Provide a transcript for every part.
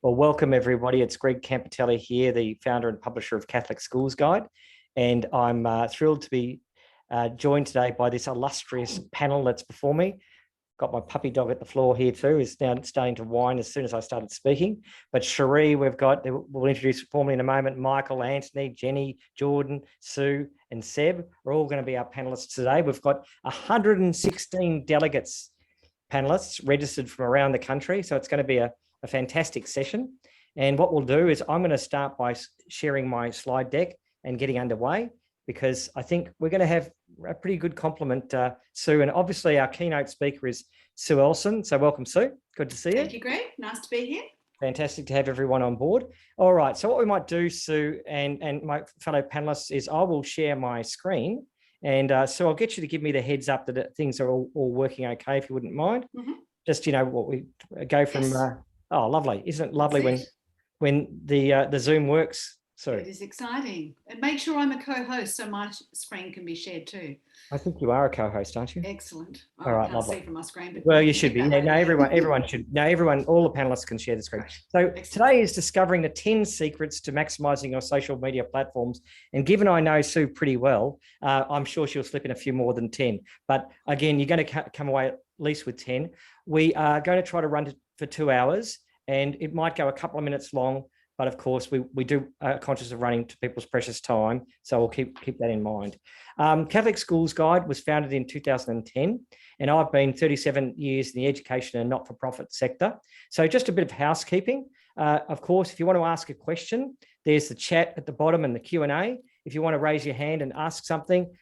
Well, welcome everybody. It's Greg Campitelli here, the founder and publisher of Catholic Schools Guide. And I'm thrilled to be joined today by this illustrious panel that's before me. Got my puppy dog at the floor here too, is now starting to whine as soon as I started speaking. But Cherie, we'll introduce formally in a moment, Michael, Anthony, Jenny, Jordan, Sue, and Seb are all going to be our panelists today. We've got 116 delegates, panelists registered from around the country. So it's going to be a fantastic session. And what we'll do is I'm going to start by sharing my slide deck and getting underway, because I think we're going to have a pretty good complement, Sue. And obviously our keynote speaker is Sue Elson. So welcome, Sue. Good to see you. Thank you, Greg. Nice to be here. Fantastic to have everyone on board. All right. So what we might do, Sue, and my fellow panelists, is I will share my screen. And so I'll get you to give me the heads up that things are all working okay, if you wouldn't mind. Mm-hmm. Just, what we go from... Yes. Oh, lovely. Isn't it lovely when the Zoom works? So it is exciting. And make sure I'm a co-host so my screen can be shared too. I think you are a co-host, aren't you? Excellent. All right, I can't lovely. see from my screen. But well, you should be. No, everyone should. No, all the panelists can share the screen. So today is discovering the 10 secrets to maximising your social media platforms. And given I know Sue pretty well, I'm sure she'll slip in a few more than 10. But again, you're going to come away at least with 10. We are going to try to run for 2 hours, and it might go a couple of minutes long. But of course, we do conscious of running to people's precious time, so we'll keep that in mind. Catholic Schools Guide was founded in 2010, and I've been 37 years in the education and not-for-profit sector. So just a bit of housekeeping. Of course, if you want to ask a question, there's the chat at the bottom and the Q&A. If you want to raise your hand and ask something,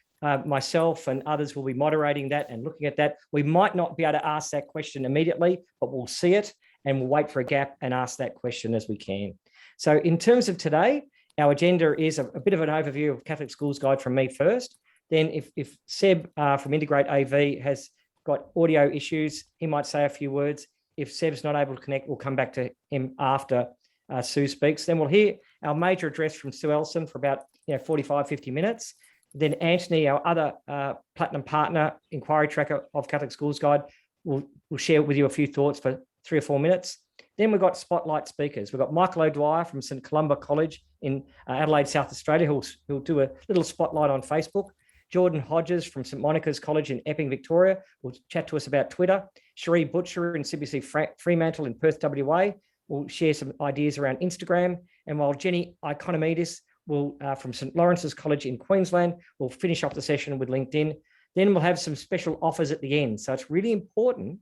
myself and others will be moderating that and looking at that. We might not be able to ask that question immediately, but we'll see it and we'll wait for a gap and ask that question as we can. So in terms of today, our agenda is a bit of an overview of Catholic Schools Guide from me first. Then if Seb from Integrate AV has got audio issues, he might say a few words. If Seb's not able to connect, we'll come back to him after Sue speaks. Then we'll hear our major address from Sue Elson for about 45, 50 minutes. Then Anthony, our other platinum partner, inquiry tracker of Catholic Schools Guide, will share with you a few thoughts for 3 or 4 minutes. Then we've got spotlight speakers. We've got Michael O'Dwyer from St Columba College in Adelaide, South Australia, who'll do a little spotlight on Facebook. Jordan Hodges from St Monica's College in Epping, Victoria, will chat to us about Twitter. Cherie Butcher in CBC Fremantle in Perth, WA, will share some ideas around Instagram. And while Jenny Ikonomidis from St Lawrence's College in Queensland will finish off the session with LinkedIn. Then we'll have some special offers at the end. So it's really important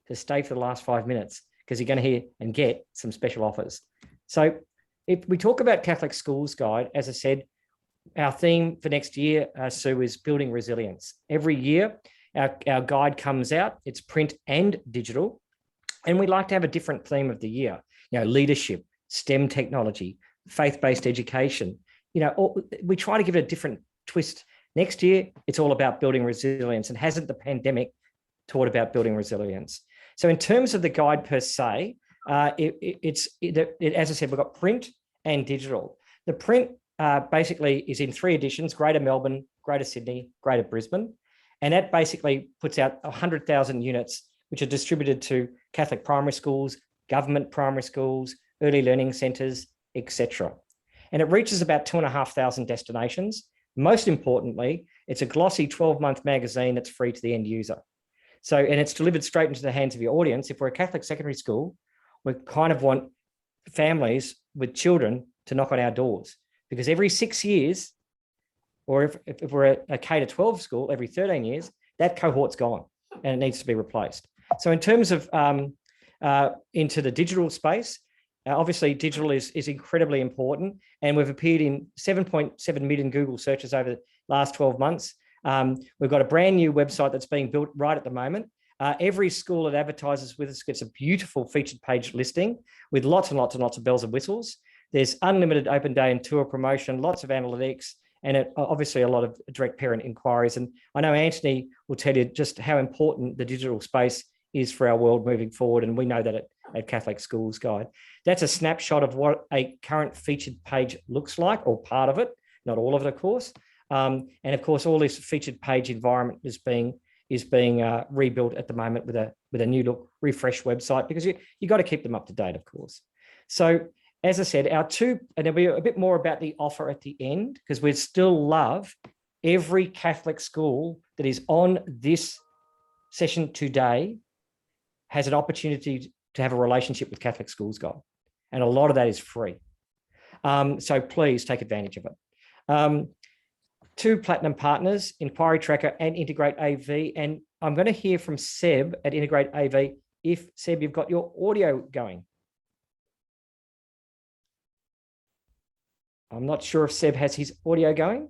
to stay for the last 5 minutes, because you're going to hear and get some special offers. So if we talk about Catholic Schools Guide, as I said, our theme for next year, Sue, is building resilience. Every year, our guide comes out. It's print and digital. And we like to have a different theme of the year. Leadership, STEM technology, faith-based education. We try to give it a different twist. Next year, it's all about building resilience. And hasn't the pandemic taught about building resilience? So in terms of the guide per se, as I said, we've got print and digital. The print basically is in 3 editions: Greater Melbourne, Greater Sydney, Greater Brisbane. And that basically puts out 100,000 units, which are distributed to Catholic primary schools, government primary schools, early learning centres, etc. And it reaches about 2,500 destinations. Most importantly, it's a glossy 12-month magazine that's free to the end user. So, and it's delivered straight into the hands of your audience. If we're a Catholic secondary school, we kind of want families with children to knock on our doors, because every 6 years, or if we're a K-12 school, every 13 years, that cohort's gone and it needs to be replaced. So in terms of into the digital space, obviously digital is incredibly important, and we've appeared in 7.7 million Google searches over the last 12 months. We've got a brand new website that's being built right at the moment. Every school that advertises with us gets a beautiful featured page listing with lots and lots and lots of bells and whistles. There's unlimited open day and tour promotion, lots of analytics, and obviously a lot of direct parent inquiries. And I know Anthony will tell you just how important the digital space is for our world moving forward. And we know that at Catholic Schools Guide. That's a snapshot of what a current featured page looks like, or part of it, not all of it, of course. And of course, all this featured page environment is being rebuilt at the moment with a new look, refreshed website, because you got to keep them up to date, of course. So as I said, and there'll be a bit more about the offer at the end, because we'd still love every Catholic school that is on this session today has an opportunity to have a relationship with Catholic Schools Guide. And a lot of that is free. So please take advantage of it. 2 platinum partners, Inquiry Tracker and Integrate AV. And I'm going to hear from Seb at Integrate AV. If, Seb, you've got your audio going. I'm not sure if Seb has his audio going.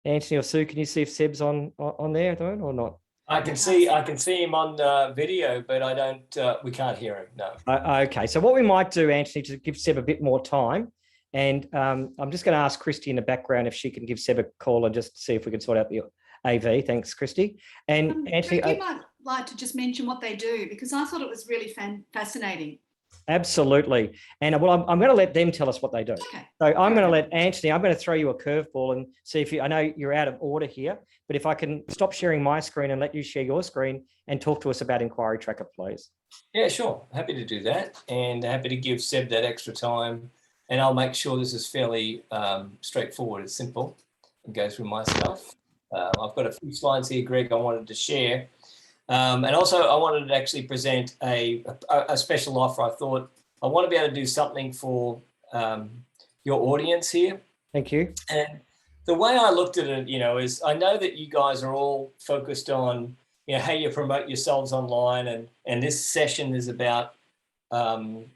Anthony or Sue, can you see if Seb's on there or not? I can see him on the video, but I don't. We can't hear him. No. Okay. So what we might do, Anthony, to give Seb a bit more time, and I'm just going to ask Christy in the background if she can give Seb a call and just see if we can sort out the AV. Thanks, Christy. And Anthony, you might like to just mention what they do, because I thought it was really fascinating. Absolutely. And well, I'm going to let them tell us what they do. Okay. So I'm going to let Anthony, I'm going to throw you a curveball and see if I know you're out of order here, but if I can stop sharing my screen and let you share your screen and talk to us about Inquiry Tracker, please. Yeah, sure. Happy to do that, and happy to give Seb that extra time. And I'll make sure this is fairly straightforward. It's simple. I'll go through my stuff. I've got a few slides here, Greg, I wanted to share. And also I wanted to actually present a special offer. I thought I want to be able to do something for your audience here. Thank you. And the way I looked at it, is I know that you guys are all focused on, how you promote yourselves online. And this session is about, promoting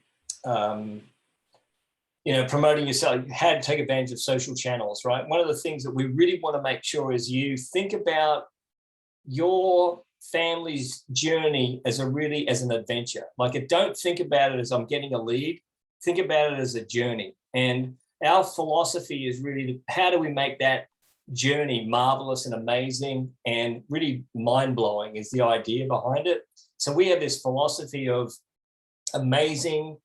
yourself, how to take advantage of social channels, right? One of the things that we really want to make sure is you think about your family's journey as an adventure. Like, don't think about it as I'm getting a lead. Think about it as a journey. And our philosophy is really, how do we make that journey marvelous and amazing and really mind-blowing is the idea behind it. So we have this philosophy of amazing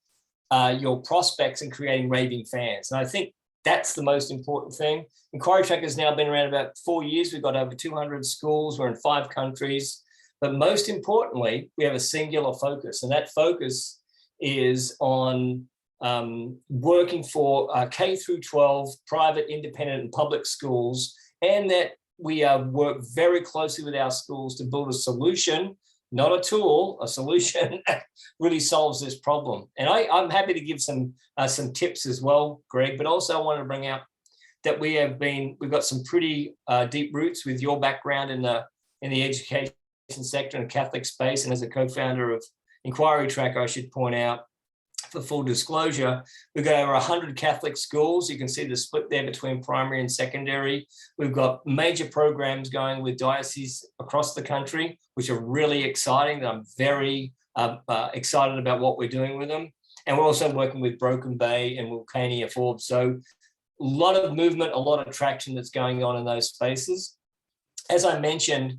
your prospects and creating raving fans. And I think that's the most important thing. Inquiry Tracker has now been around about 4 years. We've got over 200 schools. We're in 5 countries. But most importantly, we have a singular focus. And that focus is on working for K through 12 private, independent and public schools. And that we work very closely with our schools to build a solution, not a tool, a solution that really solves this problem. And I'm happy to give some tips as well, Greg, but also I want to bring out that we've got some pretty deep roots with your background in the education sector and Catholic space. And as a co-founder of Inquiry Tracker, I should point out, for full disclosure, we've got over 100 Catholic schools. You can see the split there between primary and secondary. We've got major programs going with dioceses across the country, which are really exciting. I'm very excited about what we're doing with them. And we're also working with Broken Bay and Wilcannia Forbes. So a lot of movement, a lot of traction that's going on in those spaces. As I mentioned,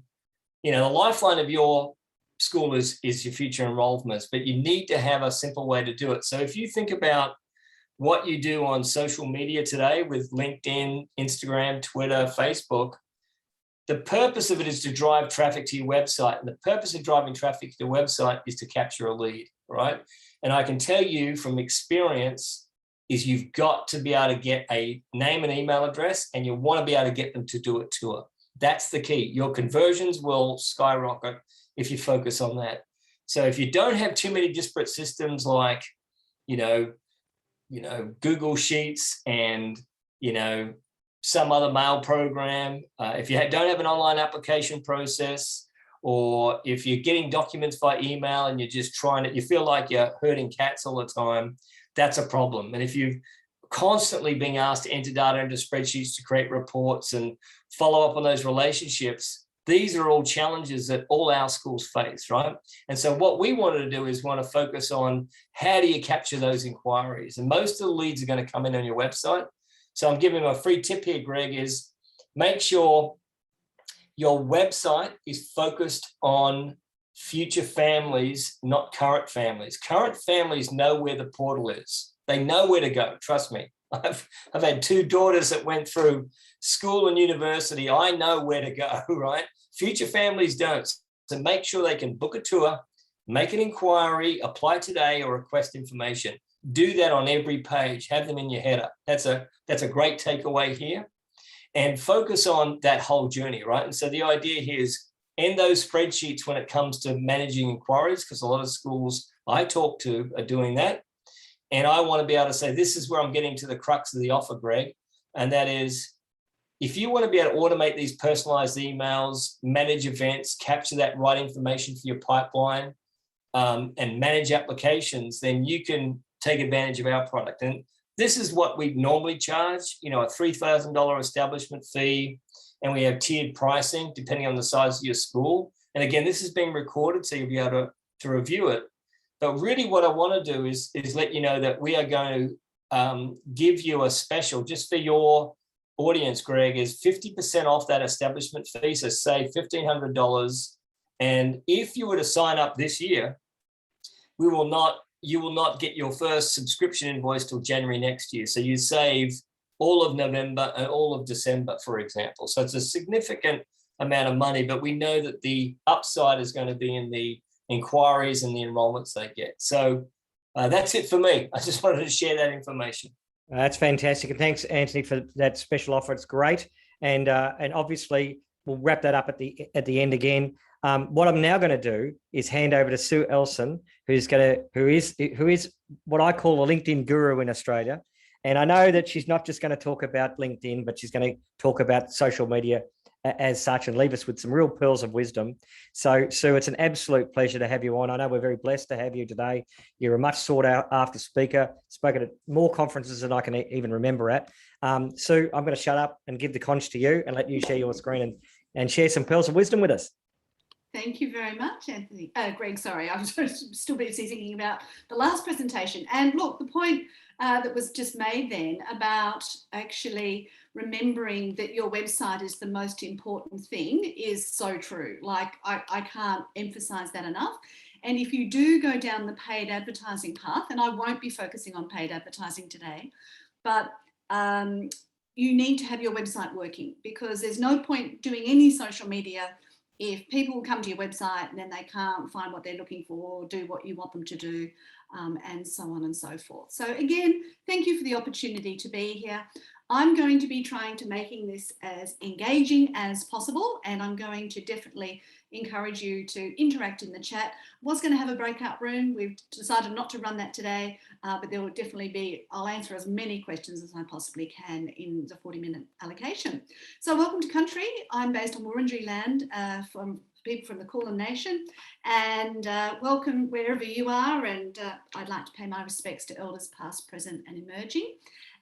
the lifeline of your school is your future enrollments, but you need to have a simple way to do it. So if you think about what you do on social media today with LinkedIn, Instagram, Twitter, Facebook, the purpose of it is to drive traffic to your website. And the purpose of driving traffic to the website is to capture a lead, right? And I can tell you from experience is you've got to be able to get a name and email address, and you want to be able to get them to do a tour. That's the key. Your conversions will skyrocket if you focus on that. So if you don't have too many disparate systems like, Google Sheets and, some other mail program, if you don't have an online application process, or if you're getting documents by email and you're just you feel like you're herding cats all the time, that's a problem. And if you've constantly being asked to enter data into spreadsheets to create reports and follow up on those relationships, these are all challenges that all our schools face, right? And so what we wanted to do is want to focus on how do you capture those inquiries? And most of the leads are going to come in on your website. So I'm giving a free tip here, Greg, is make sure your website is focused on future families, not current families. Current families know where the portal is. They know where to go, trust me. I've had 2 daughters that went through school and university. I know where to go, right? Future families don't. So make sure they can book a tour make an inquiry, apply today or request information. Do that on every page, have them in your header. That's a great takeaway here. And focus on that whole journey, right? And so the idea here is in those spreadsheets when it comes to managing inquiries, because a lot of schools I talk to are doing that. And I want to be able to say, this is where I'm getting to the crux of the offer, Greg. And that is, if you want to be able to automate these personalized emails, manage events, capture that right information for your pipeline, and manage applications, then you can take advantage of our product. And this is what we normally charge, a $3,000 establishment fee, and we have tiered pricing depending on the size of your school. And again, this is being recorded, so you'll be able to review it. But really what I want to do is let you know that we are going to give you a special just for your audience, Greg, is 50% off that establishment fee. So say $1,500. And if you were to sign up this year, you will not get your first subscription invoice till January next year. So you save all of November and all of December, for example. So it's a significant amount of money, but we know that the upside is going to be in the inquiries and the enrollments they get. So that's it for me. I just wanted to share that information. That's fantastic. And thanks, Anthony, for that special offer. It's great. And obviously we'll wrap that up at the end again. What I'm now going to do is hand over to Sue Elson, who is what I call a LinkedIn guru in Australia. And I know that she's not just going to talk about LinkedIn, but she's going to talk about social media as such and leave us with some real pearls of wisdom. So, Sue, it's an absolute pleasure to have you on. I know we're very blessed to have you today. You're a much sought after speaker, spoken at more conferences than I can even remember at. Sue, I'm going to shut up and give the conch to you and let you share your screen and share some pearls of wisdom with us. Thank you very much, Anthony. Greg, sorry, I was still busy thinking about the last presentation. And look, the point that was just made then about actually remembering that your website is the most important thing is so true. Like, I can't emphasize that enough. And if you do go down the paid advertising path, and I won't be focusing on paid advertising today, but you need to have your website working, because there's no point doing any social media if people come to your website and then they can't find what they're looking for or do what you want them to do, and so on and so forth. So again, thank you for the opportunity to be here. I'm going to be trying to making this as engaging as possible, and I'm going to definitely encourage you to interact in the chat. I was going to have a breakout room. We've decided not to run that today, but there will definitely be, I'll answer as many questions as I possibly can in the 40-minute allocation. So welcome to country. I'm based on Wurundjeri land from people from the Kulin Nation, and welcome wherever you are. And I'd like to pay my respects to elders past, present and emerging.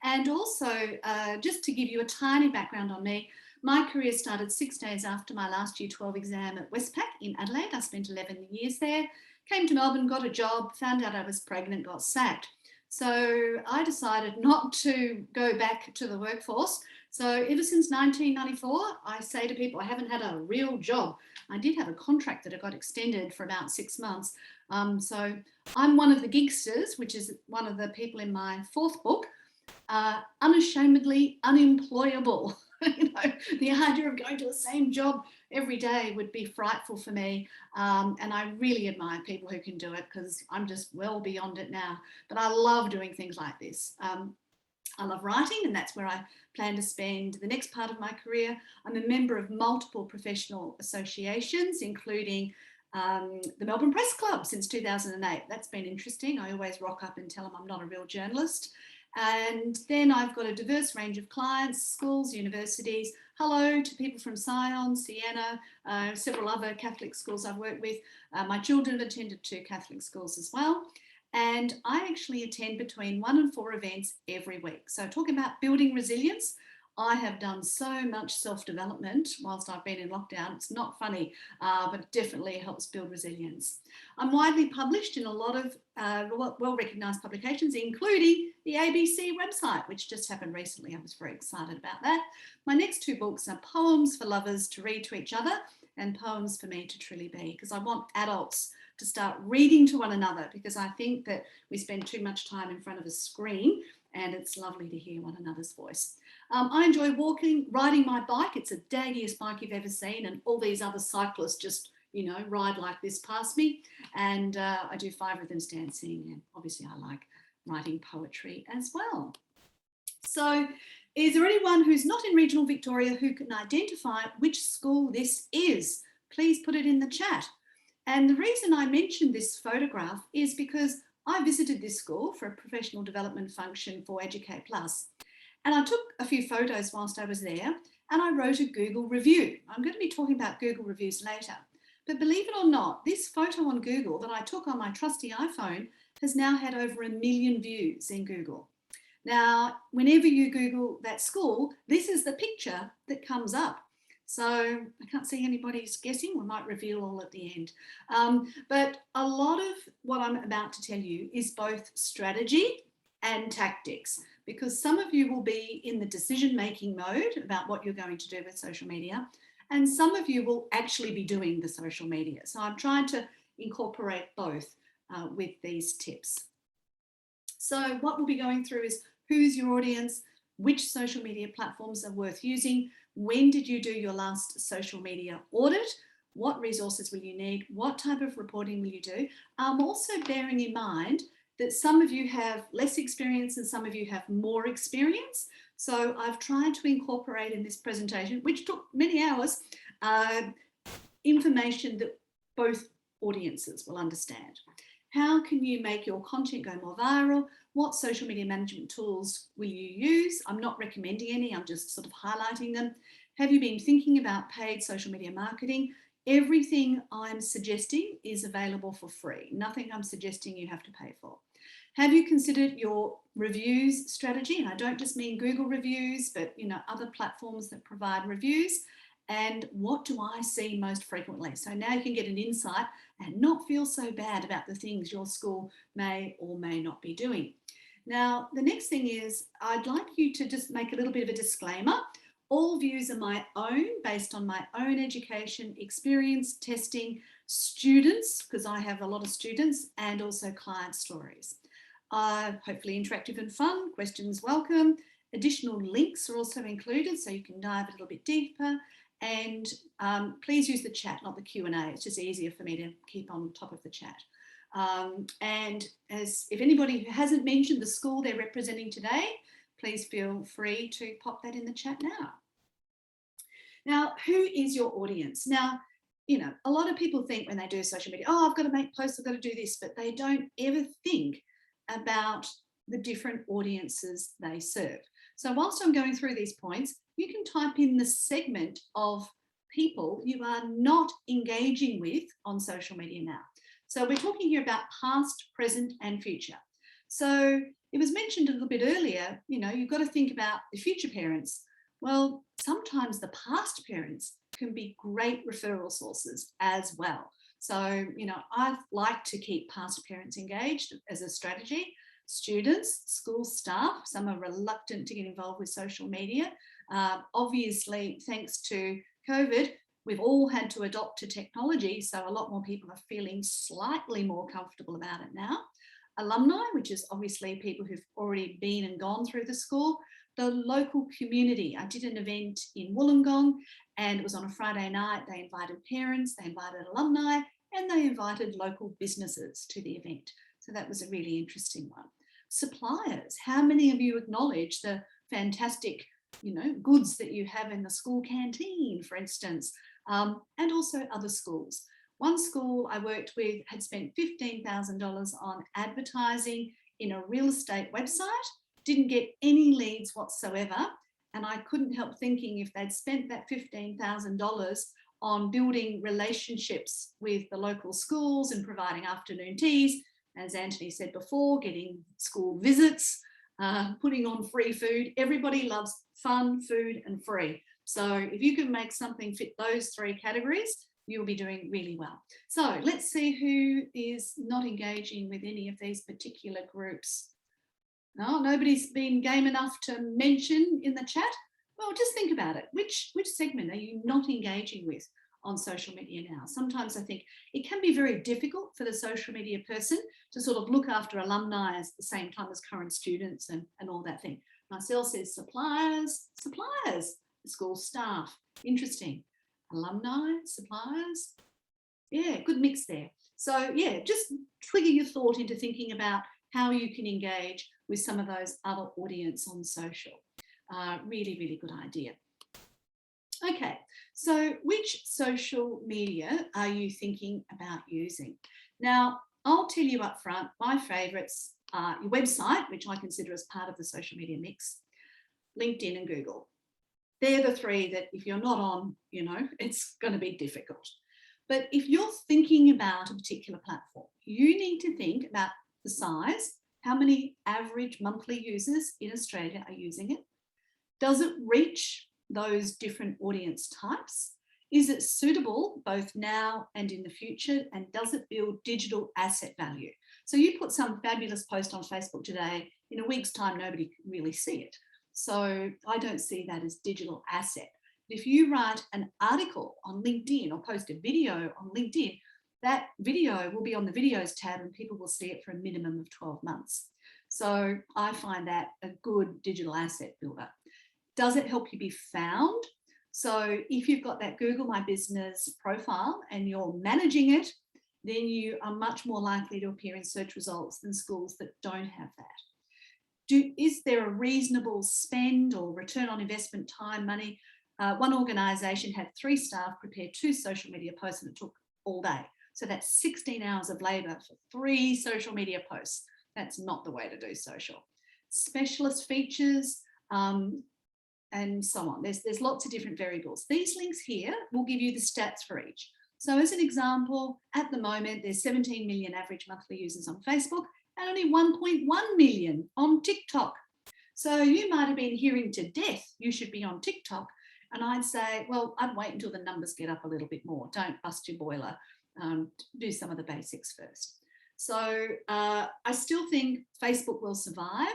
And also, just to give you a tiny background on me, my career started 6 days after my last Year 12 exam at Westpac in Adelaide. I spent 11 years there, came to Melbourne, got a job, found out I was pregnant, got sacked. So I decided not to go back to the workforce. So ever since 1994, I say to people, I haven't had a real job. I did have a contract that I got extended for about 6 months. So I'm one of the gigsters, which is one of the people in my 4th book, unashamedly unemployable. The idea of going to the same job every day would be frightful for me. And I really admire people who can do it, because I'm just well beyond it now. But I love doing things like this. I love writing, and that's where I plan to spend the next part of my career. I'm a member of multiple professional associations, including the Melbourne Press Club since 2008. That's been interesting. I always rock up and tell them I'm not a real journalist. And then I've got a diverse range of clients, schools, universities. Hello to people from Sion, Siena, several other Catholic schools I've worked with. My children have attended 2 Catholic schools as well. And I actually attend between 1 and 4 events every week. So talking about building resilience, I have done so much self-development whilst I've been in lockdown. It's not funny, but it definitely helps build resilience. I'm widely published in a lot of well-recognised publications, including the ABC website, which just happened recently. I was very excited about that. My next 2 books are poems for lovers to read to each other and poems for me to truly be, because I want adults to start reading to one another, because I think that we spend too much time in front of a screen, and it's lovely to hear one another's voice. I enjoy walking, riding my bike. It's the daggiest bike you've ever seen, and all these other cyclists just you know, ride like this past me. And I do 5 rhythms dancing, and obviously I like writing poetry as well. So is there anyone who's not in regional Victoria who can identify which school this is? Please put it in the chat. And the reason I mentioned this photograph is because I visited this school for a professional development function for Educate Plus. And I took a few photos whilst I was there, and I wrote a Google review. I'm going to be talking about Google reviews later. But believe it or not, this photo on Google that I took on my trusty iPhone has now had over 1 million views in Google. Now, whenever you Google that school, this is the picture that comes up. So I can't see anybody's guessing. We might reveal all at the end. But a lot of what I'm about to tell you is both strategy and tactics, because some of you will be in the decision-making mode about what you're going to do with social media, and some of you will actually be doing the social media. So I'm trying to incorporate both with these tips. So what we'll be going through is who's your audience, which social media platforms are worth using, when did you do your last social media audit, what resources will you need, what type of reporting will you do. I'm also bearing in mind that some of you have less experience and some of you have more experience. So I've tried to incorporate in this presentation, which took many hours, information that both audiences will understand. How can you make your content go more viral? What social media management tools will you use? I'm not recommending any, I'm just sort of highlighting them. Have you been thinking about paid social media marketing? Everything I'm suggesting is available for free. Nothing I'm suggesting you have to pay for. Have you considered your reviews strategy? And I don't just mean Google reviews, but you know, other platforms that provide reviews. And what do I see most frequently? So now you can get an insight and not feel so bad about the things your school may or may not be doing. Now, the next thing is I'd like you to just make a little bit of a disclaimer. All views are my own, based on my own education, experience, testing, students, because I have a lot of students, and also client stories. Hopefully interactive and fun, questions welcome. Additional links are also included, so you can dive a little bit deeper. And please use the chat, not the Q&A. It's just easier for me to keep on top of the chat. And if anybody who hasn't mentioned the school they're representing today, please feel free to pop that in the chat now. Now, who is your audience? Now, you know, a lot of people think when they do social media, oh, I've got to make posts, I've got to do this, but they don't ever think about the different audiences they serve. So whilst I'm going through these points, you can type in the segment of people you are not engaging with on social media now. So we're talking here about past, present, and future. So it was mentioned a little bit earlier, you know, you've got to think about the future parents. Well, sometimes the past parents can be great referral sources as well. So, you know, I'd like to keep past parents engaged as a strategy. Students, school staff, some are reluctant to get involved with social media. Obviously, thanks to COVID, we've all had to adopt to technology, so a lot more people are feeling slightly more comfortable about it now. Alumni, which is obviously people who've already been and gone through the school. The local community. I did an event in Wollongong and it was on a Friday night. They invited parents, they invited alumni, and they invited local businesses to the event. So that was a really interesting one. Suppliers. How many of you acknowledge the fantastic, you know, goods that you have in the school canteen, for instance, and also other schools? One school I worked with had spent $15,000 on advertising in a real estate website, didn't get any leads whatsoever. And I couldn't help thinking if they'd spent that $15,000 on building relationships with the local schools and providing afternoon teas, as Anthony said before, getting school visits, putting on free food. Everybody loves fun, food, and free. So if you can make something fit those 3 categories, you'll be doing really well. So let's see who is not engaging with any of these particular groups. No, nobody's been game enough to mention in the chat. Well, just think about it. Which segment are you not engaging with on social media now? Sometimes I think it can be very difficult for the social media person to sort of look after alumni at the same time as current students and all that thing. Marcel says suppliers, school staff. Interesting. Alumni, suppliers. Yeah, good mix there. So yeah, just trigger your thought into thinking about how you can engage with some of those other audience on social. Really, really good idea. Okay, so which social media are you thinking about using? Now, I'll tell you up front, my favourites are your website, which I consider as part of the social media mix, LinkedIn and Google. They're the three that if you're not on, you know, it's going to be difficult. But if you're thinking about a particular platform, you need to think about the size, how many average monthly users in Australia are using it? Does it reach those different audience types? Is it suitable both now and in the future? And does it build digital asset value? So you put some fabulous post on Facebook today, in a week's time, nobody can really see it. So I don't see that as digital asset. If you write an article on LinkedIn or post a video on LinkedIn, that video will be on the videos tab and people will see it for a minimum of 12 months. So I find that a good digital asset builder. Does it help you be found? So if you've got that Google My Business profile and you're managing it, then you are much more likely to appear in search results than schools that don't have that. Is there a reasonable spend or return on investment, time, money? One organisation had 3 staff prepare 2 social media posts and it took all day. So that's 16 hours of labour for 3 social media posts. That's not the way to do social. Specialist features and so on. There's lots of different variables. These links here will give you the stats for each. So as an example, at the moment, there's 17 million average monthly users on Facebook and only 1.1 million on TikTok. So you might have been hearing to death, you should be on TikTok. And I'd say, well, I'd wait until the numbers get up a little bit more. Don't bust your boiler. Do some of the basics first. So I still think Facebook will survive.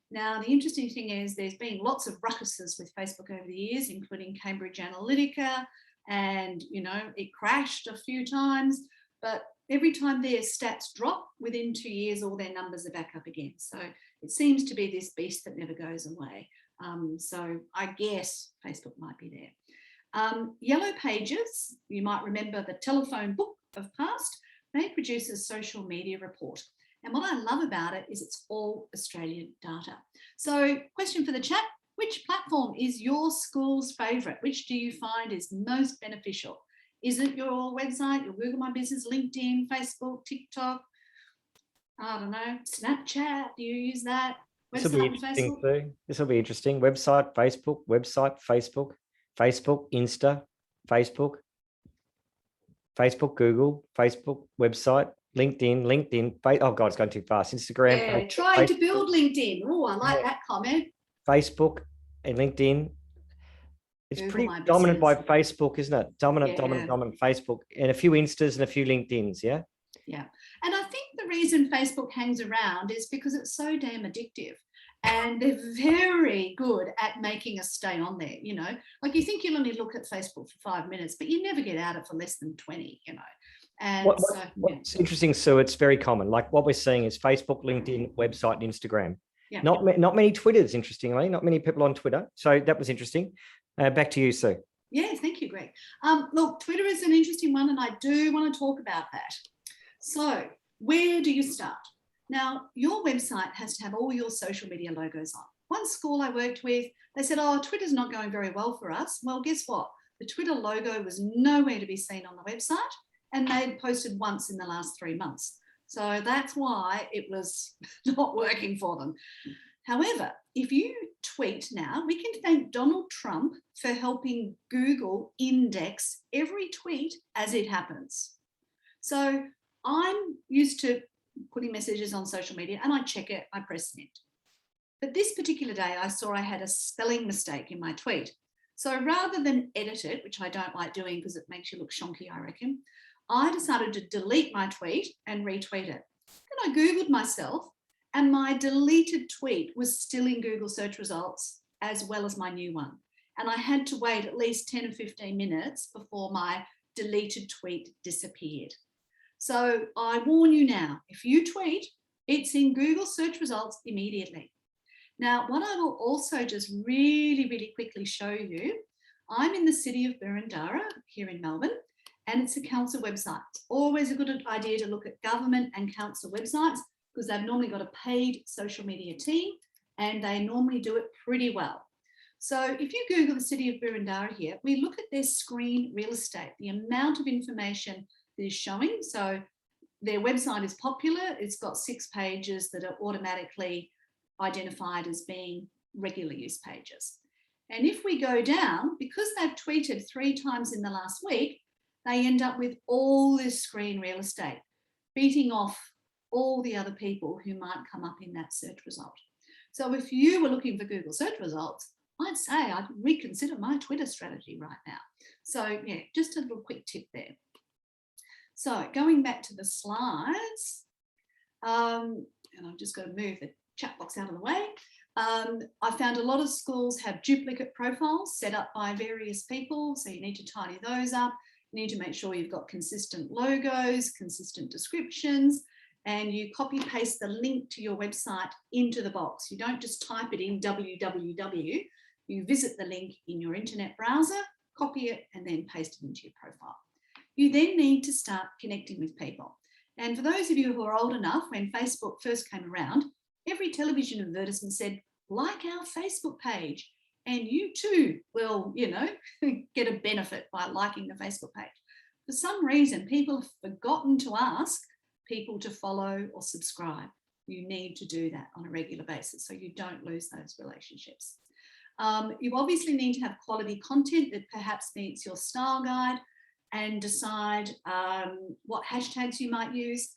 Now, the interesting thing is there's been lots of ruckuses with Facebook over the years, including Cambridge Analytica, and, you know, it crashed a few times, but every time their stats drop, within 2 years, all their numbers are back up again. So it seems to be this beast that never goes away. So I guess Facebook might be there. Yellow Pages, you might remember the telephone book of past, they produce a social media report. And what I love about it is it's all Australian data. So question for the chat, which platform is your school's favourite? Which do you find is most beneficial? Is it your website, your Google My Business, LinkedIn, Facebook, TikTok? I don't know, Snapchat, do you use that? This will be interesting too. This will be interesting. Website, Facebook, Facebook, Insta, Facebook, Google, Facebook, website, LinkedIn, oh God, it's going too fast. Instagram. Yeah, Facebook, trying to build LinkedIn. Oh, I like that comment. Facebook and LinkedIn. It's Google pretty My dominant by Business. Facebook, isn't it? Dominant Facebook, and a few Instas and a few LinkedIns, yeah? Yeah. And I think the reason Facebook hangs around is because it's so damn addictive. And they're very good at making us stay on there, you know. Like you think you'll only look at Facebook for 5 minutes, but you never get out of it for less than 20, you know. And what's interesting, Sue, it's very common. Like what we're seeing is Facebook, LinkedIn, website, and Instagram. Yeah. Not many Twitters, interestingly, not many people on Twitter. So that was interesting. Back to you, Sue. Yeah, thank you, Greg. Look, Twitter is an interesting one, and I do want to talk about that. So where do you start? Now, your website has to have all your social media logos on. One school I worked with, they said, oh, Twitter's not going very well for us. Well, guess what? The Twitter logo was nowhere to be seen on the website, and they'd posted once in the last 3 months. So that's why it was not working for them. However, if you tweet now, we can thank Donald Trump for helping Google index every tweet as it happens. So I'm used to putting messages on social media and I check it, I press send. But this particular day, I saw I had a spelling mistake in my tweet. So rather than edit it, which I don't like doing because it makes you look shonky, I reckon, I decided to delete my tweet and retweet it. Then I Googled myself and my deleted tweet was still in Google search results as well as my new one. And I had to wait at least 10 or 15 minutes before my deleted tweet disappeared. So I warn you now, if you tweet, it's in Google search results immediately. Now, what I will also just really, really quickly show you, I'm in the city of Boroondara here in Melbourne, and it's a council website. It's always a good idea to look at government and council websites because they've normally got a paid social media team and they normally do it pretty well. So if you Google the city of Boroondara here, we look at their screen real estate, the amount of information that is showing. So their website is popular. It's got 6 pages that are automatically identified as being regular use pages. And if we go down, because they've tweeted 3 times in the last week, they end up with all this screen real estate, beating off all the other people who might come up in that search result. So if you were looking for Google search results, I'd say I'd reconsider my Twitter strategy right now. So yeah, just a little quick tip there. So going back to the slides, and I've just got to move the chat box out of the way. I found a lot of schools have duplicate profiles set up by various people. So you need to tidy those up. You need to make sure you've got consistent logos, consistent descriptions, and you copy paste the link to your website into the box. You don't just type it in www. You visit the link in your internet browser, copy it, and then paste it into your profile. You then need to start connecting with people. And for those of you who are old enough, when Facebook first came around, every television advertisement said, like our Facebook page, and you too will, you know, get a benefit by liking the Facebook page. For some reason, people have forgotten to ask people to follow or subscribe. You need to do that on a regular basis so you don't lose those relationships. You obviously need to have quality content that perhaps meets your style guide and decide what hashtags you might use.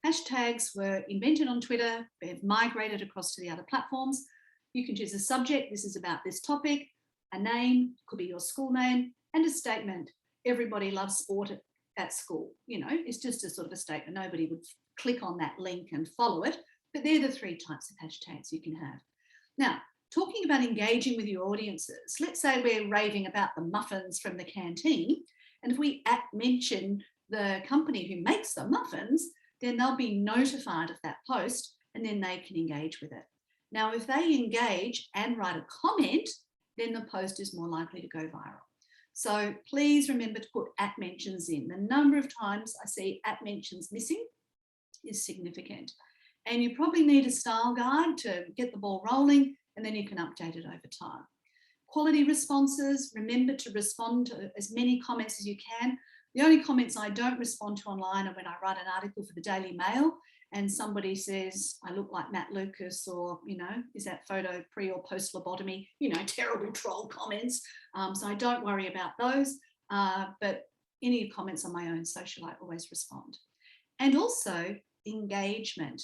Hashtags were invented on Twitter. They've migrated across to the other platforms. You can choose a subject. This is about this topic, a name, could be your school name, and a statement. Everybody loves sport at school. You know, it's just a sort of a statement. Nobody would click on that link and follow it, but they're the 3 types of hashtags you can have. Now, talking about engaging with your audiences, let's say we're raving about the muffins from the canteen, and if we mention the company who makes the muffins, then they'll be notified of that post and then they can engage with it. Now, if they engage and write a comment, then the post is more likely to go viral. So please remember to put @mentions in. The number of times I see @mentions missing is significant. And you probably need a style guide to get the ball rolling, and then you can update it over time. Quality responses, remember to respond to as many comments as you can. The only comments I don't respond to online are when I write an article for the Daily Mail and somebody says, I look like Matt Lucas, or, you know, is that photo pre or post lobotomy? You know, terrible troll comments. So I don't worry about those, but any comments on my own social, I always respond. And also engagement.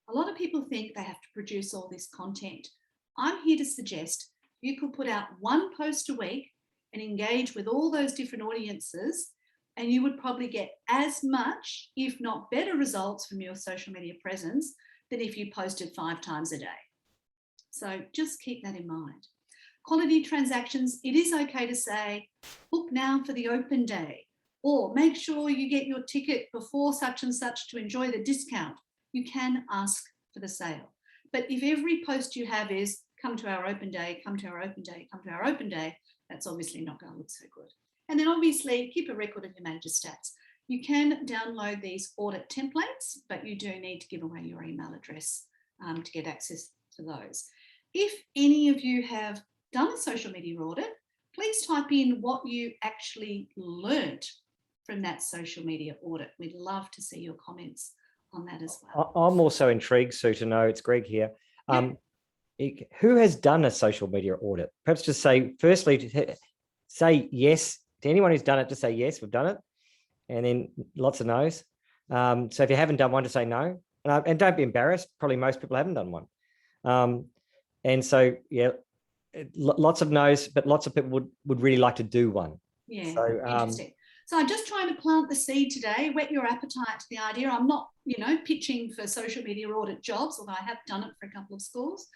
A lot of people think they have to produce all this content. I'm here to suggest you could put out 1 post a week and engage with all those different audiences, and you would probably get as much, if not better results from your social media presence than if you posted 5 times a day. So just keep that in mind. Quality transactions, it is okay to say, book now for the open day, or make sure you get your ticket before such and such to enjoy the discount. You can ask for the sale. But if every post you have is, come to our open day, come to our open day, come to our open day, that's obviously not going to look so good. And then obviously keep a record of your manager stats. You can download these audit templates, but you do need to give away your email address to get access to those. If any of you have done a social media audit, please type in what you actually learnt from that social media audit. We'd love to see your comments on that as well. I'm also intrigued, Sue, to know, it's Greg here. Who has done a social media audit? Perhaps just say, firstly, say yes to anyone who's done it, just say yes, we've done it. And then lots of no's. So if you haven't done one, to say no. And don't be embarrassed. Probably most people haven't done one. And so, yeah, lots of no's, but lots of people would really like to do one. Yeah, so, interesting. So I'm just trying to plant the seed today, whet your appetite to the idea. I'm not, you know, pitching for social media audit jobs, although I have done it for a couple of schools.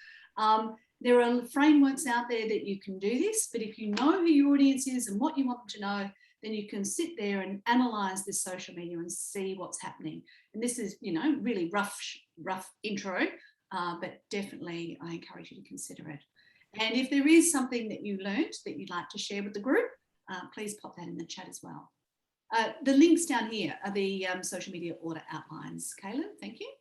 There are frameworks out there that you can do this, but if you know who your audience is and what you want them to know, then you can sit there and analyze this social media and see what's happening. And this is, you know, really rough intro, but definitely I encourage you to consider it. And if there is something that you learned that you'd like to share with the group, please pop that in the chat as well. The links down here are the social media order outlines. Caleb, thank you.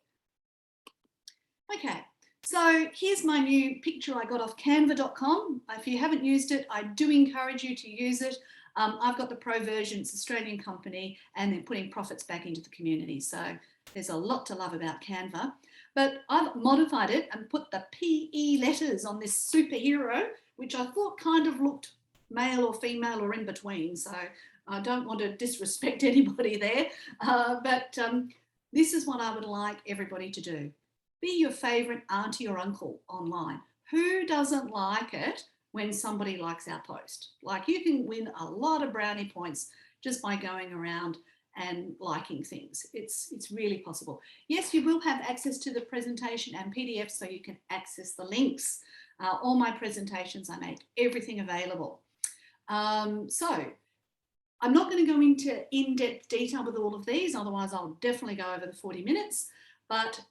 Okay, so here's my new picture I got off canva.com. If you haven't used it, I do encourage you to use it. I've got the pro version, it's an Australian company, and they're putting profits back into the community. So there's a lot to love about Canva. But I've modified it and put the PE letters on this superhero, which I thought kind of looked male or female or in between. So I don't want to disrespect anybody there. But this is what I would like everybody to do. Be your favourite auntie or uncle online. Who doesn't like it when somebody likes our post? Like, you can win a lot of brownie points just by going around and liking things. It's really possible. Yes, you will have access to the presentation and PDF, so you can access the links. All my presentations, I make everything available. So I'm not going to go into in-depth detail with all of these, otherwise I'll definitely go over the 40 minutes. But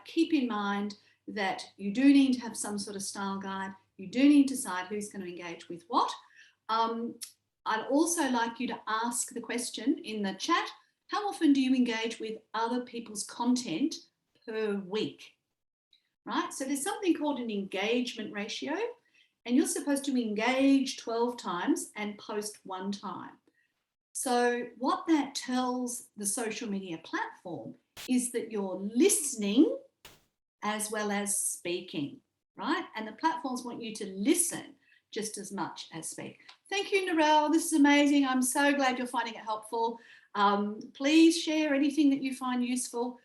keep in mind that you do need to have some sort of style guide. You do need to decide who's going to engage with what. I'd also like you to ask the question in the chat, how often do you engage with other people's content per week? Right? So there's something called an engagement ratio, and you're supposed to engage 12 times and post 1 time. So what that tells the social media platform is that you're listening as well as speaking, right? And the platforms want you to listen just as much as speak. Thank you, Narelle. This is amazing. I'm so glad you're finding it helpful. Please share anything that you find useful.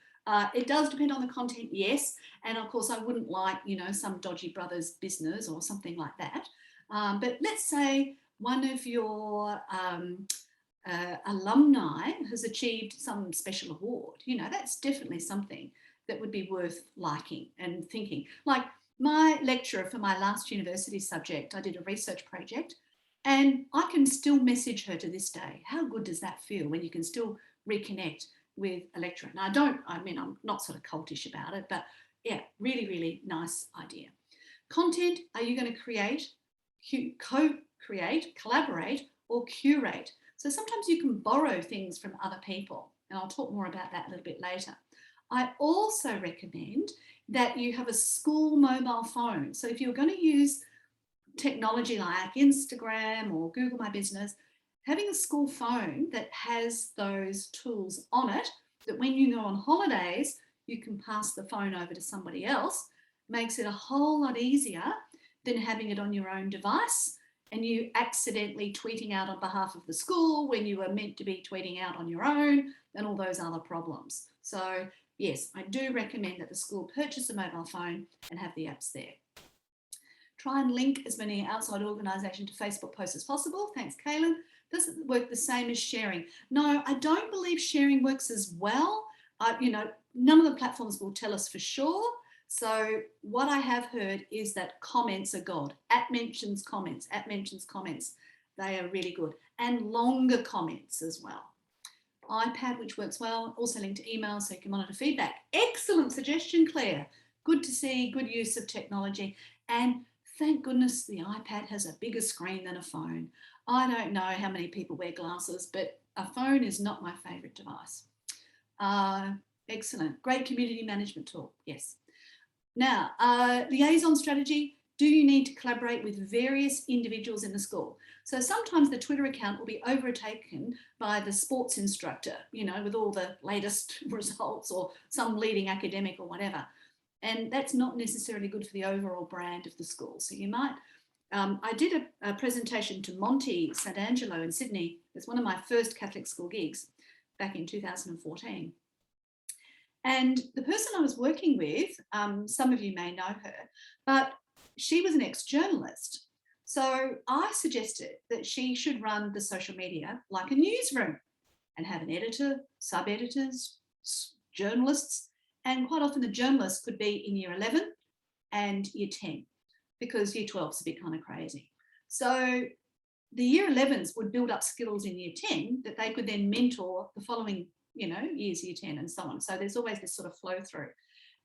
It does depend on the content, yes. And of course, I wouldn't like, you know, some dodgy brother's business or something like that. But let's say one of your alumni has achieved some special award. You know, that's definitely something that would be worth liking and thinking. Like my lecturer for my last university subject, I did a research project, and I can still message her to this day. How good does that feel when you can still reconnect with a lecturer? Now, I'm not sort of cultish about it, but yeah, really, really nice idea. Content, are you going to create, co-create, collaborate, or curate? So sometimes you can borrow things from other people, and I'll talk more about that a little bit later. I also recommend that you have a school mobile phone. So if you're going to use technology like Instagram or Google My Business, having a school phone that has those tools on it, that when you go on holidays, you can pass the phone over to somebody else, makes it a whole lot easier than having it on your own device and you accidentally tweeting out on behalf of the school when you were meant to be tweeting out on your own and all those other problems. So yes, I do recommend that the school purchase a mobile phone and have the apps there. Try and link as many outside organisations to Facebook posts as possible. Thanks, Kaylin. Does it work the same as sharing? No, I don't believe sharing works as well. None of the platforms will tell us for sure. So what I have heard is that comments are good. @mentions comments, @mentions comments. They are really good. And longer comments as well. iPad, which works well, also linked to email so you can monitor feedback. Excellent suggestion, Claire. Good to see, good use of technology. And thank goodness the iPad has a bigger screen than a phone. I don't know how many people wear glasses, but a phone is not my favourite device. Excellent. Great community management tool. Yes. Now, liaison strategy. Do you need to collaborate with various individuals in the school? So sometimes the Twitter account will be overtaken by the sports instructor, with all the latest results, or some leading academic or whatever. And that's not necessarily good for the overall brand of the school. So you might, I did a presentation to Monty St. Angelo in Sydney. It's one of my first Catholic school gigs back in 2014. And the person I was working with, some of you may know her, but she was an ex-journalist. So I suggested that she should run the social media like a newsroom and have an editor, sub-editors, journalists, and quite often the journalists could be in year 11 and year 10, because year 12 is a bit kind of crazy. So the year 11s would build up skills in year 10 that they could then mentor the following years, year 10 and so on. So there's always this sort of flow through.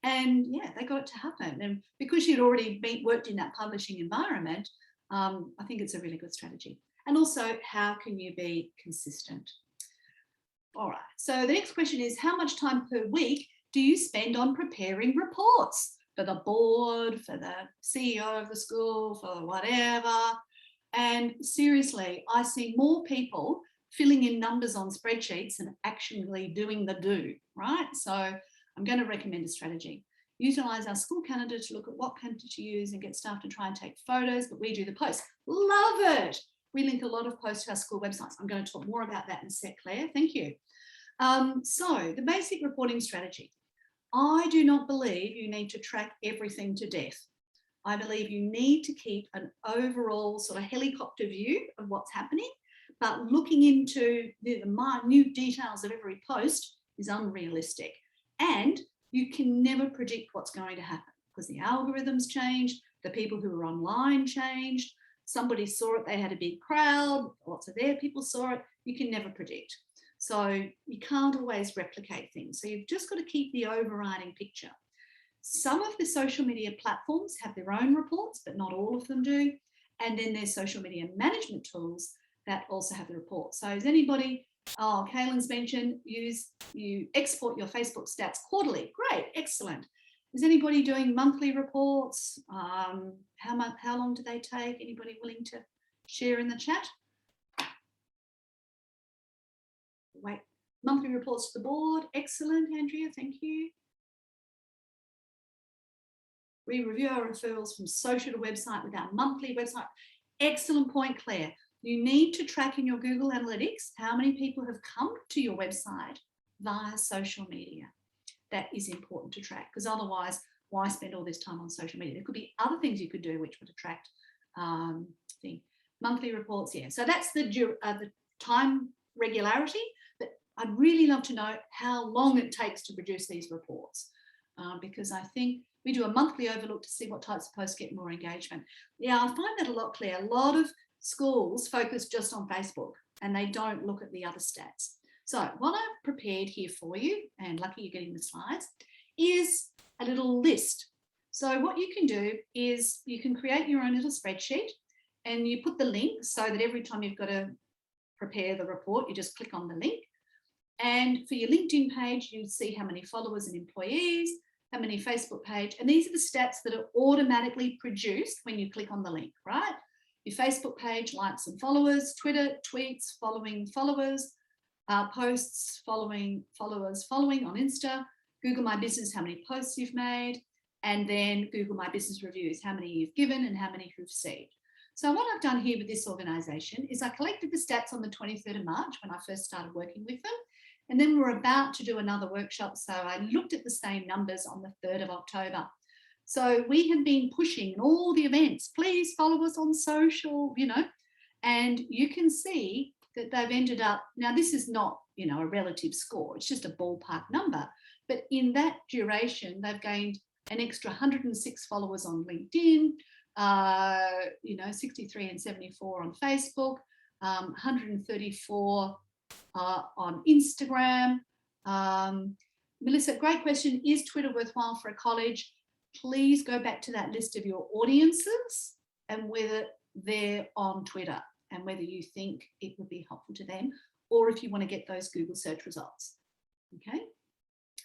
And yeah, they got it to happen. And because she'd already worked in that publishing environment, I think it's a really good strategy. And also, how can you be consistent? All right. So the next question is, how much time per week do you spend on preparing reports for the board, for the CEO of the school, for whatever? And seriously, I see more people filling in numbers on spreadsheets and actually doing the do, right? So I'm going to recommend a strategy. Utilize our school calendar to look at what calendar to use and get staff to try and take photos, but we do the posts. Love it. We link a lot of posts to our school websites. I'm going to talk more about that in a sec, Claire. Thank you. So the basic reporting strategy. I do not believe you need to track everything to death. I believe you need to keep an overall sort of helicopter view of what's happening, but looking into the minute details of every post is unrealistic. And you can never predict what's going to happen because the algorithms changed, the people who were online changed, somebody saw it, they had a big crowd, lots of their people saw it, you can never predict. So you can't always replicate things. So you've just got to keep the overriding picture. Some of the social media platforms have their own reports, but not all of them do. And then there's social media management tools that also have the reports. So is anybody, Kaylin's mentioned, you export your Facebook stats quarterly. Great, excellent. Is anybody doing monthly reports? How long do they take? Anybody willing to share in the chat? Wait, monthly reports to the board. Excellent, Andrea, thank you. We review our referrals from social to website with our monthly website. Excellent point, Claire. You need to track in your Google Analytics how many people have come to your website via social media. That is important to track because otherwise, why spend all this time on social media? There could be other things you could do which would attract the monthly reports. Yeah, so that's the time regularity, but I'd really love to know how long it takes to produce these reports because I think we do a monthly overlook to see what types of posts get more engagement. Yeah, I find that a lot, Claire. A lot of schools focus just on Facebook and they don't look at the other stats. So what I've prepared here for you, and lucky you're getting the slides, is a little list. So what you can do is you can create your own little spreadsheet and you put the link so that every time you've got to prepare the report, you just click on the link. And for your LinkedIn page, you see how many followers and employees, how many Facebook page, and these are the stats that are automatically produced when you click on the link, right? Your Facebook page, likes and followers, Twitter, tweets, following followers, posts, following followers, following on Insta, Google My Business, how many posts you've made, and then Google My Business reviews, how many you've given and how many you've received. So what I've done here with this organisation is I collected the stats on the 23rd of March when I first started working with them. And then we're about to do another workshop. So I looked at the same numbers on the 3rd of October. So we have been pushing in all the events, please follow us on social, and you can see that they've ended up, now this is not, a relative score, it's just a ballpark number, but in that duration, they've gained an extra 106 followers on LinkedIn, 63 and 74 on Facebook, 134 on Instagram. Melissa, great question. Is Twitter worthwhile for a college? Please go back to that list of your audiences and whether they're on Twitter and whether you think it would be helpful to them or if you want to get those Google search results. Okay.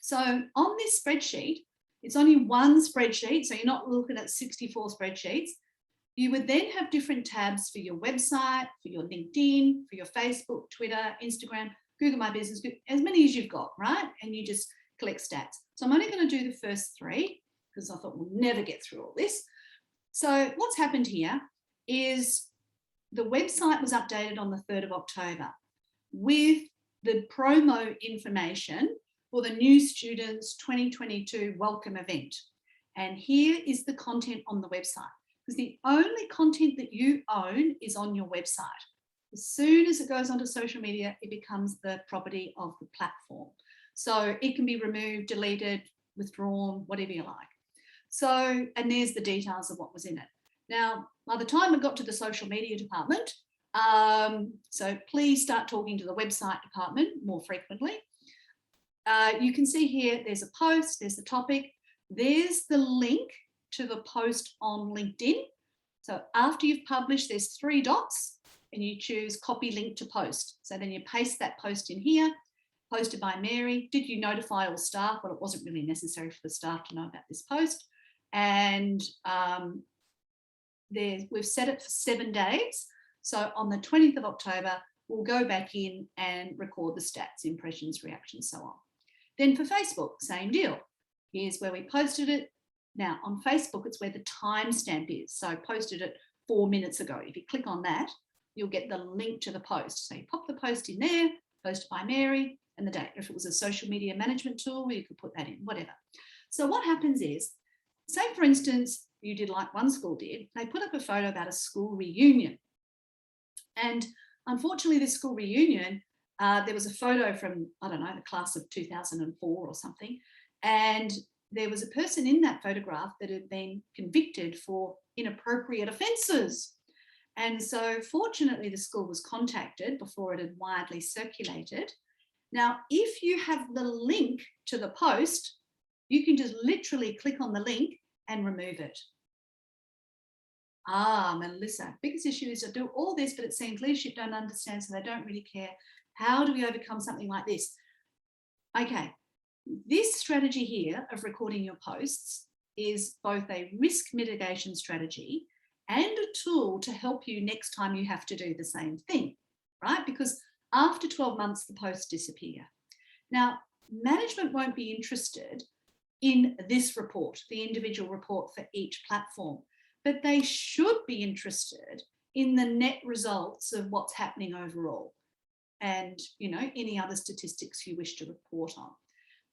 So on this spreadsheet, it's only one spreadsheet, so you're not looking at 64 spreadsheets. You would then have different tabs for your website, for your LinkedIn, for your Facebook, Twitter, Instagram, Google My Business, as many as you've got, right? And you just collect stats. So I'm only going to do the first three because I thought we'll never get through all this. So what's happened here is the website was updated on the 3rd of October with the promo information for the new students 2022 welcome event. And here is the content on the website. Because the only content that you own is on your website. As soon as it goes onto social media, it becomes the property of the platform. So it can be removed, deleted, withdrawn, whatever you like. So, and there's the details of what was in it. Now, by the time it got to the social media department, so please start talking to the website department more frequently. You can see here, there's a post, there's the topic, there's the link to the post on LinkedIn. So after you've published, there's 3 dots and you choose copy link to post. So then you paste that post in here, posted by Mary. Did you notify all staff? Well, it wasn't really necessary for the staff to know about this post. And we've set it for 7 days. So on the 20th of October, we'll go back in and record the stats, impressions, reactions, so on. Then for Facebook, same deal. Here's where we posted it. Now on Facebook, it's where the timestamp is. So I posted it 4 minutes ago. If you click on that, you'll get the link to the post. So you pop the post in there, posted by Mary, and the date. If it was a social media management tool, you could put that in, whatever. So what happens is, say for instance, you did like one school did, they put up a photo about a school reunion. And unfortunately, this school reunion, there was a photo from, I don't know, the class of 2004 or something. And there was a person in that photograph that had been convicted for inappropriate offences. And so fortunately, the school was contacted before it had widely circulated. Now, if you have the link to the post, you can just literally click on the link and remove it. Ah, Melissa, biggest issue is I do all this, but it seems leadership don't understand, so they don't really care. How do we overcome something like this? Okay, this strategy here of recording your posts is both a risk mitigation strategy and a tool to help you next time you have to do the same thing, right? Because after 12 months, the posts disappear. Now, management won't be interested in this report, the individual report for each platform, but they should be interested in the net results of what's happening overall and, you know, any other statistics you wish to report on.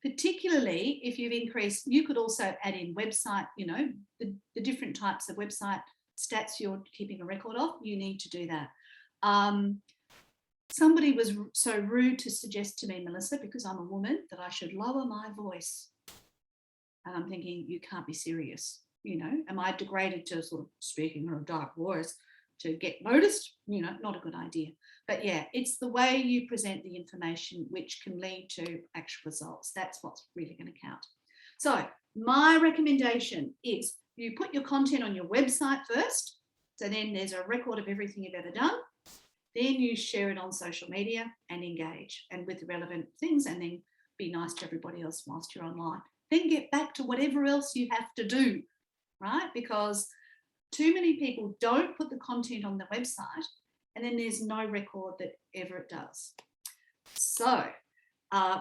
Particularly if you've increased, you could also add in website, you know, the different types of website stats you're keeping a record of, you need to do that. Somebody was so rude to suggest to me, Melissa, because I'm a woman, that I should lower my voice. And I'm thinking, you can't be serious. You know, am I degraded to sort of speaking in a dark voice to get noticed? You know, not a good idea. But yeah, it's the way you present the information which can lead to actual results. That's what's really going to count. So my recommendation is you put your content on your website first. So then there's a record of everything you've ever done. Then you share it on social media and engage and with the relevant things, and then be nice to everybody else whilst you're online. Then get back to whatever else you have to do, right? Because too many people don't put the content on the website, and then there's no record that ever it does. So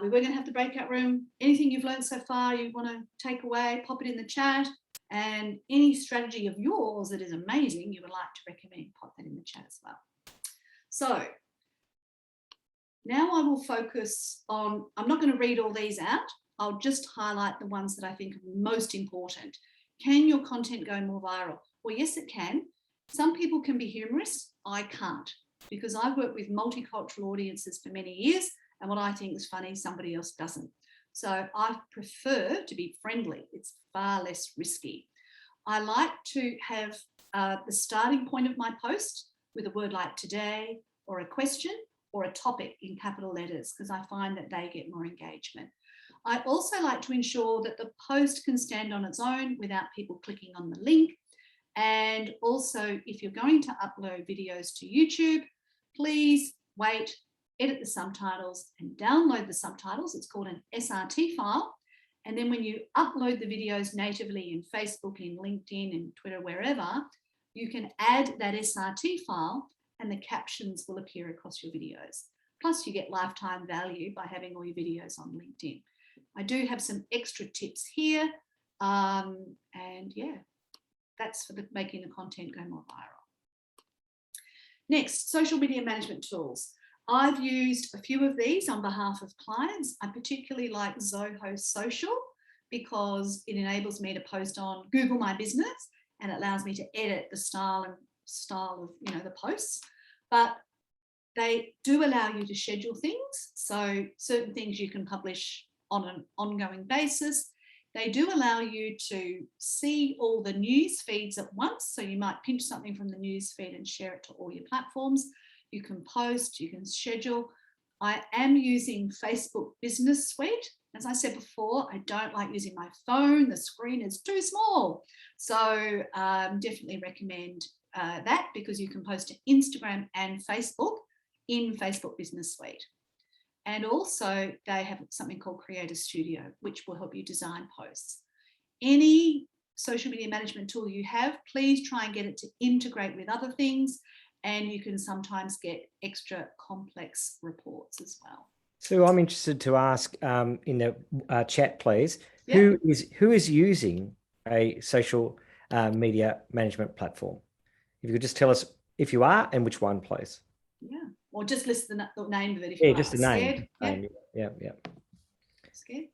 we were going to have the breakout room. Anything you've learned so far you want to take away, pop it in the chat, and any strategy of yours that is amazing you would like to recommend, pop that in the chat as well. So now I will focus on, I'm not going to read all these out. I'll just highlight the ones that I think are most important. Can your content go more viral? Well, yes, it can. Some people can be humorous. I can't, because I've worked with multicultural audiences for many years, and what I think is funny, somebody else doesn't. So I prefer to be friendly. It's far less risky. I like to have the starting point of my post with a word like today, or a question, or a topic in capital letters, because I find that they get more engagement. I also like to ensure that the post can stand on its own without people clicking on the link. And also, if you're going to upload videos to YouTube, please wait, edit the subtitles and download the subtitles. It's called an SRT file. And then when you upload the videos natively in Facebook, in LinkedIn, in Twitter, wherever, you can add that SRT file and the captions will appear across your videos. Plus you get lifetime value by having all your videos on LinkedIn. I do have some extra tips here. And yeah, that's for making the content go more viral. Next, social media management tools. I've used a few of these on behalf of clients. I particularly like Zoho Social because it enables me to post on Google My Business, and it allows me to edit the style of, you know, the posts. But they do allow you to schedule things. So certain things you can publish on an ongoing basis. They do allow you to see all the news feeds at once. So you might pinch something from the news feed and share it to all your platforms. You can post, you can schedule. I am using Facebook Business Suite. As I said before, I don't like using my phone. The screen is too small. So definitely recommend that, because you can post to Instagram and Facebook in Facebook Business Suite. And also they have something called Creator Studio, which will help you design posts. Any social media management tool you have, please try and get it to integrate with other things, and you can sometimes get extra complex reports as well. So I'm interested to ask in the chat, please, Yeah. who is using a social media management platform? If you could just tell us if you are and which one, please. Yeah, or just list the name of it if you are. Just the name. Scared? Yeah. Scared?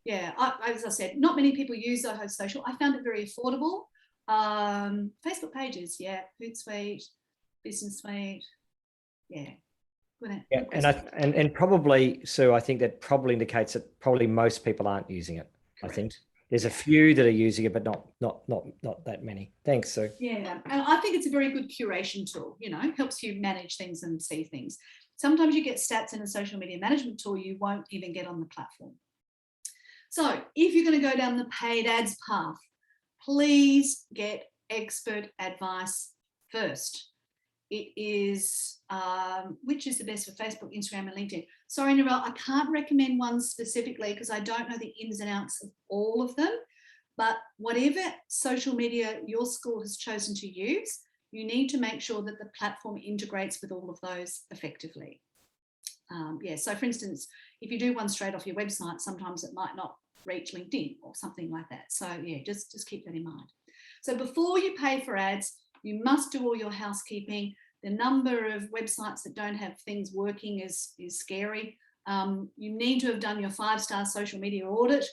Yeah, as I said, not many people use Zoho Social. I found it very affordable. Facebook pages, yeah, Hootsuite, Business Suite, yeah. Yeah, and probably, Sue, I think that probably indicates that probably most people aren't using it. Correct. I think there's a few that are using it, but not that many. Thanks, Sue. Yeah, and I think it's a very good curation tool. You know, helps you manage things and see things. Sometimes you get stats in a social media management tool you won't even get on the platform. So if you're going to go down the paid ads path, please get expert advice first. It is, which is the best for Facebook, Instagram, and LinkedIn? Sorry, Narelle, I can't recommend one specifically because I don't know the ins and outs of all of them. But whatever social media your school has chosen to use, you need to make sure that the platform integrates with all of those effectively. Yeah, so for instance, if you do one straight off your website, sometimes it might not reach LinkedIn or something like that. So yeah, just keep that in mind. So before you pay for ads, you must do all your housekeeping. The number of websites that don't have things working is scary. You need to have done your 5-star social media audit.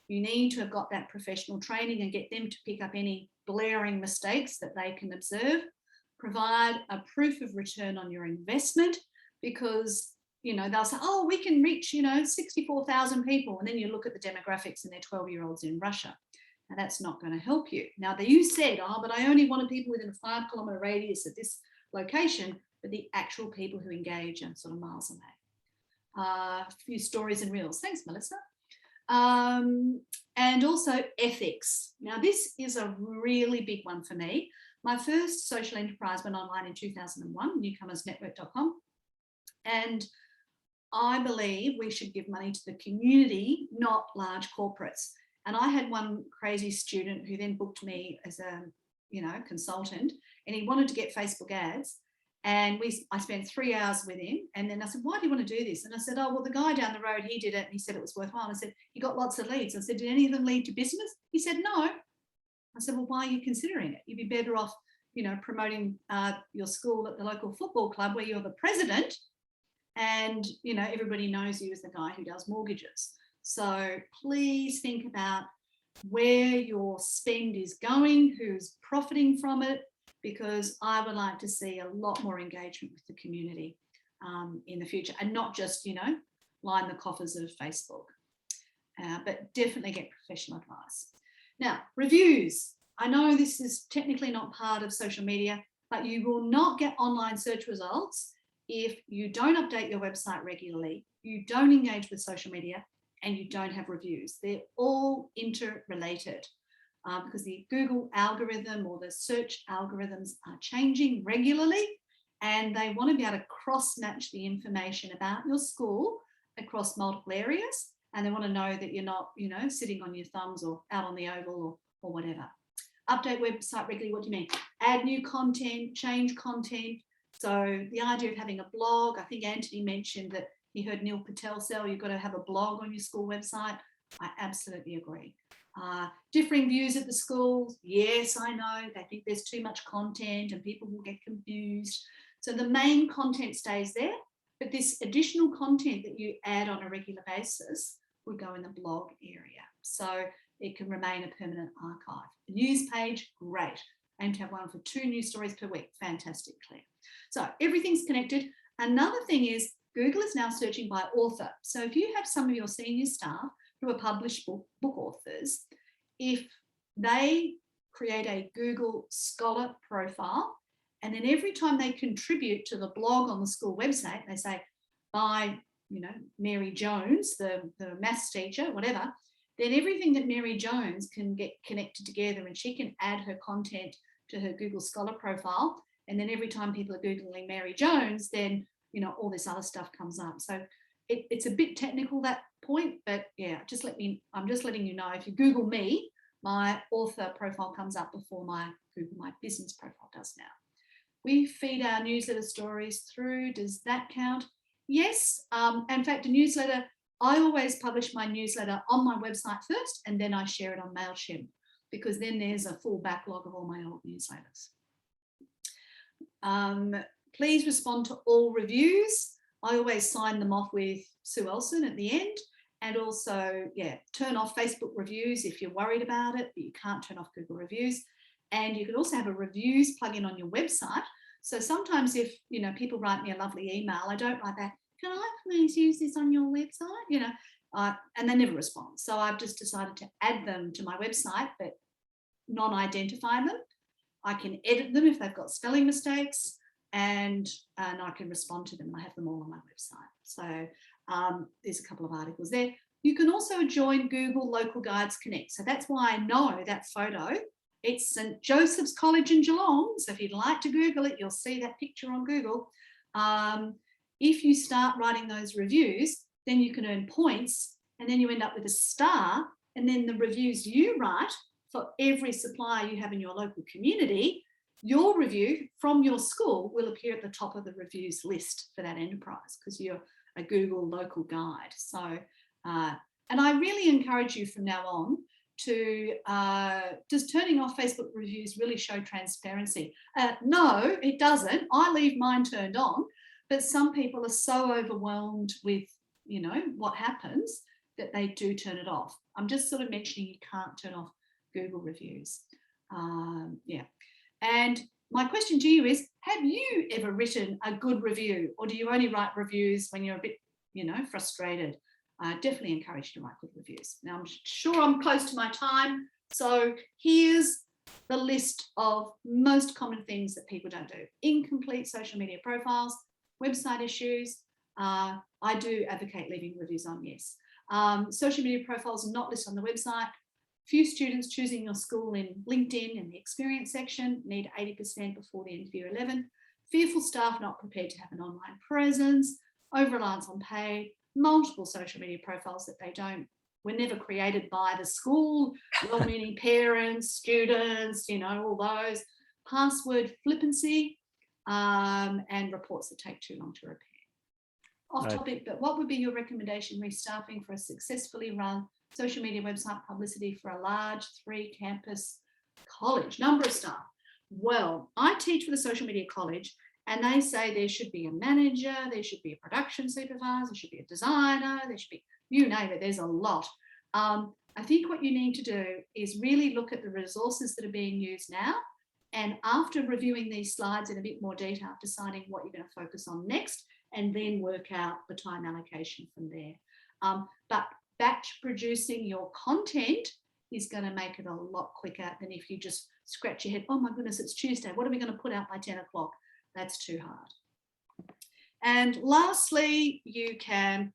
You need to have got that professional training and get them to pick up any glaring mistakes that they can observe. Provide a proof of return on your investment, because they'll say, oh, we can reach 64,000 people, and then you look at the demographics and they're 12-year-olds in Russia. Now that's not going to help you. Now you said, oh, but I only wanted people within a 5-kilometre radius of this location, but the actual people who engage are sort of miles away. A few stories and reels. Thanks, Melissa. And also ethics. Now this is a really big one for me. My first social enterprise went online in 2001, newcomersnetwork.com. And I believe we should give money to the community, not large corporates. And I had one crazy student who then booked me as a, consultant, and he wanted to get Facebook ads. And I spent 3 hours with him. And then I said, why do you want to do this? And I said, oh, well, the guy down the road, he did it. And he said it was worthwhile. I said, he got lots of leads. I said, did any of them lead to business? He said, no. I said, well, why are you considering it? You'd be better off, promoting your school at the local football club where you're the president. And, everybody knows you as the guy who does mortgages. So please think about where your spend is going, who's profiting from it, because I would like to see a lot more engagement with the community in the future, and not just, line the coffers of Facebook, but definitely get professional advice. Now, reviews. I know this is technically not part of social media, but you will not get online search results if you don't update your website regularly, you don't engage with social media, and you don't have reviews. They're all interrelated because the Google algorithm or the search algorithms are changing regularly, and they want to be able to cross-match the information about your school across multiple areas, and they want to know that you're not, sitting on your thumbs or out on the oval or whatever. Update website regularly. What do you mean? Add new content, change content. So the idea of having a blog, I think Anthony mentioned that he heard Neil Patel say, you've got to have a blog on your school website. I absolutely agree. Differing views at the schools. Yes, I know. They think there's too much content and people will get confused. So the main content stays there, but this additional content that you add on a regular basis would go in the blog area. So it can remain a permanent archive. A news page, great. Aim to have one for 2 news stories per week. Fantastic, Claire. So everything's connected. Another thing is Google is now searching by author. So if you have some of your senior staff who are published book authors, if they create a Google Scholar profile, and then every time they contribute to the blog on the school website, they say, by, Mary Jones, the maths teacher, whatever, then everything that Mary Jones can get connected together, and she can add her content to her Google Scholar profile. And then every time people are Googling Mary Jones, then, all this other stuff comes up. So it's a bit technical, that point, but yeah, I'm just letting you know, if you Google me, my author profile comes up before my Google My Business profile does now. We feed our newsletter stories through. Does that count? Yes. In fact, a newsletter, I always publish my newsletter on my website first, and then I share it on MailChimp, because then there's a full backlog of all my old newsletters. Please respond to all reviews. I always sign them off with Sue Elson at the end. And also, yeah, turn off Facebook reviews if you're worried about it, but you can't turn off Google reviews. And you can also have a reviews plugin on your website. So sometimes if, you know, people write me a lovely email, I don't write back, can I please use this on your website? You know, and they never respond. So I've just decided to add them to my website, but non-identify them. I can edit them if they've got spelling mistakes, and I can respond to them. I have them all on my website. So there's a couple of articles there. You can also join Google Local Guides Connect. So that's why I know that photo. It's St. Joseph's College in Geelong. So if you'd like to Google it, you'll see that picture on Google. If you start writing those reviews, then you can earn points, and then you end up with a star. And then the reviews you write for every supplier you have in your local community, your review from your school will appear at the top of the reviews list for that enterprise, because you're a Google local guide. So, and I really encourage you from now on to does turning off Facebook reviews really show transparency? No, it doesn't. I leave mine turned on, but some people are so overwhelmed with, you know, what happens that they do turn it off. I'm just sort of mentioning you can't turn off Google reviews. Yeah. And my question to you is, have you ever written a good review, or do you only write reviews when you're a bit, you know, frustrated? I definitely encourage you to write good reviews. Now, I'm sure I'm close to my time. So here's the list of most common things that people don't do. Incomplete social media profiles, website issues. I do advocate leaving reviews on, yes. Social media profiles are not listed on the website. Few students choosing your school in LinkedIn in the experience section, need 80% before the end of year 11. Fearful staff not prepared to have an online presence, over-reliance on paid, multiple social media profiles that were never created by the school, well-meaning parents, students, you know, all those. Password flippancy, and reports that take too long to repair. Off topic, but what would be your recommendation restaffing for a successfully run social media website publicity for a large 3-campus college? Number of staff. Well, I teach with a social media college, and they say there should be a manager, there should be a production supervisor, there should be a designer, there should be, you name it, there's a lot. I think what you need to do is really look at the resources that are being used now, and after reviewing these slides in a bit more detail, deciding what you're going to focus on next, and then work out the time allocation from there. But batch producing your content is going to make it a lot quicker than if you just scratch your head, oh my goodness, it's Tuesday, what are we going to put out by 10 o'clock? That's too hard. And lastly, you can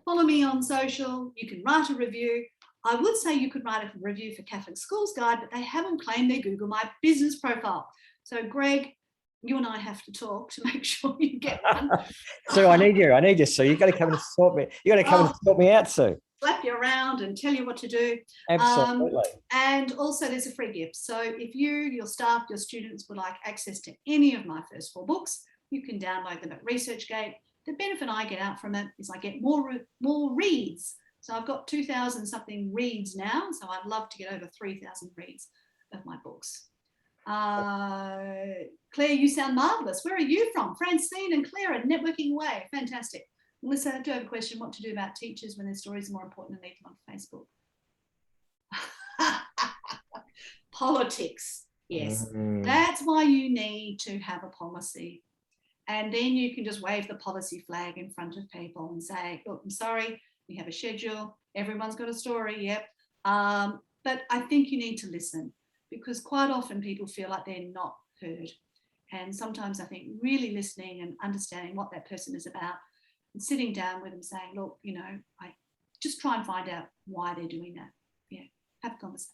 follow me on social, you can write a review. I would say you could write a review for Catholic Schools Guide, but they haven't claimed their Google My Business profile. So Greg, you and I have to talk to make sure you get one. So I need you. So you've got to come and sort me. You got to come and sort me out, Sue. Slap you around and tell you what to do. Absolutely. And also there's a free gift. So if you, your staff, your students would like access to any of my first 4 books, you can download them at ResearchGate. The benefit I get out from it is I get more reads. So I've got 2,000 something reads now. So I'd love to get over 3,000 reads of my books. Claire, you sound marvelous. Where are you from? Francine and Claire are networking away. Fantastic. Melissa, I do have a question. What to do about teachers when their stories are more important than leave them on Facebook? Politics. Yes. That's why you need to have a policy. And then you can just wave the policy flag in front of people and say, look, I'm sorry, we have a schedule. Everyone's got a story. Yep. But I think you need to listen, because quite often people feel like they're not heard. And sometimes I think really listening and understanding what that person is about and sitting down with them saying, look, you know, I just try and find out why they're doing that. Yeah, have a conversation.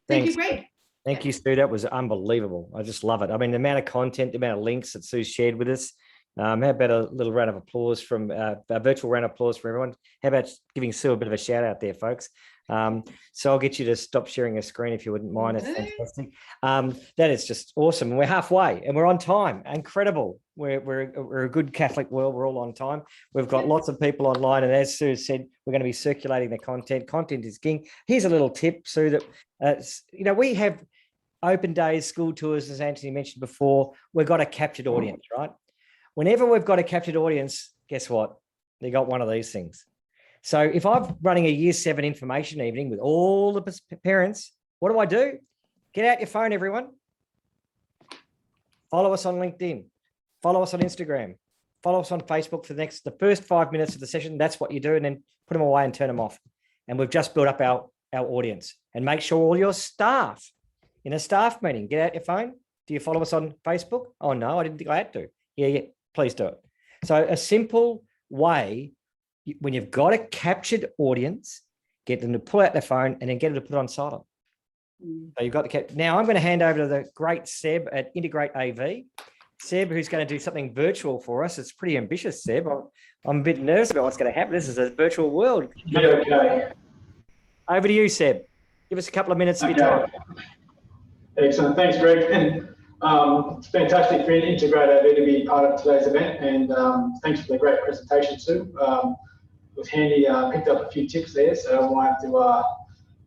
Thank you, Greg. Thank you, Sue. That was unbelievable. I just love it. I mean, the amount of content, the amount of links that Sue shared with us, How about a little round of applause from a virtual round of applause for everyone? How about giving Sue a bit of a shout out there, folks? So I'll get you to stop sharing your screen if you wouldn't mind. It's fantastic. That is just awesome. We're halfway and we're on time. Incredible. We're a good Catholic world. We're all on time. We've got lots of people online, and as Sue said, we're going to be circulating the content. Content is king. Here's a little tip, Sue, that we have open days, school tours, as Anthony mentioned before. We've got a captured audience, right? Whenever we've got a captured audience, guess what? They got one of these things. So if I'm running a year 7 information evening with all the parents, what do? Get out your phone, everyone. Follow us on LinkedIn. Follow us on Instagram. Follow us on Facebook for the first 5 minutes of the session. That's what you do, and then put them away and turn them off. And we've just built up our audience. And make sure all your staff, in a staff meeting, get out your phone. Do you follow us on Facebook? Oh, no, I didn't think I had to. Yeah, please do it. So a simple way, when you've got a captured audience, get them to pull out their phone and then get them to put it on silent. So you've got the now I'm going to hand over to the great Seb at Integrate AV. Seb, who's going to do something virtual for us. It's pretty ambitious, Seb. I'm a bit nervous about what's going to happen. This is a virtual world. Yeah, okay. Over to you, Seb. Give us a couple of minutes of your time. Excellent. Thanks, Greg. And it's fantastic for Integrate AV to be part of today's event. And thanks for the great presentation, Sue. It was handy, picked up a few tips there, so I might have to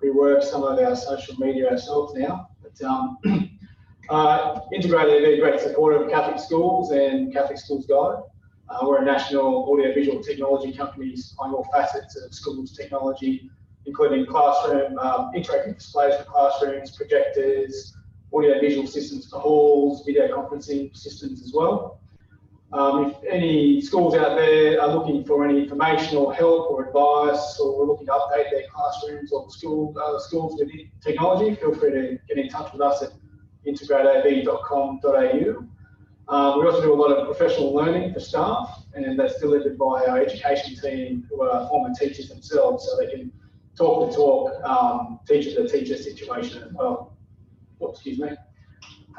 rework some of our social media ourselves now. But Integrate AV, great supporter of Catholic schools and Catholic Schools Guide. We're a national audiovisual technology company supplying all facets of schools technology, including classroom, interactive displays for classrooms, projectors, audiovisual systems for halls, video conferencing systems as well. If any schools out there are looking for any information or help or advice, or looking to update their classrooms or schools with technology, feel free to get in touch with us at integrateav.com.au. We also do a lot of professional learning for staff, and that's delivered by our education team, who are former teachers themselves, so they can talk the talk, teacher to teacher situation as well. Oops, excuse me.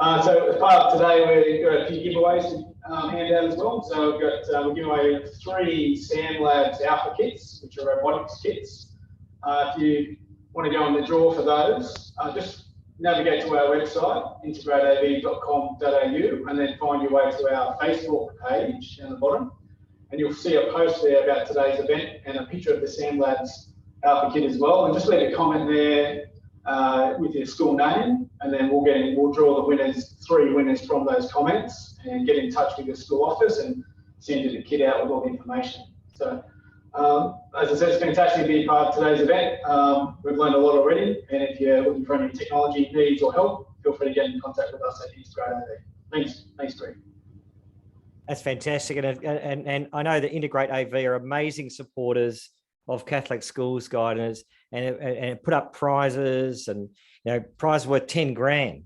So as part of today, we've got a few giveaways to hand out as well. So we're giving away 3 Sam Labs Alpha kits, which are robotics kits. If you want to go on the draw for those, just navigate to our website, integrateav.com.au, and then find your way to our Facebook page down the bottom. And you'll see a post there about today's event and a picture of the Sam Labs Alpha kit as well. And just leave a comment there with your school name, and then we'll draw the winners, 3 winners from those comments, and get in touch with your school office and send you the kit out with all the information. So as I said, it's fantastic to be part of today's event. We've learned a lot already, and if you're looking for any technology needs or help, feel free to get in contact with us at Integrate AV. Thanks, Greg. That's fantastic, and I know that Integrate AV are amazing supporters of Catholic Schools Guide, and put up prizes, and prize worth 10 grand.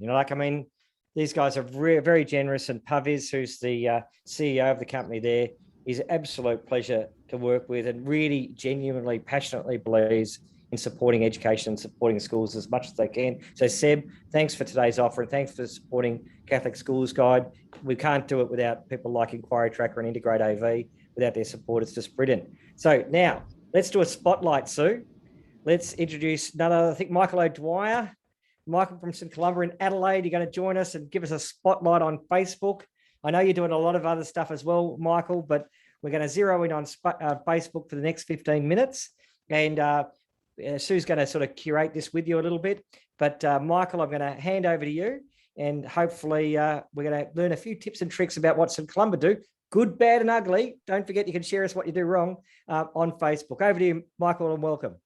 These guys are very generous, and Paviz, who's the CEO of the company there, is an absolute pleasure to work with, and really genuinely, passionately believes in supporting education and supporting schools as much as they can. So Seb, thanks for today's offer, and thanks for supporting Catholic Schools Guide. We can't do it without people like Inquiry Tracker and Integrate AV. Without their support, it's just brilliant. So now let's do a spotlight, Sue. Let's introduce I think Michael O'Dwyer. Michael from St Columba in Adelaide, you're going to join us and give us a spotlight on Facebook. I know you're doing a lot of other stuff as well, Michael, but we're going to zero in on Facebook for the next 15 minutes. And Sue's going to sort of curate this with you a little bit. But Michael, I'm going to hand over to you, and hopefully we're going to learn a few tips and tricks about what St Columba do. Good, bad, and ugly. Don't forget, you can share us what you do wrong on Facebook. Over to you, Michael, and welcome.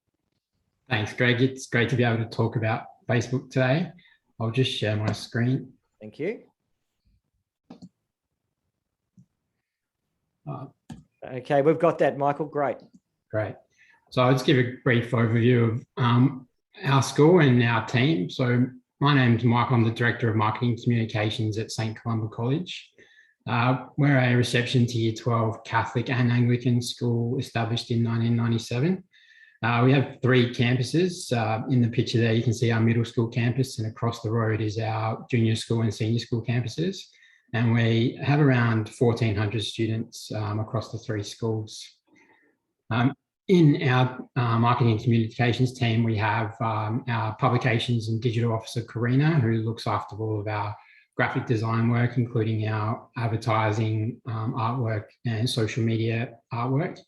Thanks, Greg. It's great to be able to talk about Facebook today. I'll just share my screen. Thank you. Okay, we've got that, Michael. Great. Great. So I'll just give a brief overview of our school and our team. So my name's Michael. I'm the Director of Marketing Communications at St Columba College. We're a reception to Year 12 Catholic and Anglican school established in 1997. We have 3 campuses. In the picture there, you can see our middle school campus, and across the road is our junior school and senior school campuses. And we have around 1,400 students across the 3 schools. In our marketing and communications team, we have our publications and digital officer, Karina, who looks after all of our graphic design work, including our advertising, artwork and social media artwork.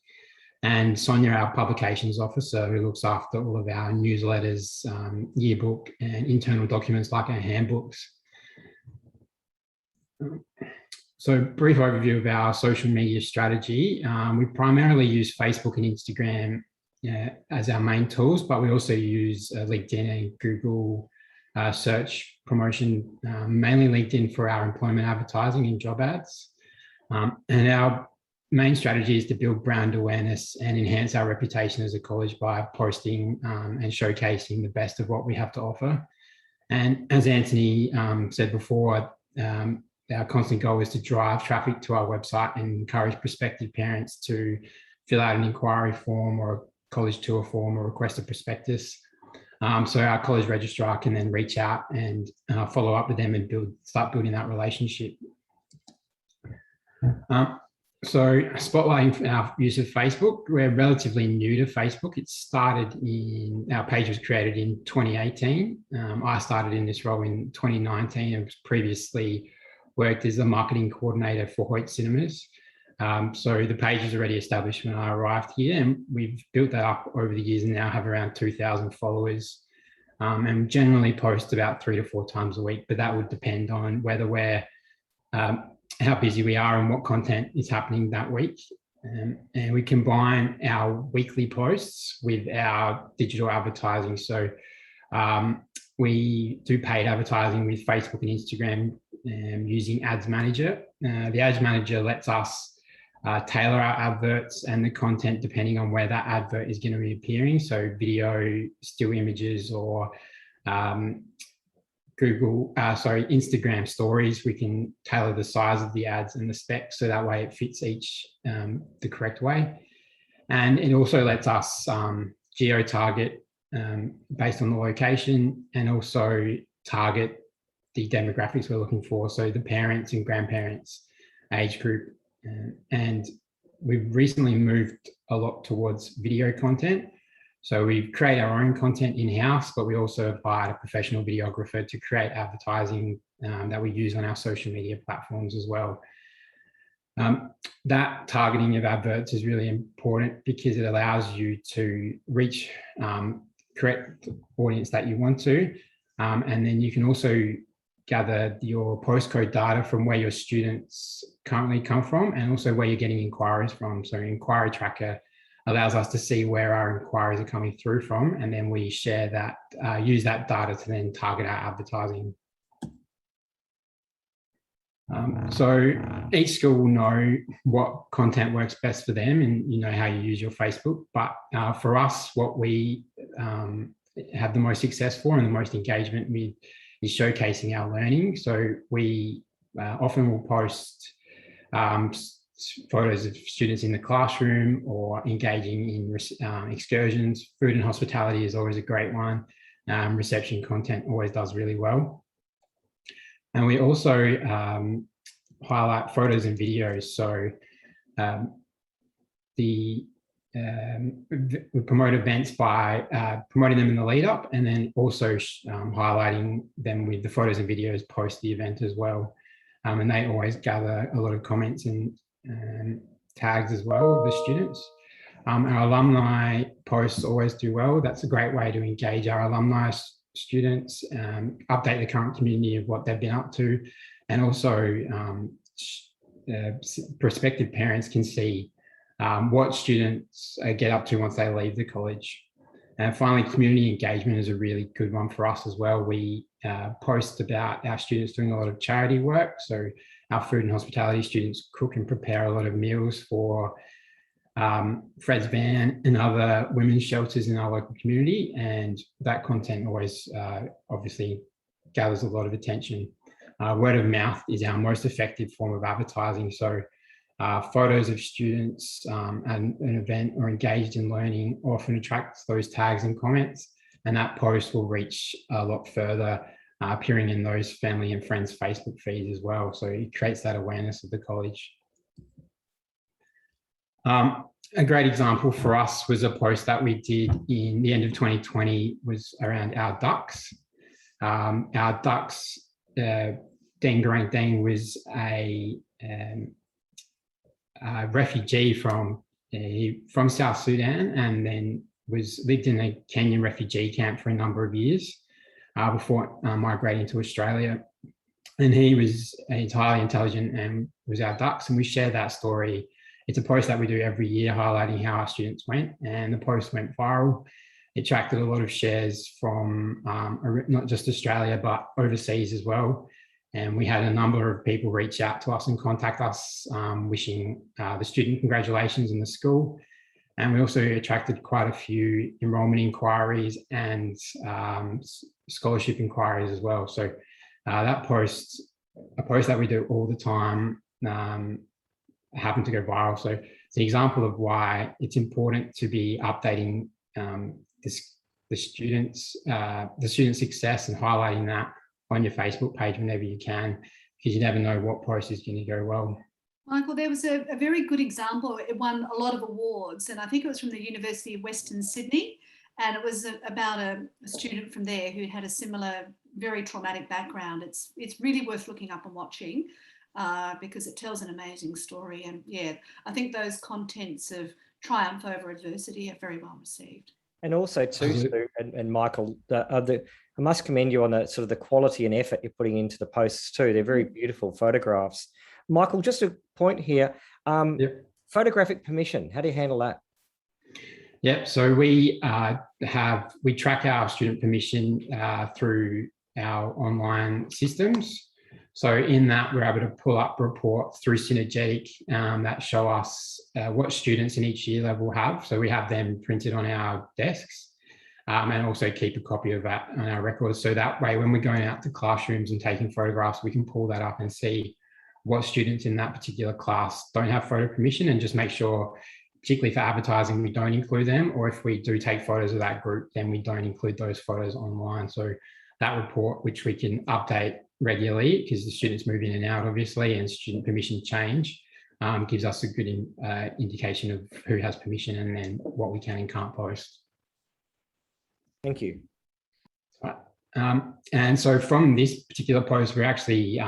And Sonia, our publications officer, who looks after all of our newsletters, yearbook and internal documents like our handbooks. So brief overview of our social media strategy. We primarily use Facebook and Instagram as our main tools, but we also use LinkedIn and Google search promotion, mainly LinkedIn for our employment advertising and job ads. And our main strategy is to build brand awareness and enhance our reputation as a college by posting and showcasing the best of what we have to offer. And as Anthony said before, our constant goal is to drive traffic to our website and encourage prospective parents to fill out an inquiry form or a college tour form or request a prospectus. So our college registrar can then reach out and follow up with them and start building that relationship. So spotlighting our use of Facebook, we're relatively new to Facebook. Our page was created in 2018. I started in this role in 2019 and previously worked as a marketing coordinator for Hoyt Cinemas. So the page was already established when I arrived here, and we've built that up over the years and now have around 2,000 followers. And generally post about 3 to 4 times a week, but that would depend on whether we're how busy we are and what content is happening that week. And we combine our weekly posts with our digital advertising. So we do paid advertising with Facebook and Instagram using Ads Manager. The Ads Manager lets us tailor our adverts and the content depending on where that advert is going to be appearing. So video, still images, or Instagram stories, we can tailor the size of the ads and the specs so that way it fits each the correct way. And it also lets us geo-target based on the location and also target the demographics we're looking for. So the parents and grandparents age group. And we've recently moved a lot towards video content. So we create our own content in-house, but we also have hired a professional videographer to create advertising that we use on our social media platforms as well. That targeting of adverts is really important because it allows you to reach correct audience that you want to. And then you can also gather your postcode data from where your students currently come from and also where you're getting inquiries from. So Inquiry Tracker allows us to see where our inquiries are coming through from, and then we share that, use that data to then target our advertising. So each school will know what content works best for them, and you know how you use your Facebook. But for us, what we have the most success for and the most engagement with is showcasing our learning. So we often will post photos of students in the classroom or engaging in excursions. Food and hospitality is always a great one. Reception content always does really well. And we also highlight photos and videos. So we promote events by promoting them in the lead up and then also highlighting them with the photos and videos post the event as well. And they always gather a lot of comments and tags as well of the students. Our alumni posts always do well. That's a great way to engage our alumni students, update the current community of what they've been up to, and also prospective parents can see what students get up to once they leave the college. And finally, community engagement is a really good one for us as well. We post about our students doing a lot of charity work. So our food and hospitality students cook and prepare a lot of meals for Fred's Van and other women's shelters in our local community. And that content always obviously gathers a lot of attention. Word of mouth is our most effective form of advertising. So photos of students at an event or engaged in learning often attracts those tags and comments, and that post will reach a lot further appearing in those family and friends Facebook feeds as well. So it creates that awareness of the college. A great example for us was a post that we did in the end of 2020 was around our ducks. Our ducks, Deng Garang Deng was a refugee from South Sudan, and then lived in a Kenyan refugee camp for a number of years before migrating to Australia. And he's highly intelligent and was our ducks, and we share that story. It's a post that we do every year highlighting how our students went, and the post went viral. It attracted a lot of shares from not just Australia, but overseas as well. And we had a number of people reach out to us and contact us wishing the student congratulations in the school. And we also attracted quite a few enrolment inquiries and scholarship inquiries as well. So that post, a post that we do all the time, happened to go viral. So it's an example of why it's important to be updating the students' success and highlighting that on your Facebook page whenever you can, because you never know what post is going to go well. Michael, there was a very good example. It won a lot of awards, and I think it was from the University of Western Sydney, and it was about a student from there who had a similar, very traumatic background. It's really worth looking up and watching because it tells an amazing story. And yeah, I think those contents of triumph over adversity are very well received. And also too, Sue and Michael, I must commend you on the sort of the quality and effort you're putting into the posts too. They're very beautiful photographs. Michael, just a point here, photographic permission, how do you handle that? Yep, so we track our student permission through our online systems. So in that, we're able to pull up reports through Synergetic that show us what students in each year level have. So we have them printed on our desks and also keep a copy of that on our records. So that way, when we're going out to classrooms and taking photographs, we can pull that up and see what students in that particular class don't have photo permission, and just make sure, particularly for advertising, we don't include them, or if we do take photos of that group, then we don't include those photos online. So that report, which we can update regularly because the students move in and out, obviously, and student permission change, gives us a good indication of who has permission and then what we can and can't post. Thank you. Right. And so from this particular post, we actually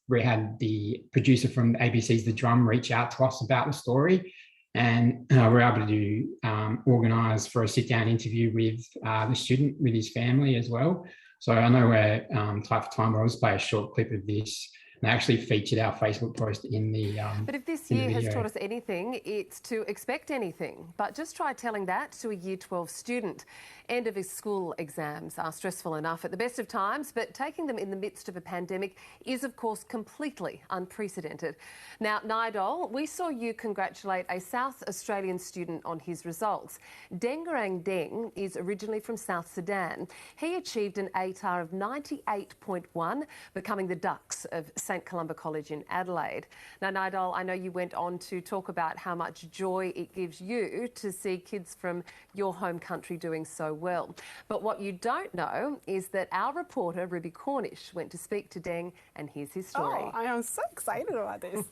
we had the producer from ABC's The Drum reach out to us about the story, and we're able to organise for a sit-down interview with the student, with his family as well. So I know we're tight for time, but I'll just play a short clip of this. And I actually featured our Facebook post in the But if this year has taught us anything, it's to expect anything. But just try telling that to a Year 12 student. End of his school exams are stressful enough at the best of times, but taking them in the midst of a pandemic is, of course, completely unprecedented. Now, Nidol, we saw you congratulate a South Australian student on his results. Deng Garang Deng is originally from South Sudan. He achieved an ATAR of 98.1, becoming the Ducks of St Columba College in Adelaide. Now, Nidol, I know you went on to talk about how much joy it gives you to see kids from your home country doing so well. But what you don't know is that our reporter, Ruby Cornish, went to speak to Deng, and here's his story. Oh, I am so excited about this.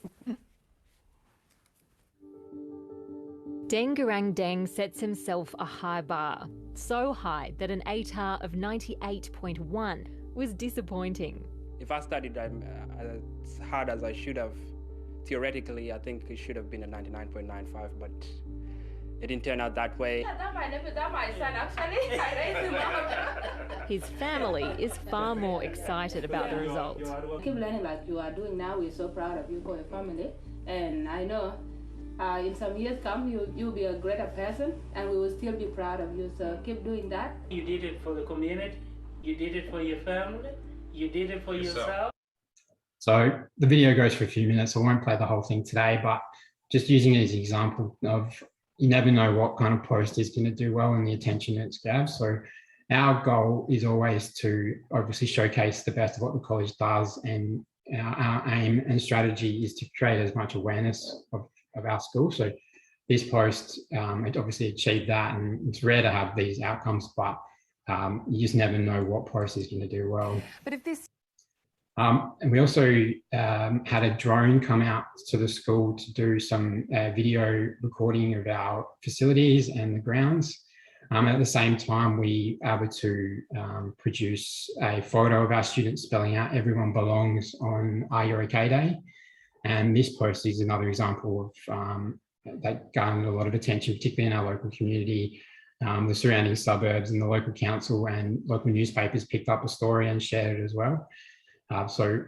Deng Garang Deng sets himself a high bar, so high that an ATAR of 98.1 was disappointing. If I studied as hard as I should have, theoretically, I think it should have been a 99.95, but it didn't turn out that way. That my son, actually. I raised him up. His family is far more excited about the result. Keep learning like you are doing now. We're so proud of you for your family. And I know in some years come, you'll be a greater person, and we will still be proud of you. So keep doing that. You did it for the community. You did it for your family. You did it for yourself. So the video goes for a few minutes. I won't play the whole thing today, but just using it as an example of you never know what kind of post is going to do well and the attention it's grabs. So our goal is always to obviously showcase the best of what the college does, and our aim and strategy is to create as much awareness of our school. So this post, it obviously achieved that, and it's rare to have these outcomes, but you just never know what post is going to do well. But if this and we also had a drone come out to the school to do some video recording of our facilities and the grounds. At the same time, we were able to produce a photo of our students spelling out "Everyone Belongs" on Are You OK Day. And this post is another example of that garnered a lot of attention, particularly in our local community. The surrounding suburbs and the local council and local newspapers picked up the story and shared it as well. So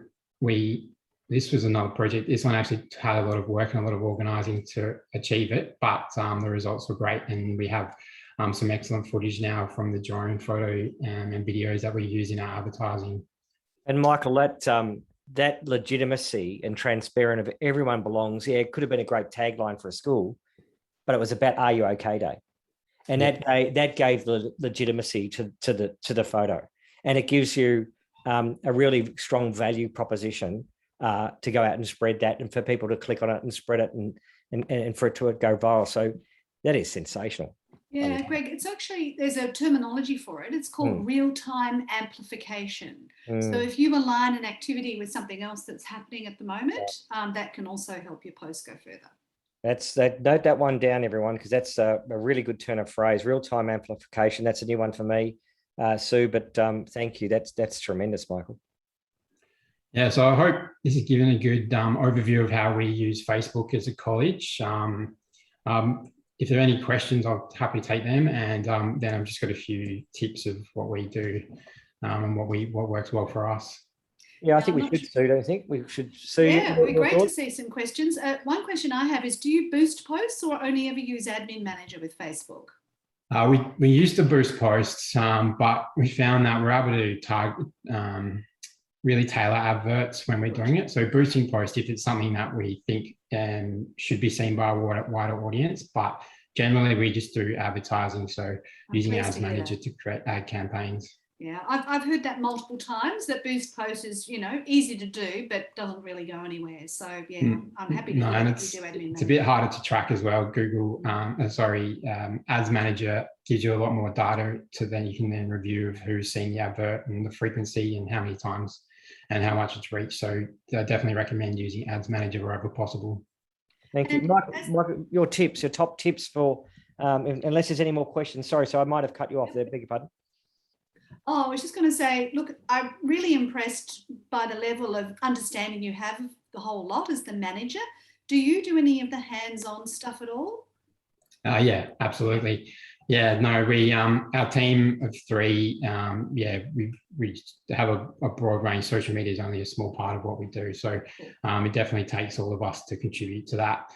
this was another project. This one actually had a lot of work and a lot of organising to achieve it, but the results were great, and we have some excellent footage now from the drone photo and videos that we use in our advertising. And Michael, that legitimacy and transparent of "Everyone Belongs," yeah, it could have been a great tagline for a school, but it was about "Are You OK Day," and that gave the legitimacy to the photo, and it gives you a really strong value proposition to go out and spread that, and for people to click on it and spread it, and for it to go viral. So that is sensational. Yeah, Greg, it's actually, there's a terminology for it. It's called real-time amplification. So if you align an activity with something else that's happening at the moment, that can also help your post go further. Note that one down, everyone, because that's a really good turn of phrase. Real-time amplification. That's a new one for me, Sue. But thank you. That's tremendous, Michael. Yeah, so I hope this has given a good overview of how we use Facebook as a college. If there are any questions, I'll happily take them. And then I've just got a few tips of what we do and what works well for us. Yeah, I think we should, Sue, don't you think? We should, Sue. Yeah, it'd be great to see some questions. One question I have is, do you boost posts or only ever use Admin Manager with Facebook? We used to boost posts, but we found that we're able to target, really tailor adverts when we're doing it. So boosting posts, if it's something that we think should be seen by a wider audience, but generally we just do advertising. So using Ads Manager to create ad campaigns. Yeah, I've heard that multiple times, that boost post is, easy to do, but doesn't really go anywhere. So yeah, I'm happy to hear that you do Admin Manager. It's a bit harder to track as well. Ads Manager gives you a lot more data then you can then review of who's seen the advert and the frequency and how many times and how much it's reached. So I definitely recommend using Ads Manager wherever possible. Thank you. Michael, your top tips for, unless there's any more questions. Sorry, so I might have cut you off there, beg your pardon. Oh, I was just going to say, look, I'm really impressed by the level of understanding you have of the whole lot as the manager. Do you do any of the hands-on stuff at all? Yeah, absolutely. Yeah, no, we our team of three, we have a broad range. Social media is only a small part of what we do. So it definitely takes all of us to contribute to that.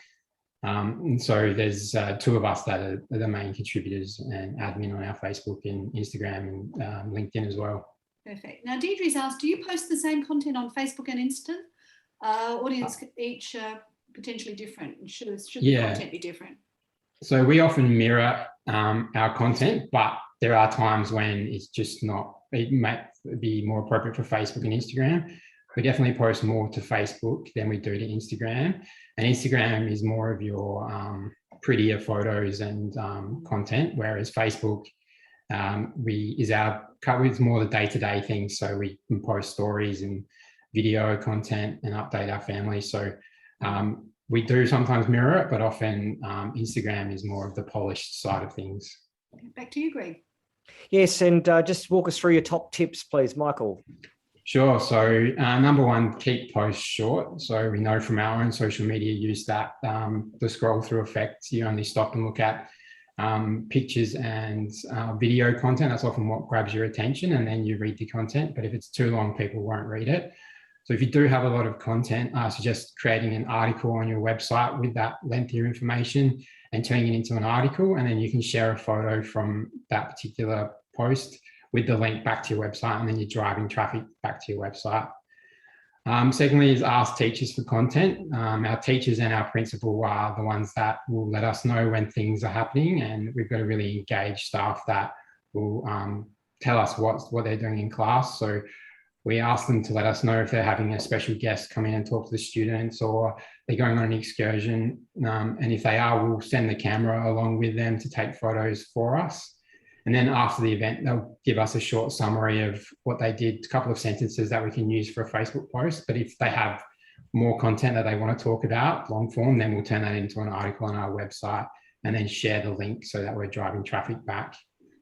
And so there's two of us that are the main contributors and admin on our Facebook and Instagram and LinkedIn as well. Perfect. Now, Deidre's asked, do you post the same content on Facebook and Insta? Audience each potentially different. Should the content be different? So we often mirror our content, but there are times when it's just not, it might be more appropriate for Facebook and Instagram. We definitely post more to Facebook than we do to Instagram. And Instagram is more of your prettier photos and content, whereas Facebook it's more the day-to-day things. So we can post stories and video content and update our family. So we do sometimes mirror it, but often Instagram is more of the polished side of things. Back to you, Greg. Yes, and just walk us through your top tips, please, Michael. Sure. So number one, keep posts short. So we know from our own social media use that the scroll through effect, you only stop and look at pictures and video content. That's often what grabs your attention, and then you read the content. But if it's too long, people won't read it. So if you do have a lot of content, I suggest creating an article on your website with that lengthier information and turning it into an article, and then you can share a photo from that particular post with the link back to your website, and then you're driving traffic back to your website. Secondly is ask teachers for content. Our teachers and our principal are the ones that will let us know when things are happening, and we've got a really engaged staff that will tell us what they're doing in class. So we ask them to let us know if they're having a special guest come in and talk to the students, or they're going on an excursion. And if they are, we'll send the camera along with them to take photos for us. And then after the event, they'll give us a short summary of what they did, a couple of sentences that we can use for a Facebook post. But if they have more content that they want to talk about, long form, then we'll turn that into an article on our website and then share the link so that we're driving traffic back.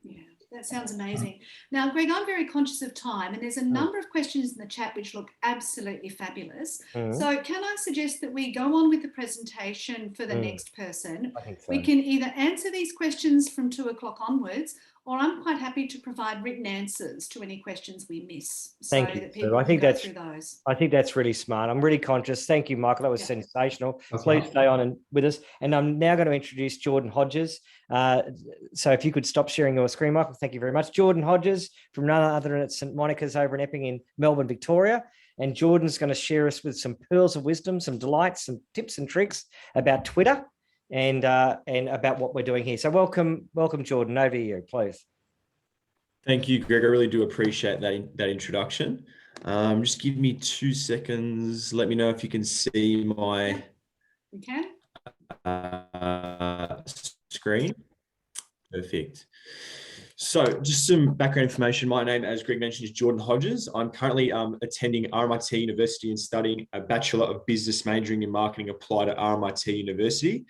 Yeah, that sounds amazing. Now, Greg, I'm very conscious of time, and there's a number of questions in the chat which look absolutely fabulous. So can I suggest that we go on with the presentation for the next person? I think so. We can either answer these questions from 2 o'clock onwards, or I'm quite happy to provide written answers to any questions we miss. Thank you, that people I think can go that's through those. I think that's really smart. I'm really conscious. Thank you, Michael. That was sensational. Please stay on and with us. And I'm now going to introduce Jordan Hodges. So if you could stop sharing your screen, Michael, thank you very much. Jordan Hodges from none other than at St Monica's over in Epping in Melbourne, Victoria. And Jordan's going to share us with some pearls of wisdom, some delights, some tips and tricks about Twitter and about what we're doing here. So welcome, Jordan. Over to you, please. Thank you, Greg. I really do appreciate that introduction. Just give me 2 seconds. Let me know if you can see my screen. Perfect. So just some background information. My name, as Greg mentioned, is Jordan Hodges. I'm currently attending RMIT University and studying a Bachelor of Business majoring in Marketing applied at RMIT University.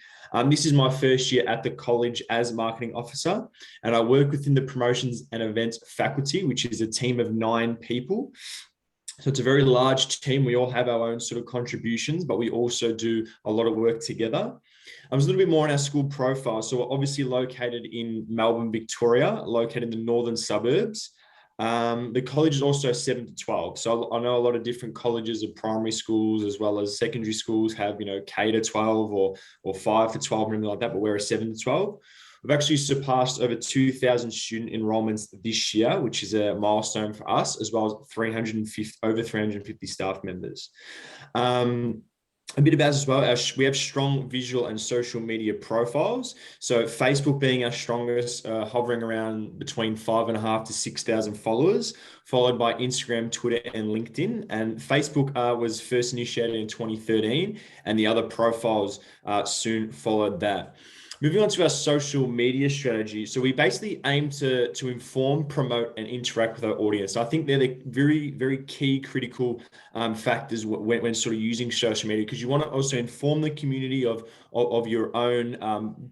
This is my first year at the college as marketing officer, and I work within the promotions and events faculty, which is a team of 9 people. So it's a very large team. We all have our own sort of contributions, but we also do a lot of work together. A little bit more on our school profile. So we're obviously located in Melbourne, Victoria, located in the northern suburbs. The college is also 7 to 12. So I know a lot of different colleges of primary schools as well as secondary schools have, K to 12 or 5 to 12 and anything like that, but we're a 7 to 12. We've actually surpassed over 2,000 student enrollments this year, which is a milestone for us, as well as over 350 staff members. A bit about us as well, we have strong visual and social media profiles. So Facebook being our strongest, hovering around between 5,500 to 6,000 followers, followed by Instagram, Twitter, and LinkedIn. And Facebook was first initiated in 2013, and the other profiles soon followed that. Moving on to our social media strategy. So we basically aim to inform, promote, and interact with our audience. So I think they're the very, very key critical factors when sort of using social media, because you want to also inform the community of your own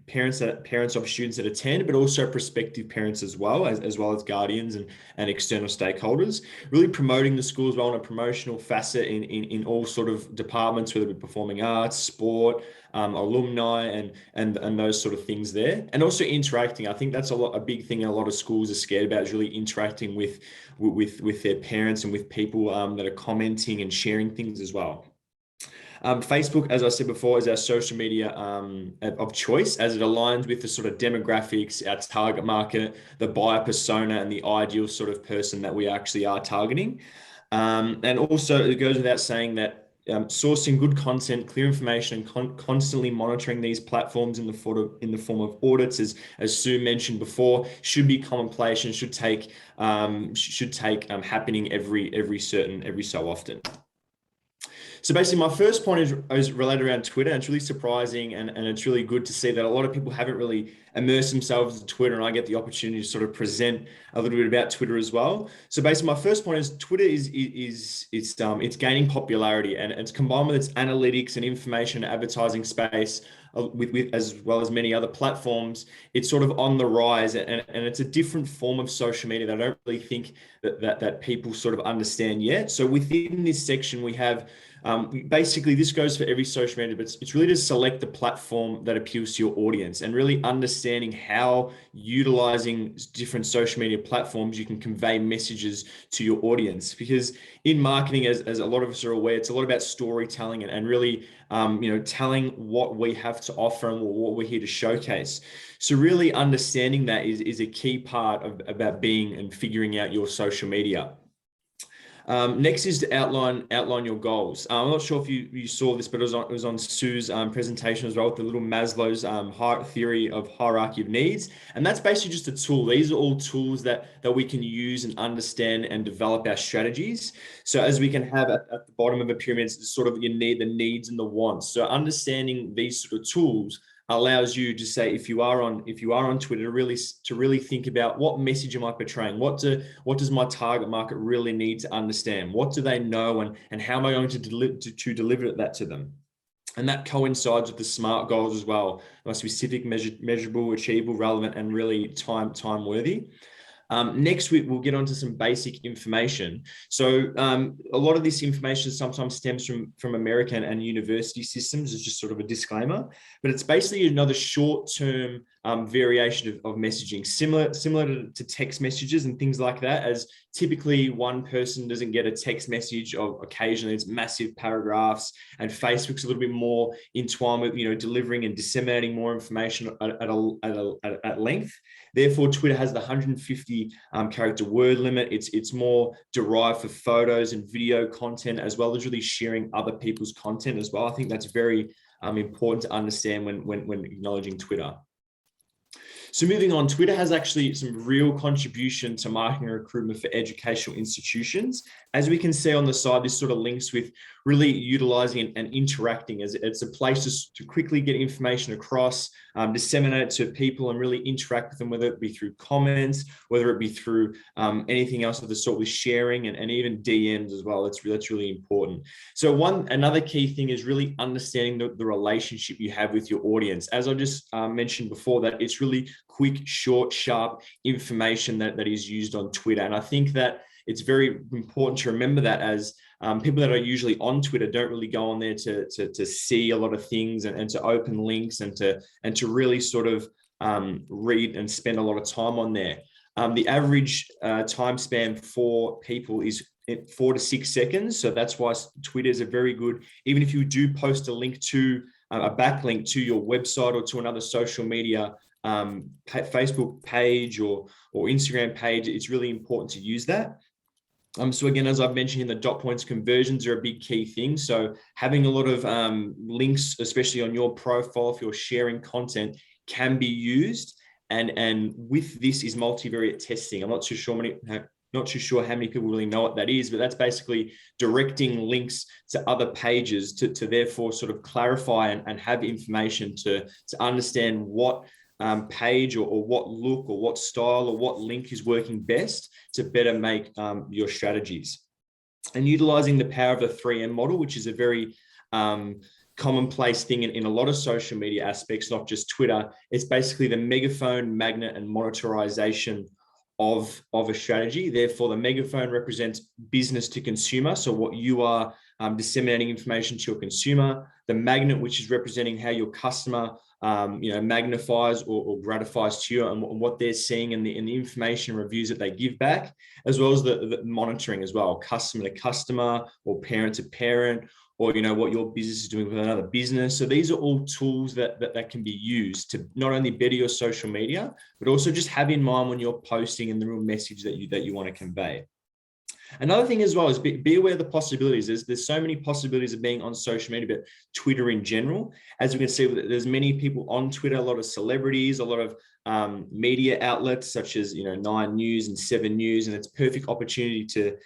parents of students that attend, but also prospective parents as well as guardians and external stakeholders. Really promoting the school as well on a promotional facet in all sort of departments, whether it be performing arts, sport, alumni, and those sort of things there. And also interacting. I think that's a big thing a lot of schools are scared about, is really interacting with their parents and with people that are commenting and sharing things as well. Facebook, as I said before, is our social media of choice, as it aligns with the sort of demographics, our target market, the buyer persona, and the ideal sort of person that we actually are targeting. And also, it goes without saying that sourcing good content, clear information, and constantly monitoring these platforms in the form of audits, as Sue mentioned before, should be commonplace and should take happening every so often. So basically, my first point is related around Twitter, and it's really surprising and it's really good to see that a lot of people haven't really immersed themselves in Twitter, and I get the opportunity to sort of present a little bit about Twitter as well. So basically, my first point is Twitter it's gaining popularity, and it's combined with its analytics and information advertising space with as well as many other platforms. It's sort of on the rise, and it's a different form of social media that I don't really think that people sort of understand yet. So within this section, we have basically, this goes for every social media, but it's really to select the platform that appeals to your audience, and really understanding how utilizing different social media platforms you can convey messages to your audience. Because in marketing, as a lot of us are aware, it's a lot about storytelling and really telling what we have to offer and what we're here to showcase. So really understanding that is a key part about being and figuring out your social media. Next is to outline your goals. I'm not sure if you saw this, but it was on Sue's presentation as well, with the little Maslow's theory of hierarchy of needs. And that's basically just a tool. These are all tools that we can use and understand and develop our strategies. So as we can have at the bottom of a pyramid, it's sort of the needs and the wants. So understanding these sort of tools allows you to say, if you are on Twitter, to really think about, what message am I portraying? What does my target market really need to understand? What do they know, and how am I going to deliver that to them? And that coincides with the SMART goals as well. It must be specific, measurable, achievable, relevant, and really time worthy. Next week, we'll get onto some basic information. So a lot of this information sometimes stems from American and university systems, as just sort of a disclaimer, but it's basically another short-term variation of messaging, similar to text messages and things like that, as typically one person doesn't get a text message, of occasionally it's massive paragraphs, and Facebook's a little bit more entwined with, delivering and disseminating more information at length. Therefore, Twitter has the 150 character word limit. It's more derived for photos and video content, as well as really sharing other people's content as well. I think that's very important to understand when acknowledging Twitter. So moving on, Twitter has actually some real contribution to marketing and recruitment for educational institutions. As we can see on the side, this sort of links with really utilizing and interacting, as it's a place to quickly get information across, disseminate it to people, and really interact with them, whether it be through comments, whether it be through anything else of the sort, with sharing and even DMs as well. That's really important. So another key thing is really understanding the relationship you have with your audience. As I just mentioned before, that it's really quick, short, sharp information that is used on Twitter. And I think that it's very important to remember that, as people that are usually on Twitter don't really go on there to see a lot of things and to open links and to really sort of read and spend a lot of time on there. The average time span for people is 4 to 6 seconds. So that's why Twitter is a very good, even if you do post a link to a backlink to your website or to another social media Facebook page or Instagram page, it's really important to use that. So again, as I've mentioned, in the dot points, conversions are a big key thing. So having a lot of links, especially on your profile, if you're sharing content, can be used. And with this is multivariate testing. I'm not too sure how many people really know what that is, but that's basically directing links to other pages to therefore sort of clarify and have information to understand what page or what look or what style or what link is working best to better make your strategies. And utilizing the power of the 3M model, which is a very commonplace thing in a lot of social media aspects, not just Twitter. It's basically the megaphone, magnet, and monetization of a strategy. Therefore, the megaphone represents business to consumer, so what you are disseminating information to your consumer. The magnet, which is representing how your customer magnifies or gratifies to you and what they're seeing and the information reviews that they give back, as well as the monitoring as well, customer to customer or parent to parent, or what your business is doing with another business. So these are all tools that can be used to not only better your social media, but also just have in mind when you're posting and the real message that you want to convey. Another thing as well is be aware of the possibilities. There's so many possibilities of being on social media, but Twitter in general. As we can see, there's many people on Twitter, a lot of celebrities, a lot of media outlets such as 9 News and 7 News, and it's a perfect opportunity to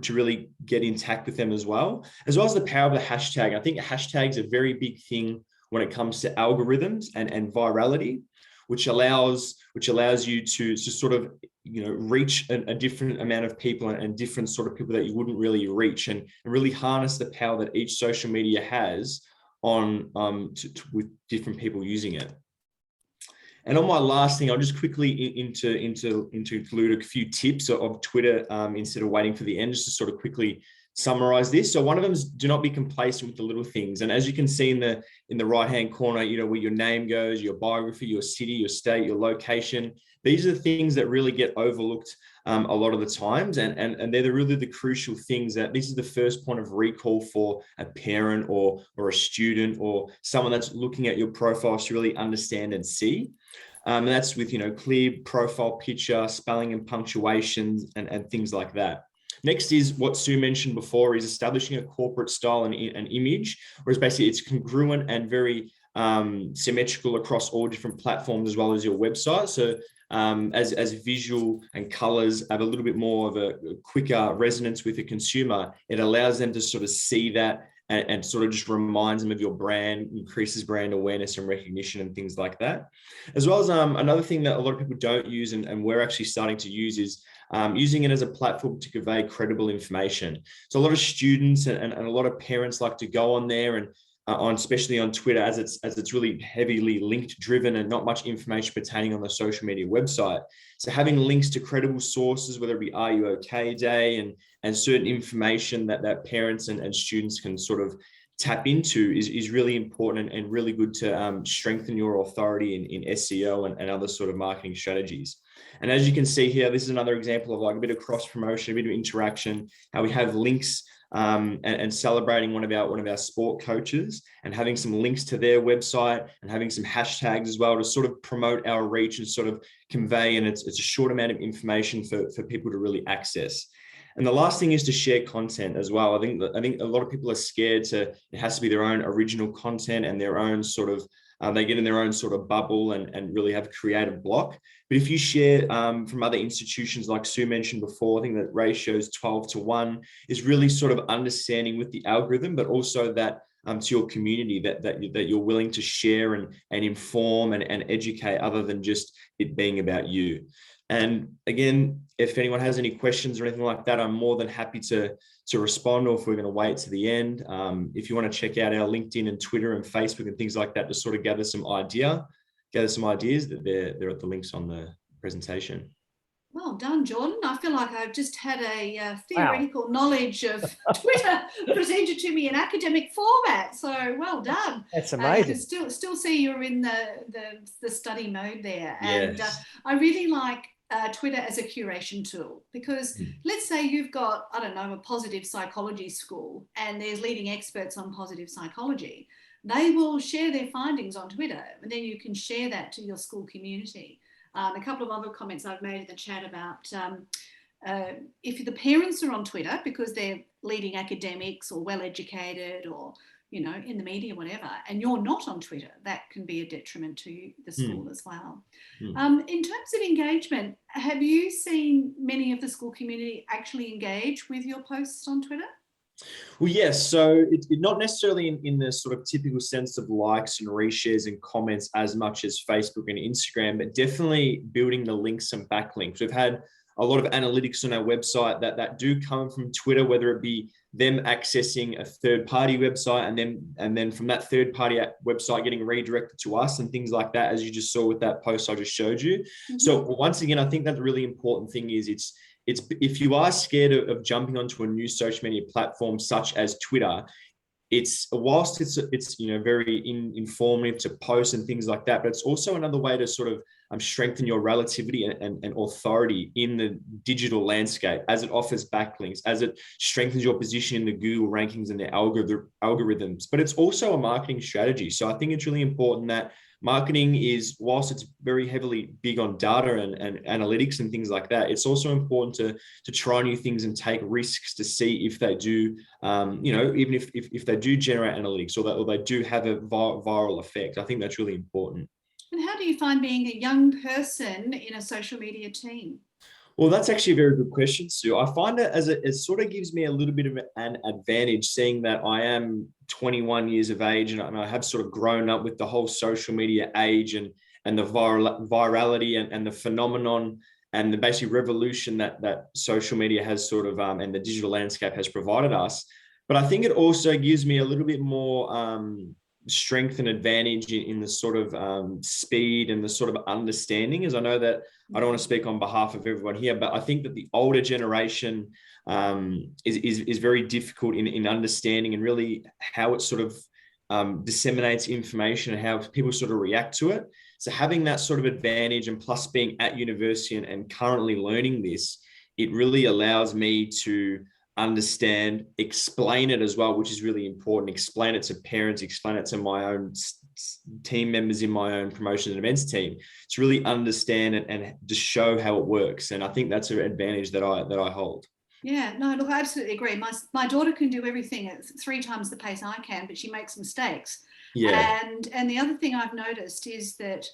really get in touch with them as well as the power of the hashtag. I think hashtags are a very big thing when it comes to algorithms and virality, which allows you to sort of reach a different amount of people and different sort of people that you wouldn't really reach, and really harness the power that each social media has on with different people using it. And on my last thing, I'll just quickly include a few tips of Twitter instead of waiting for the end, just to sort of quickly summarize this. So one of them is, do not be complacent with the little things. And as you can see in the right-hand corner, where your name goes, your biography, your city, your state, your location. These are the things that really get overlooked a lot of the times. And they're really the crucial things that this is the first point of recall for a parent or a student or someone that's looking at your profile to really understand and see. And that's with, clear profile picture, spelling and punctuation and things like that. Next is what Sue mentioned before, is establishing a corporate style and image, whereas basically it's congruent and very symmetrical across all different platforms as well as your website. So as visual and colors have a little bit more of a quicker resonance with the consumer, it allows them to sort of see that and sort of just reminds them of your brand, increases brand awareness and recognition and things like that. As well as another thing that a lot of people don't use and we're actually starting to use is using it as a platform to convey credible information. So a lot of students and a lot of parents like to go on there and especially on Twitter, as it's really heavily linked driven and not much information pertaining on the social media website. So having links to credible sources, whether it be Are You OK Day and certain information that parents and students can sort of tap into is really important and really good to strengthen your authority in SEO and other sort of marketing strategies. And as you can see here, this is another example of like a bit of cross promotion, a bit of interaction, how we have links and celebrating one of our sport coaches and having some links to their website and having some hashtags as well to sort of promote our reach and sort of convey. And it's a short amount of information for people to really access. And the last thing is to share content as well. I think a lot of people are scared it has to be their own original content and their own sort of, they get in their own sort of bubble and really have creative block. But if you share from other institutions, like Sue mentioned before, I think that ratio is 12:1 is really sort of understanding with the algorithm, but also that to your community that you're willing to share and inform and educate other than just it being about you. And again, if anyone has any questions or anything like that, I'm more than happy to respond, or if we're going to wait to the end. If you want to check out our LinkedIn and Twitter and Facebook and things like that to sort of gather some ideas, that they're at the links on the presentation. Well done, Jordan. I feel like I've just had a theoretical knowledge of Twitter presented to me in academic format. So well done. That's amazing. You can still see you're in the study mode there. Yes. And I really like Twitter as a curation tool, because let's say you've got, I don't know, a positive psychology school and there's leading experts on positive psychology. They will share their findings on Twitter, and then you can share that to your school community. A couple of other comments I've made in the chat about if the parents are on Twitter because they're leading academics or well-educated or, you know, in the media, whatever, and you're not on Twitter, that can be a detriment to the school as well. In terms of engagement, have you seen many of the school community actually engage with your posts on Twitter? Well, yes. So it's not necessarily in the sort of typical sense of likes and reshares and comments as much as Facebook and Instagram, but definitely building the links and backlinks. We've had a lot of analytics on our website that do come from Twitter, whether it be them accessing a third-party website and then from that third-party website getting redirected to us and things like that, as you just saw with that post I just showed you. So once again, I think that the really important thing is it's if you are scared of jumping onto a new social media platform such as Twitter, whilst it's you know very informative to post and things like that, but it's also another way to sort of strengthen your relativity and authority in the digital landscape, as it offers backlinks, as it strengthens your position in the Google rankings and the algorithms. But it's also a marketing strategy. So I think it's really important that marketing is, whilst it's very heavily big on data and analytics and things like that, it's also important to try new things and take risks to see if they do, you know, even if they do generate analytics or they do have a viral effect. I think that's really important. And how do you find being a young person in a social media team? Well, that's actually a very good question, Sue. I find it it sort of gives me a little bit of an advantage, seeing that I am 21 years of age and I have sort of grown up with the whole social media age and the virality and the phenomenon and the basic revolution that social media has sort of and the digital landscape has provided us. But I think it also gives me a little bit more strength and advantage in the sort of speed and the sort of understanding, as I know that I don't want to speak on behalf of everyone here, but I think that the older generation is very difficult in understanding and really how it sort of disseminates information and how people sort of react to it. So having that sort of advantage, and plus being at university and currently learning this, it really allows me to understand, explain it as well, which is really important. Explain it to parents, explain it to my own team members in my own promotion and events team, to really understand it and to show how it works. And I think that's an advantage that I hold. Yeah, no, look, I absolutely agree. My daughter can do everything at 3 times the pace I can, but she makes mistakes. Yeah. And the other thing I've noticed is that,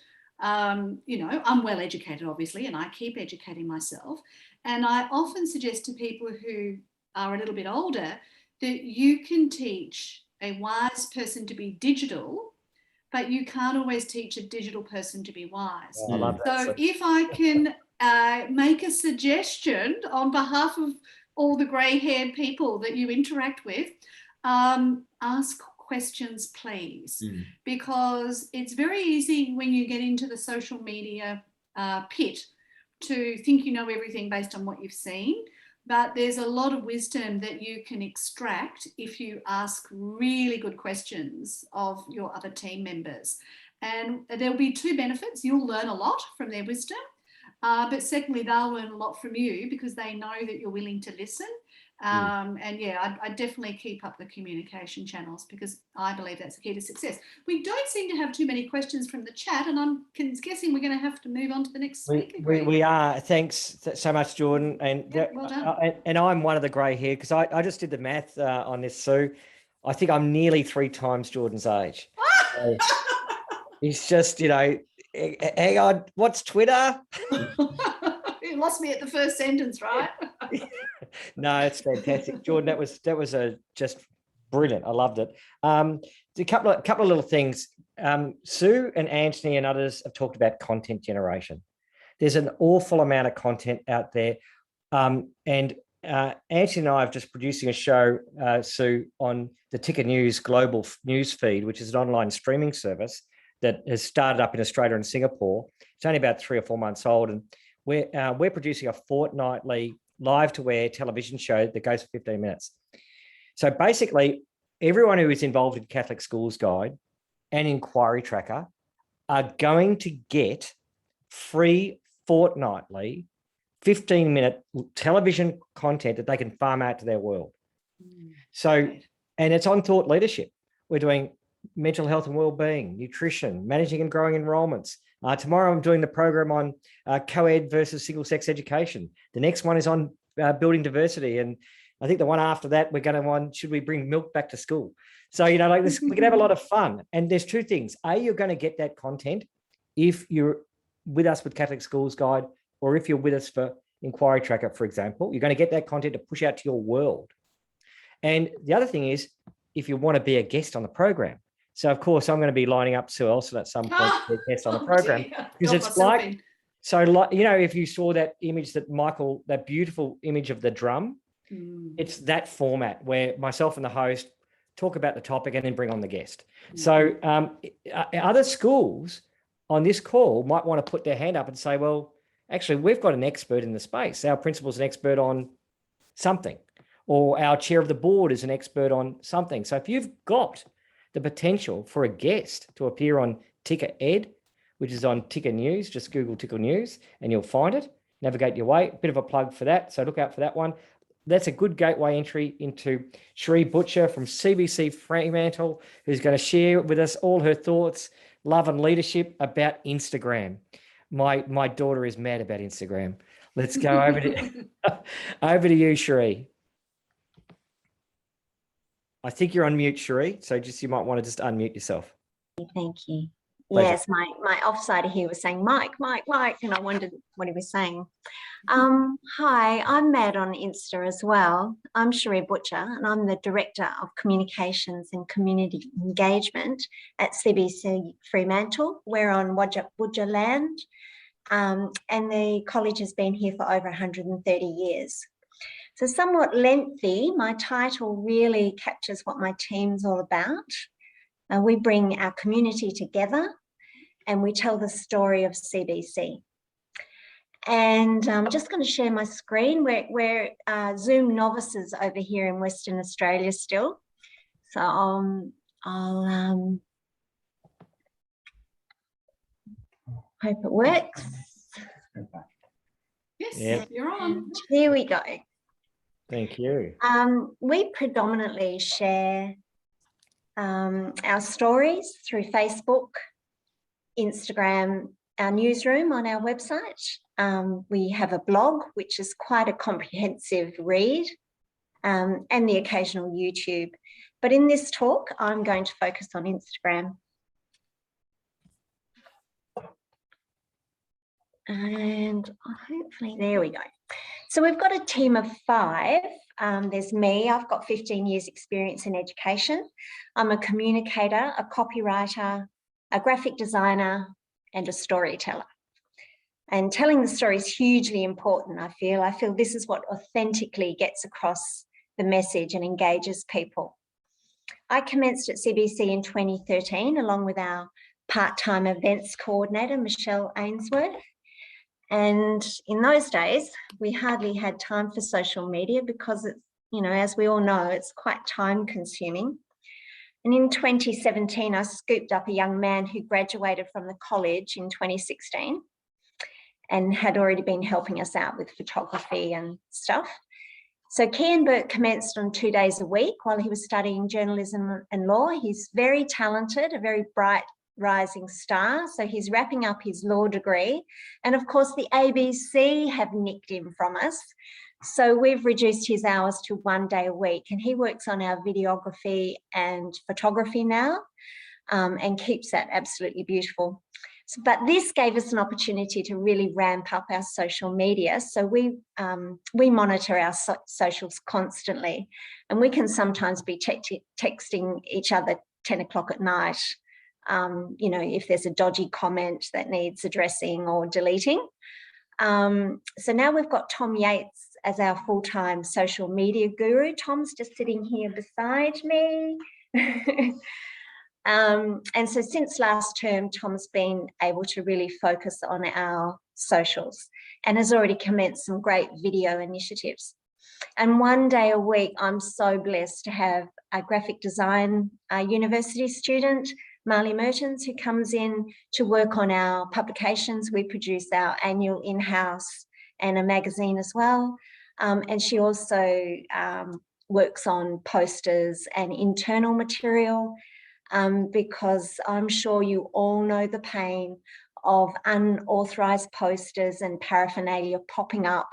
you know, I'm well educated, obviously, and I keep educating myself. And I often suggest to people who are a little bit older that you can teach a wise person to be digital, but you can't always teach a digital person to be wise. I love that. So if I can make a suggestion on behalf of all the grey-haired people that you interact with, ask questions, please, because it's very easy when you get into the social media pit to think you know everything based on what you've seen. But there's a lot of wisdom that you can extract if you ask really good questions of your other team members. And there'll be two benefits. You'll learn a lot from their wisdom, but secondly, they'll learn a lot from you because they know that you're willing to listen. And yeah, I definitely keep up the communication channels because I believe that's the key to success. We don't seem to have too many questions from the chat, and I'm guessing we're going to have to move on to the next speaker. We are. Thanks so much, Jordan. And well done. And I'm one of the grey hair because I just did the math on this, Sue. I think I'm nearly 3 times Jordan's age. So he's just, you know, hang on, what's Twitter? You lost me at the first sentence, right? No, it's fantastic, Jordan. That was just brilliant. I loved it. A couple of little things. Sue and Anthony and others have talked about content generation. There's an awful amount of content out there, and Anthony and I are just producing a show, Sue, on the Ticker News global news feed, which is an online streaming service that has started up in Australia and Singapore. It's only about 3 or 4 months old, and we're producing a fortnightly live-to-air television show that goes for 15 minutes. So basically, everyone who is involved in Catholic Schools Guide and Inquiry Tracker are going to get free fortnightly 15-minute television content that they can farm out to their world. So, and it's on thought leadership. We're doing mental health and wellbeing, nutrition, managing and growing enrollments. Tomorrow I'm doing the program on co-ed versus single-sex education. The next one is on building diversity. And I think the one after that, we're going to on, should we bring milk back to school? So, you know, like this, we can have a lot of fun. And there's 2 things. A, you're going to get that content if you're with us with Catholic Schools Guide, or if you're with us for Inquiry Tracker, for example, you're going to get that content to push out to your world. And the other thing is, if you want to be a guest on the program. So, of course, I'm going to be lining up Sue Elson at some point to be a guest on the program, because it's like, so like, you know, if you saw that image that Michael, that beautiful image of the drum, it's that format where myself and the host talk about the topic and then bring on the guest. So other schools on this call might want to put their hand up and say, well, actually, we've got an expert in the space. Our principal's an expert on something, or our chair of the board is an expert on something. So if you've got the potential for a guest to appear on Ticker Ed, which is on Ticker News, just Google Ticker News and you'll find it. Navigate your way. Bit of a plug for that. So look out for that one. That's a good gateway entry into Cherie Butcher from CBC Fremantle, who's going to share with us all her thoughts, love and leadership about Instagram. My daughter is mad about Instagram. Let's go over to you, Cherie. I think you're on mute, Cherie. So just you might want to just unmute yourself. Thank you. Pleasure. Yes, my offsider here was saying, Mike, and I wondered what he was saying. Hi, I'm Mad on Insta as well. I'm Cherie Butcher, and I'm the Director of Communications and Community Engagement at CBC Fremantle. We're on Wajak land, and the college has been here for over 130 years. So somewhat lengthy, my title really captures what my team's all about. We bring our community together and we tell the story of CBC. And I'm just going to share my screen. We're Zoom novices over here in Western Australia still. So I'll hope it works. Yes, Yep. You're on. Here we go. Thank you. We predominantly share our stories through Facebook, Instagram, our newsroom on our website. We have a blog, which is quite a comprehensive read, and the occasional YouTube. But in this talk, I'm going to focus on Instagram. And hopefully, there we go. So we've got a team of 5. there's me. I've got 15 years experience in education. I'm a communicator, a copywriter, a graphic designer, and a storyteller. And telling the story is hugely important, I feel. I feel this is what authentically gets across the message and engages people. I commenced at CBC in 2013, along with our part-time events coordinator, Michelle Ainsworth. And in those days, we hardly had time for social media because it's, you know, as we all know, it's quite time consuming. And in 2017, I scooped up a young man who graduated from the college in 2016 and had already been helping us out with photography and stuff. So Kian Burt commenced on 2 days a week while he was studying journalism and law. He's very talented, a very bright rising star. So he's wrapping up his law degree. And of course, the ABC have nicked him from us. So we've reduced his hours to 1 day a week, and he works on our videography and photography now, and keeps that absolutely beautiful. But this gave us an opportunity to really ramp up our social media. So we monitor our socials constantly, and we can sometimes be texting each other 10 o'clock at night, you know, if there's a dodgy comment that needs addressing or deleting. So now we've got Tom Yates as our full-time social media guru. Tom's just sitting here beside me. And so since last term, Tom's been able to really focus on our socials and has already commenced some great video initiatives. And 1 day a week, I'm so blessed to have a graphic design university student, Marley Mertens, who comes in to work on our publications. We produce our annual in-house and a magazine as well. And she also works on posters and internal material, because I'm sure you all know the pain of unauthorised posters and paraphernalia popping up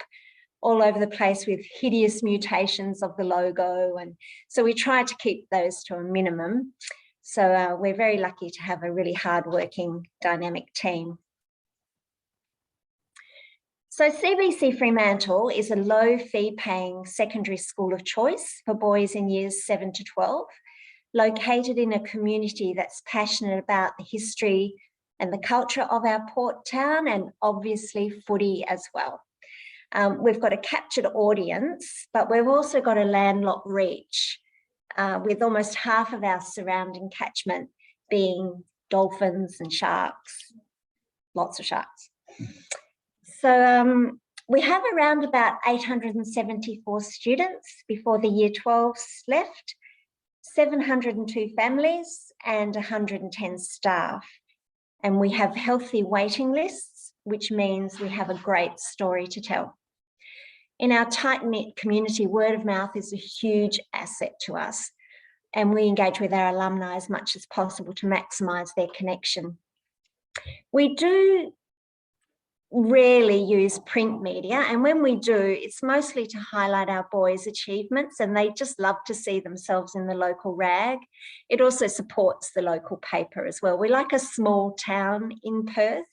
all over the place with hideous mutations of the logo. And so we try to keep those to a minimum. So we're very lucky to have a really hardworking, dynamic team. So CBC Fremantle is a low fee paying secondary school of choice for boys in years 7 to 12, located in a community that's passionate about the history and the culture of our port town, and obviously footy as well. We've got a captured audience, but we've also got a landlocked reach, with almost half of our surrounding catchment being dolphins and sharks, lots of sharks. So we have around about 874 students before the year 12s left, 702 families and 110 staff. And we have healthy waiting lists, which means we have a great story to tell. In our tight-knit community, word of mouth is a huge asset to us, and we engage with our alumni as much as possible to maximise their connection. We do rarely use print media, and when we do, it's mostly to highlight our boys' achievements, and they just love to see themselves in the local rag. It also supports the local paper as well. We're like a small town in Perth.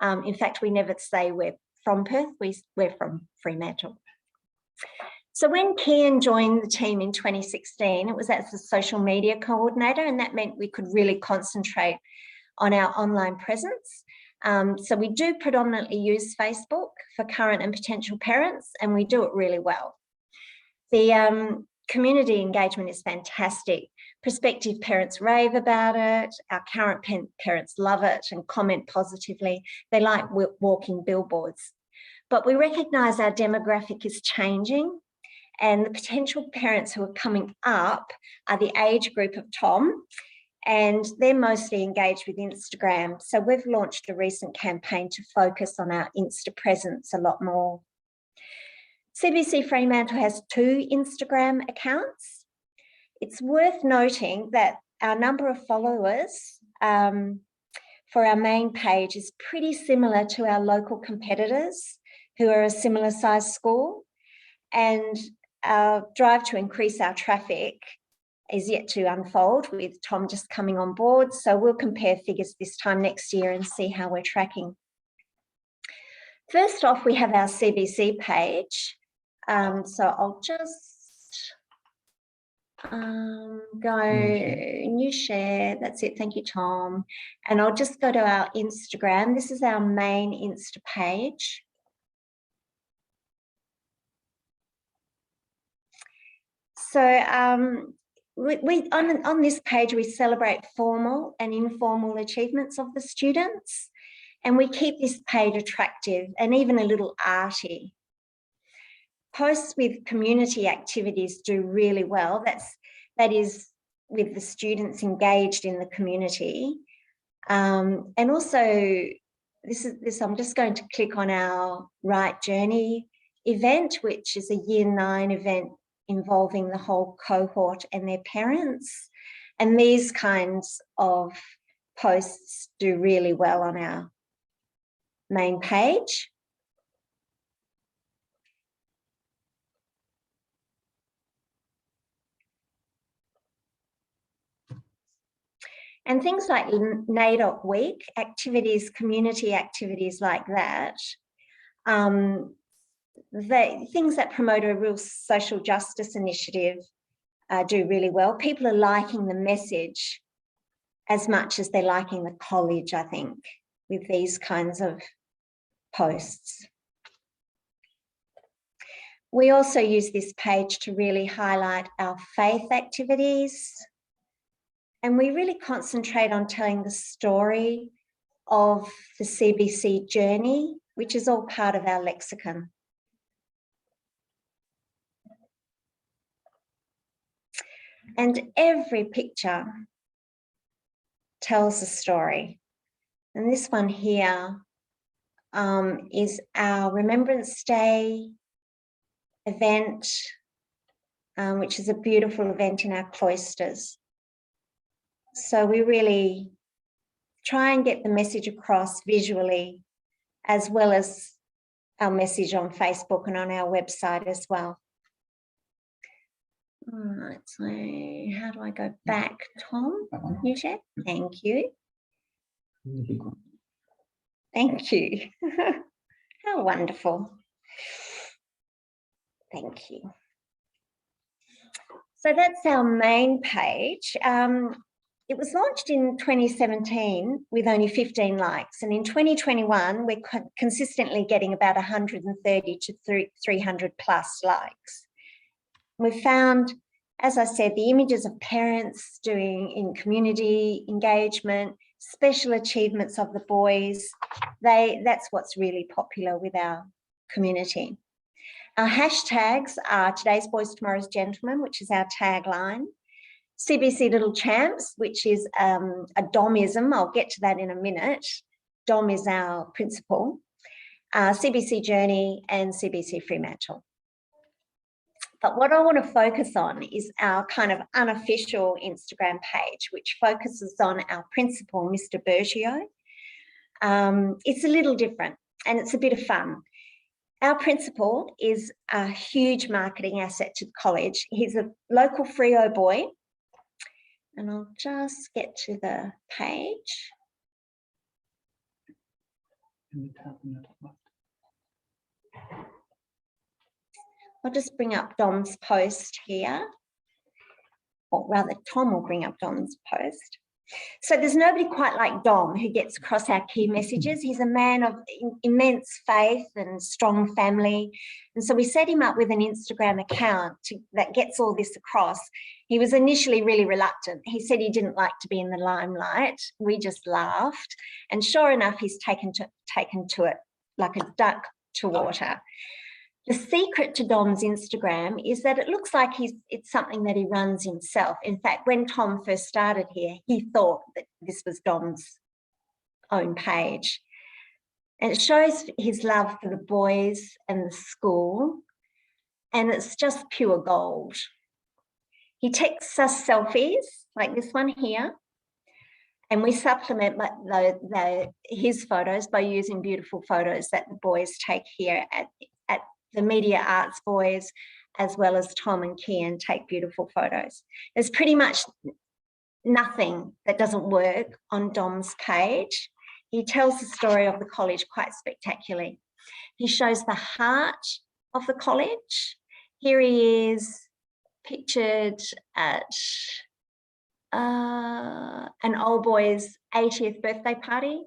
In fact, we never say we're from Perth, we're from Fremantle. So when Kian joined the team in 2016, it was as a social media coordinator, and that meant we could really concentrate on our online presence. So we do predominantly use Facebook for current and potential parents, and we do it really well. The community engagement is fantastic. Prospective parents rave about it. Our current parents love it and comment positively. They like walking billboards. But we recognise our demographic is changing, and the potential parents who are coming up are the age group of Tom, and they're mostly engaged with Instagram. So we've launched a recent campaign to focus on our Insta presence a lot more. CBC Fremantle has 2 Instagram accounts. It's worth noting that our number of followers for our main page is pretty similar to our local competitors who are a similar size school, and our drive to increase our traffic is yet to unfold, with Tom just coming on board. So we'll compare figures this time next year and see how we're tracking. First off, we have our CBC page. So I'll just Go new share. That's it. Thank you, Tom. And I'll just go to our Instagram. This is our main Insta page. So on this page, we celebrate formal and informal achievements of the students, and we keep this page attractive and even a little arty. Posts with community activities do really well. That is with the students engaged in the community. And also, this I'm just going to click on our Right Journey event, which is a Year 9 event involving the whole cohort and their parents. And these kinds of posts do really well on our main page. And things like NAIDOC Week, activities, community activities like that, things that promote a real social justice initiative do really well. People are liking the message as much as they're liking the college, I think, with these kinds of posts. We also use this page to really highlight our faith activities. And we really concentrate on telling the story of the CBC journey, which is all part of our lexicon. And every picture tells a story. And this one here is our Remembrance Day event, which is a beautiful event in our cloisters. So we really try and get the message across visually, as well as our message on Facebook and on our website as well. All right, so how do I go back, Tom? You share? Thank you. Thank you. How wonderful. Thank you. So that's our main page. It was launched in 2017 with only 15 likes, and in 2021 we're consistently getting about 130 to 300 plus likes. We found, as I said, the images of parents doing in community engagement, special achievements of the boys, that's what's really popular with our community. Our hashtags are Today's Boys, Tomorrow's Gentlemen, which is our tagline. CBC Little Champs, which is a DOMism. I'll get to that in a minute. DOM is our principle. CBC Journey and CBC Fremantle. But what I want to focus on is our kind of unofficial Instagram page, which focuses on our principal, Mr. Bertio. It's a little different and it's a bit of fun. Our principal is a huge marketing asset to the college. He's a local Freo boy. And I'll just get to the page. I'll just bring up Dom's post here, or rather Tom will bring up Dom's post. So there's nobody quite like Dom who gets across our key messages. He's a man of immense faith and strong family. And so we set him up with an Instagram account that gets all this across. He was initially really reluctant. He said he didn't like to be in the limelight. We just laughed. And sure enough, he's taken to it like a duck to water. The secret to Dom's Instagram is that it looks like it's something that he runs himself. In fact, when Tom first started here, he thought that this was Dom's own page. And it shows his love for the boys and the school, and it's just pure gold. He takes us selfies, like this one here, and we supplement his photos by using beautiful photos that the boys take here at the Media Arts boys, as well as Tom and Kian take beautiful photos. There's pretty much nothing that doesn't work on Dom's page. He tells the story of the college quite spectacularly. He shows the heart of the college. Here he is pictured at an old boy's 80th birthday party.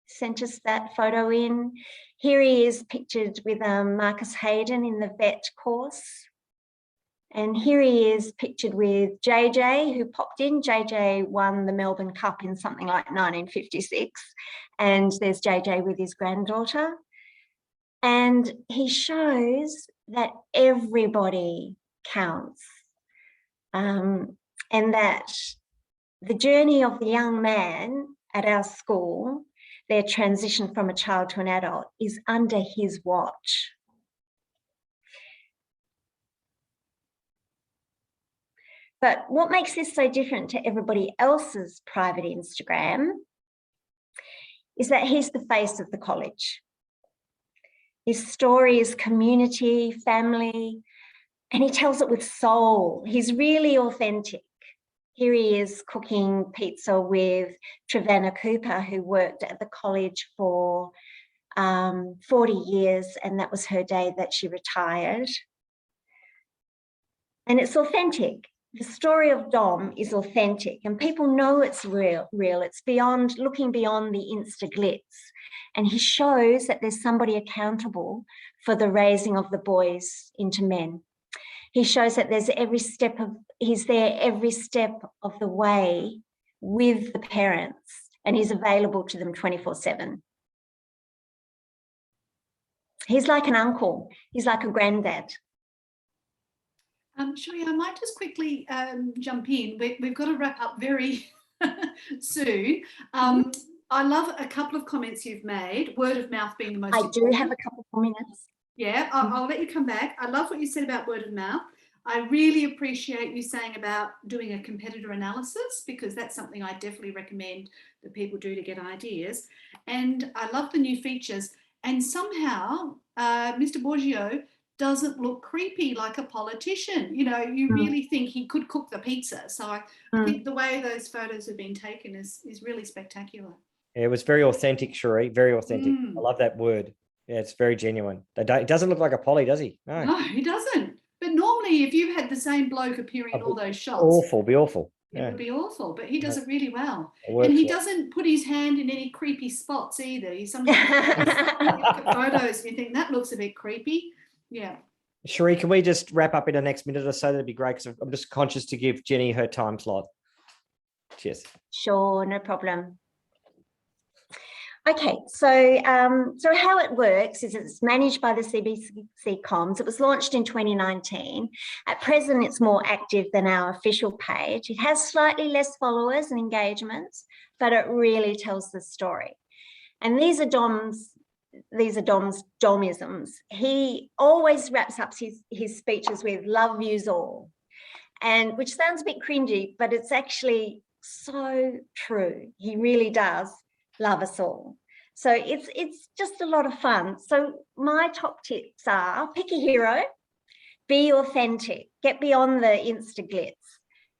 Sent us that photo in. Here he is pictured with Marcus Hayden in the vet course. And here he is pictured with JJ, who popped in. JJ won the Melbourne Cup in something like 1956. And there's JJ with his granddaughter. And he shows that everybody counts. And that the journey of the young man at our school, their transition from a child to an adult, is under his watch. But what makes this so different to everybody else's private Instagram is that he's the face of the college. His story is community, family, and he tells it with soul. He's really authentic. Here he is cooking pizza with Trevanna Cooper, who worked at the college for 40 years, and that was her day that she retired. And it's authentic. The story of Dom is authentic, and people know it's real. It's beyond, looking beyond the Insta glitz. And he shows that there's somebody accountable for the raising of the boys into men. He shows that he's there every step of the way with the parents, and he's available to them 24/7. He's like an uncle. He's like a granddad. Sheree, I might just quickly jump in. We've got to wrap up very soon. I love a couple of comments you've made, word of mouth being the most important. I do have a couple of minutes. Yeah, I'll let you come back. I love what you said about word of mouth. I really appreciate you saying about doing a competitor analysis, because that's something I definitely recommend that people do to get ideas. And I love the new features. And somehow, Mr. Borgio doesn't look creepy like a politician. You know, you really think he could cook the pizza. So I think the way those photos have been taken is really spectacular. Yeah, it was very authentic, Sheree, very authentic. I love that word. Yeah, it's very genuine. It doesn't look like a poly, does he? No, he doesn't. But normally, if you had the same bloke appearing in all those shots, be awful. It would be awful, but he does it really well. And he doesn't put his hand in any creepy spots either. He sometimes you look at photos and you think that looks a bit creepy. Yeah. Sheree, can we just wrap up in the next minute or so? That'd be great, because I'm just conscious to give Jenny her time slot. Cheers. Sure, no problem. Okay, so how it works is it's managed by the CBC Comms. It was launched in 2019. At present, it's more active than our official page. It has slightly less followers and engagements, but it really tells the story. And these are Dom's Domisms. He always wraps up his speeches with "love yous all," and which sounds a bit cringy, but it's actually so true. He really does love us all. So it's just a lot of fun. So my top tips are: pick a hero, be authentic, get beyond the Insta glitz,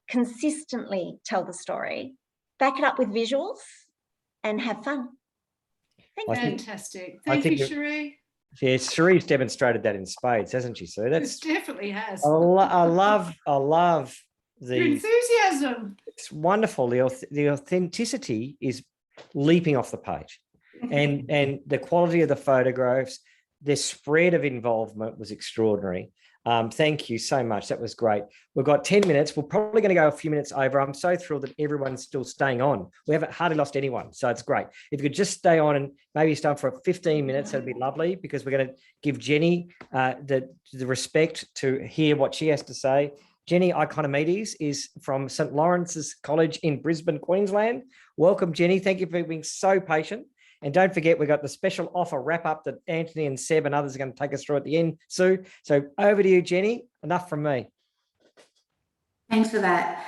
consistently tell the story, back it up with visuals, and have fun. Fantastic. Thank you, Sheree. Yes, Sheree's demonstrated that in spades, hasn't she, Sue? It definitely has. I love the your enthusiasm. It's wonderful. The authenticity is leaping off the page, and the quality of the photographs, the spread of involvement was extraordinary. Thank you so much. That was great. We've got 10 minutes. We're probably going to go a few minutes over. I'm so thrilled that everyone's still staying on. We haven't hardly lost anyone, so it's great. If you could just stay on and maybe stay on for 15 minutes, that'd be lovely, because we're going to give Jenny the respect to hear what she has to say. Jenny Ikonomides is from St. Lawrence's College in Brisbane, Queensland. Welcome, Jenny. Thank you for being so patient. And don't forget, we've got the special offer wrap-up that Anthony and Seb and others are going to take us through at the end, Sue. So over to you, Jenny. Enough from me. Thanks for that.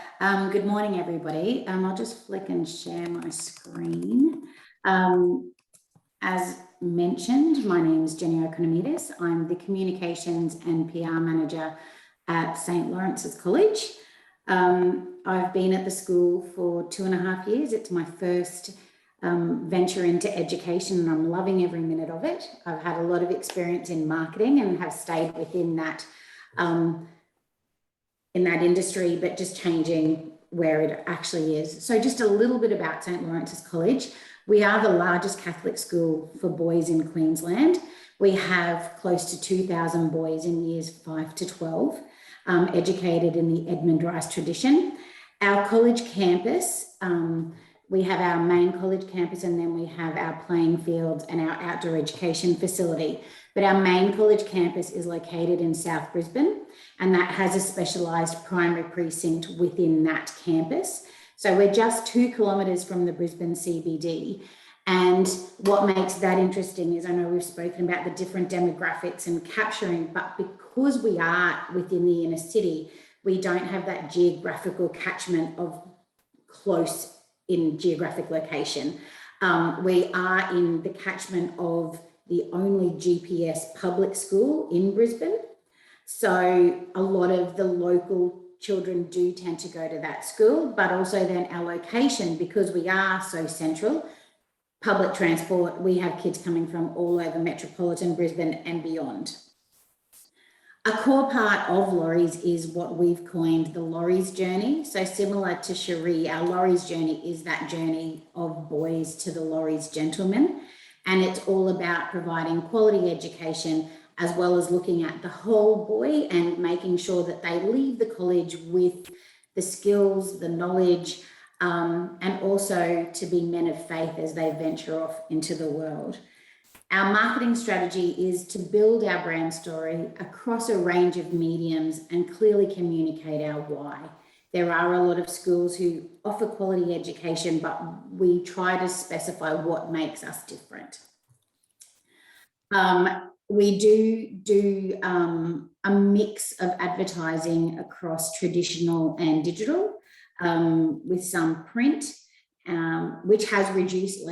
Good morning, everybody. I'll just flick and share my screen. As mentioned, my name is Jenny Ikonomides. I'm the Communications and PR Manager at St. Lawrence's College. I've been at the school for 2.5 years. It's my first venture into education, and I'm loving every minute of it. I've had a lot of experience in marketing and have stayed within that in that industry, but just changing where it actually is. So just a little bit about St. Lawrence's College. We are the largest Catholic school for boys in Queensland. We have close to 2,000 boys in years 5 to 12, educated in the Edmund Rice tradition. Our college campus, we have our main college campus, and then we have our playing fields and our outdoor education facility. But our main college campus is located in South Brisbane, and that has a specialised primary precinct within that campus. So we're just 2 kilometres from the Brisbane CBD. And what makes that interesting is, I know we've spoken about the different demographics and capturing, but because we are within the inner city, we don't have that geographical catchment of close in geographic location. We are in the catchment of the only GPS public school in Brisbane. So a lot of the local children do tend to go to that school, but also then our location, because we are so central, public transport, we have kids coming from all over metropolitan Brisbane and beyond. A core part of Laurie's is what we've coined the Laurie's journey. So similar to Cherie, our Laurie's journey is that journey of boys to the Laurie's gentlemen. And it's all about providing quality education, as well as looking at the whole boy and making sure that they leave the college with the skills, the knowledge, and also to be men of faith as they venture off into the world. Our marketing strategy is to build our brand story across a range of mediums and clearly communicate our why. There are a lot of schools who offer quality education, but we try to specify what makes us different. We do a mix of advertising across traditional and digital, with some print, which has reduced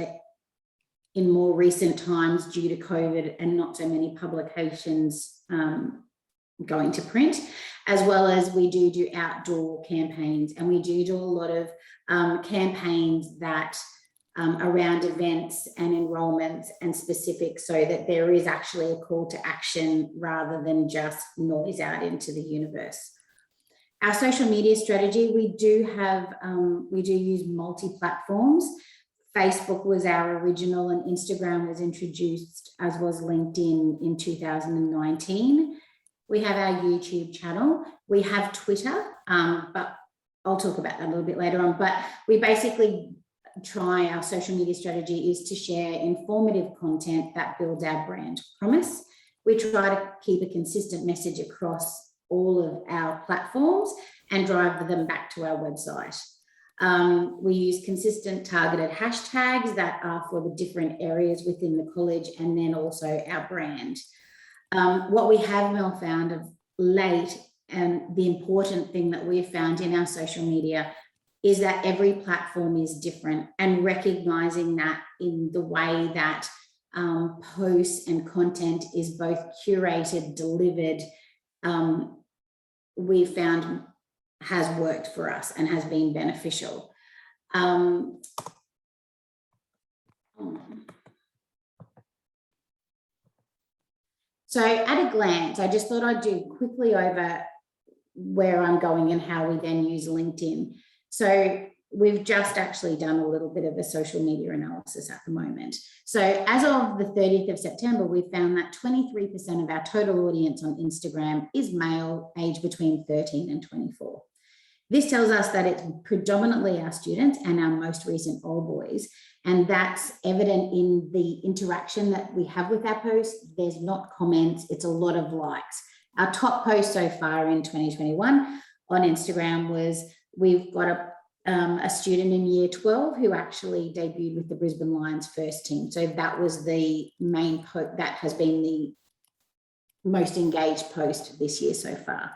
in more recent times due to COVID and not so many publications going to print, as well as we do outdoor campaigns, and we do a lot of campaigns that around events and enrollments and specifics, so that there is actually a call to action rather than just noise out into the universe. Our social media strategy, we do use multi-platforms. Facebook was our original, and Instagram was introduced, as was LinkedIn in 2019. We have our YouTube channel. We have Twitter, but I'll talk about that a little bit later on. But we basically our social media strategy is to share informative content that builds our brand promise. We try to keep a consistent message across all of our platforms and drive them back to our website. We use consistent targeted hashtags that are for the different areas within the college, and then also our brand. What we have now found of late, and the important thing that we've found in our social media, is that every platform is different, and recognizing that in the way that posts and content is both curated, delivered, we found has worked for us and has been beneficial. So at a glance, I just thought I'd do quickly over where I'm going and how we then use LinkedIn. So we've just actually done a little bit of a social media analysis at the moment. So as of the 30th of September, we found that 23% of our total audience on Instagram is male, aged between 13 and 24. This tells us that it's predominantly our students and our most recent all boys. And that's evident in the interaction that we have with our posts. There's not comments, it's a lot of likes. Our top post so far in 2021 on Instagram was, we've got a student in year 12 who actually debuted with the Brisbane Lions first team. So that was the main post, that has been the most engaged post this year so far.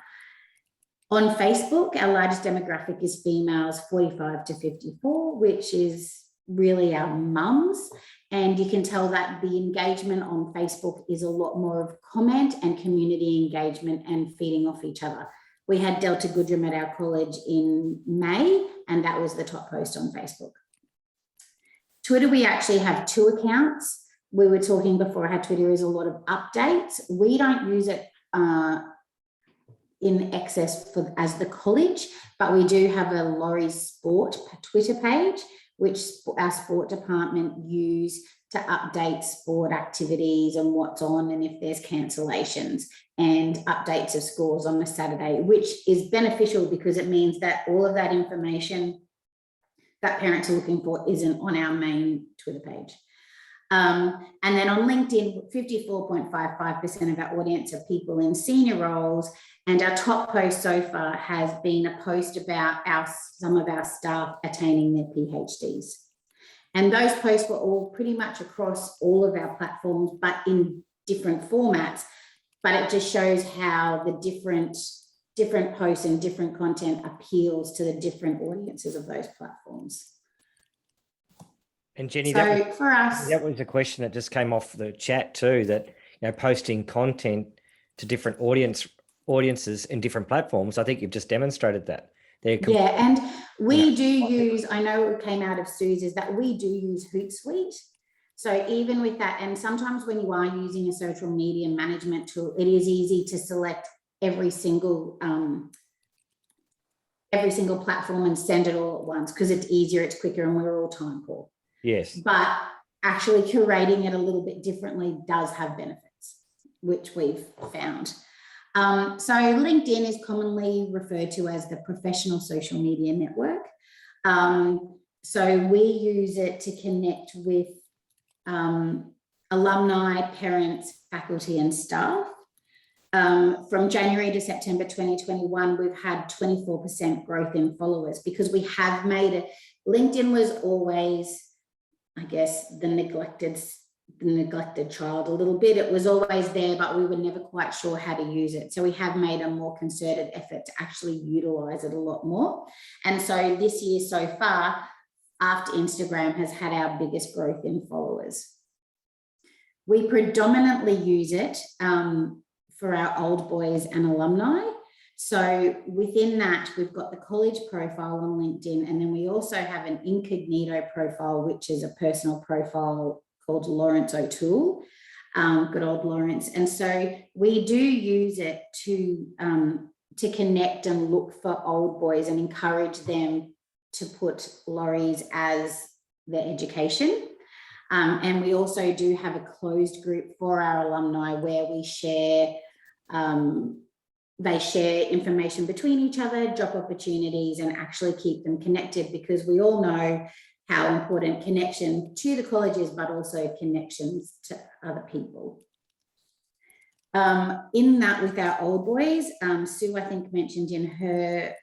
On Facebook, our largest demographic is females 45 to 54, which is really our mums. And you can tell that the engagement on Facebook is a lot more of comment and community engagement and feeding off each other. We had Delta Goodrum at our college in May, and that was the top post on Facebook. Twitter, we actually have 2 accounts. We were talking before how Twitter is a lot of updates. We don't use it in excess as the college, but we do have a Laurie Sport Twitter page, which our sport department use to update sport activities and what's on and if there's cancellations and updates of scores on a Saturday, which is beneficial because it means that all of that information that parents are looking for isn't on our main Twitter page. And then on LinkedIn, 54.55% of our audience are people in senior roles, and our top post so far has been a post about some of our staff attaining their PhDs. And those posts were all pretty much across all of our platforms, but in different formats. But it just shows how the different posts and different content appeals to the different audiences of those platforms. And Jenny, so for us, that was a question that just came off the chat too, that posting content to different audiences in different platforms. I think you've just demonstrated that. Yeah, and we do use, I know it came out of Sue's, is that we do use Hootsuite. So even with that, and sometimes when you are using a social media management tool, it is easy to select every single platform and send it all at once because it's easier, it's quicker, and we're all time poor. Yes. But actually curating it a little bit differently does have benefits, which we've found. So LinkedIn is commonly referred to as the professional social media network. So we use it to connect with alumni, parents, faculty, and staff. From January to September 2021, we've had 24% growth in followers because we have made it. LinkedIn was always, I guess, the neglected child a little bit. It was always there, but we were never quite sure how to use it. So we have made a more concerted effort to actually utilize it a lot more. And so this year so far, after Instagram has had our biggest growth in followers. We predominantly use it for our old boys and alumni. So within that, we've got the college profile on LinkedIn, and then we also have an incognito profile, which is a personal profile called Lawrence O'Toole, good old Lawrence. And so we do use it to connect and look for old boys and encourage them to put Laurie's as their education. And we also do have a closed group for our alumni where we share, they share information between each other, job opportunities, and actually keep them connected, because we all know how important connection to the college is, but also connections to other people. In that, with our old boys, Sue, I think, mentioned in her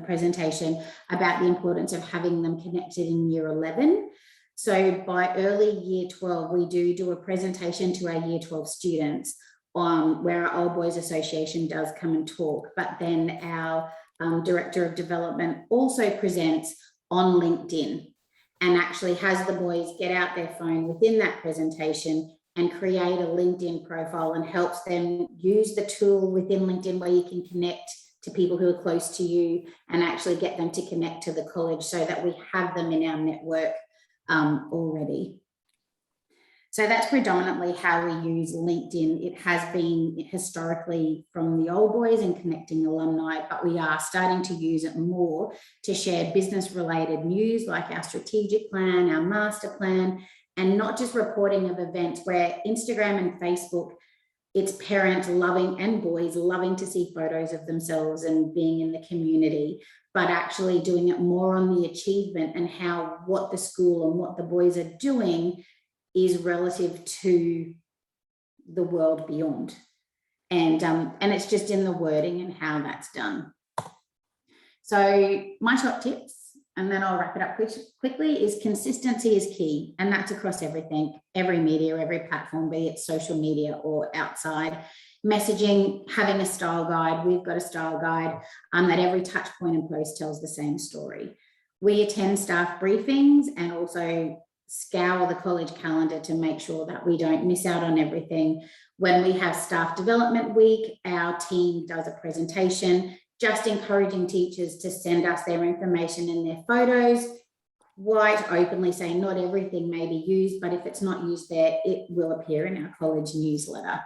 presentation about the importance of having them connected in year 11. So by early year 12, we do a presentation to our year 12 students where our Old Boys Association does come and talk, but then our Director of Development also presents on LinkedIn and actually has the boys get out their phone within that presentation and create a LinkedIn profile, and helps them use the tool within LinkedIn where you can connect to people who are close to you and actually get them to connect to the college, so that we have them in our network already. So that's predominantly how we use LinkedIn. It has been historically from the old boys and connecting alumni, but we are starting to use it more to share business related news like our strategic plan, our master plan, and not just reporting of events where Instagram and Facebook, it's parents loving and boys loving to see photos of themselves and being in the community, but actually doing it more on the achievement and how what the school and what the boys are doing is relative to the world beyond. And it's just in the wording and how that's done. So my top tips, and then I'll wrap it up quickly, is consistency is key. And that's across everything, every media, every platform, be it social media or outside. Messaging, having a style guide. We've got a style guide that every touch point and post tells the same story. We attend staff briefings and also scour the college calendar to make sure that we don't miss out on everything. When we have staff development week, our team does a presentation, just encouraging teachers to send us their information and their photos, quite openly saying not everything may be used, but if it's not used there, it will appear in our college newsletter.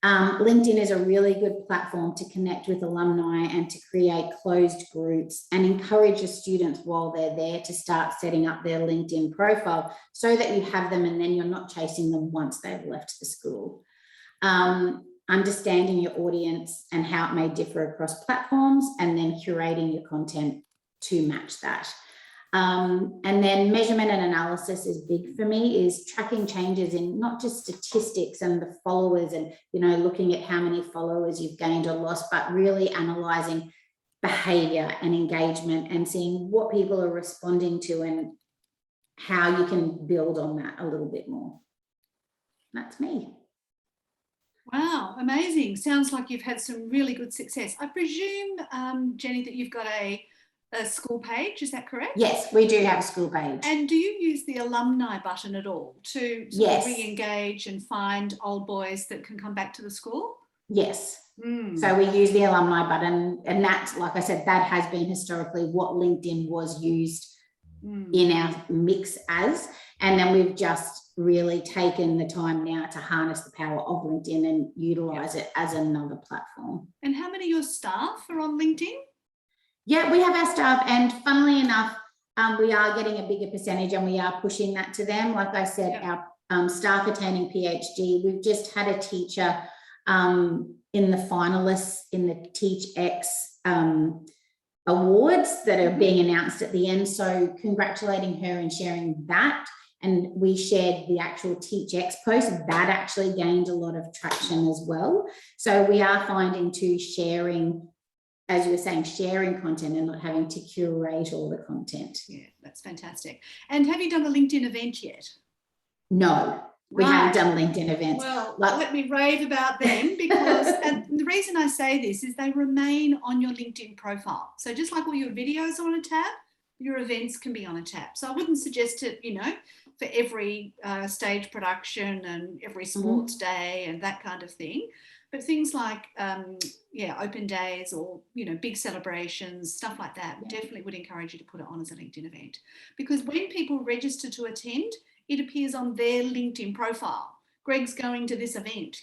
LinkedIn is a really good platform to connect with alumni and to create closed groups and encourage your students while they're there to start setting up their LinkedIn profile so that you have them and then you're not chasing them once they've left the school. Understanding your audience and how it may differ across platforms, and then curating your content to match that. And then measurement and analysis is big for me, is tracking changes in not just statistics and the followers and, looking at how many followers you've gained or lost, but really analysing behaviour and engagement and seeing what people are responding to and how you can build on that a little bit more. That's me. Wow, amazing. Sounds like you've had some really good success. I presume, Jenny, that you've got a school page, is that correct? Yes, we do have a school page. And do you use the alumni button at all to sort of re-engage and find old boys that can come back to the school? Yes. So we use the alumni button, and that's, like I said, that has been historically what LinkedIn was used in our mix as, and then we've just really taken the time now to harness the power of LinkedIn and utilize it as another platform. And how many of your staff are on LinkedIn? Yeah, we have our staff, and funnily enough, we are getting a bigger percentage and we are pushing that to them. Like I said, our staff attaining PhD, we've just had a teacher in the finalists in the TeachX awards that are being announced at the end. So congratulating her and sharing that. And we shared the actual TeachX post. That actually gained a lot of traction as well. So we are finding too, sharing, as you were saying, sharing content and not having to curate all the content. Yeah, that's fantastic. And have you done a LinkedIn event yet? No, we haven't done LinkedIn events. Well, let me rave about them, because and the reason I say this is they remain on your LinkedIn profile. So just like all your videos are on a tab, your events can be on a tab. So I wouldn't suggest it, for every stage production and every sports day and that kind of thing. But things like, open days or, big celebrations, stuff like that, definitely would encourage you to put it on as a LinkedIn event. Because when people register to attend, it appears on their LinkedIn profile. Greg's going to this event,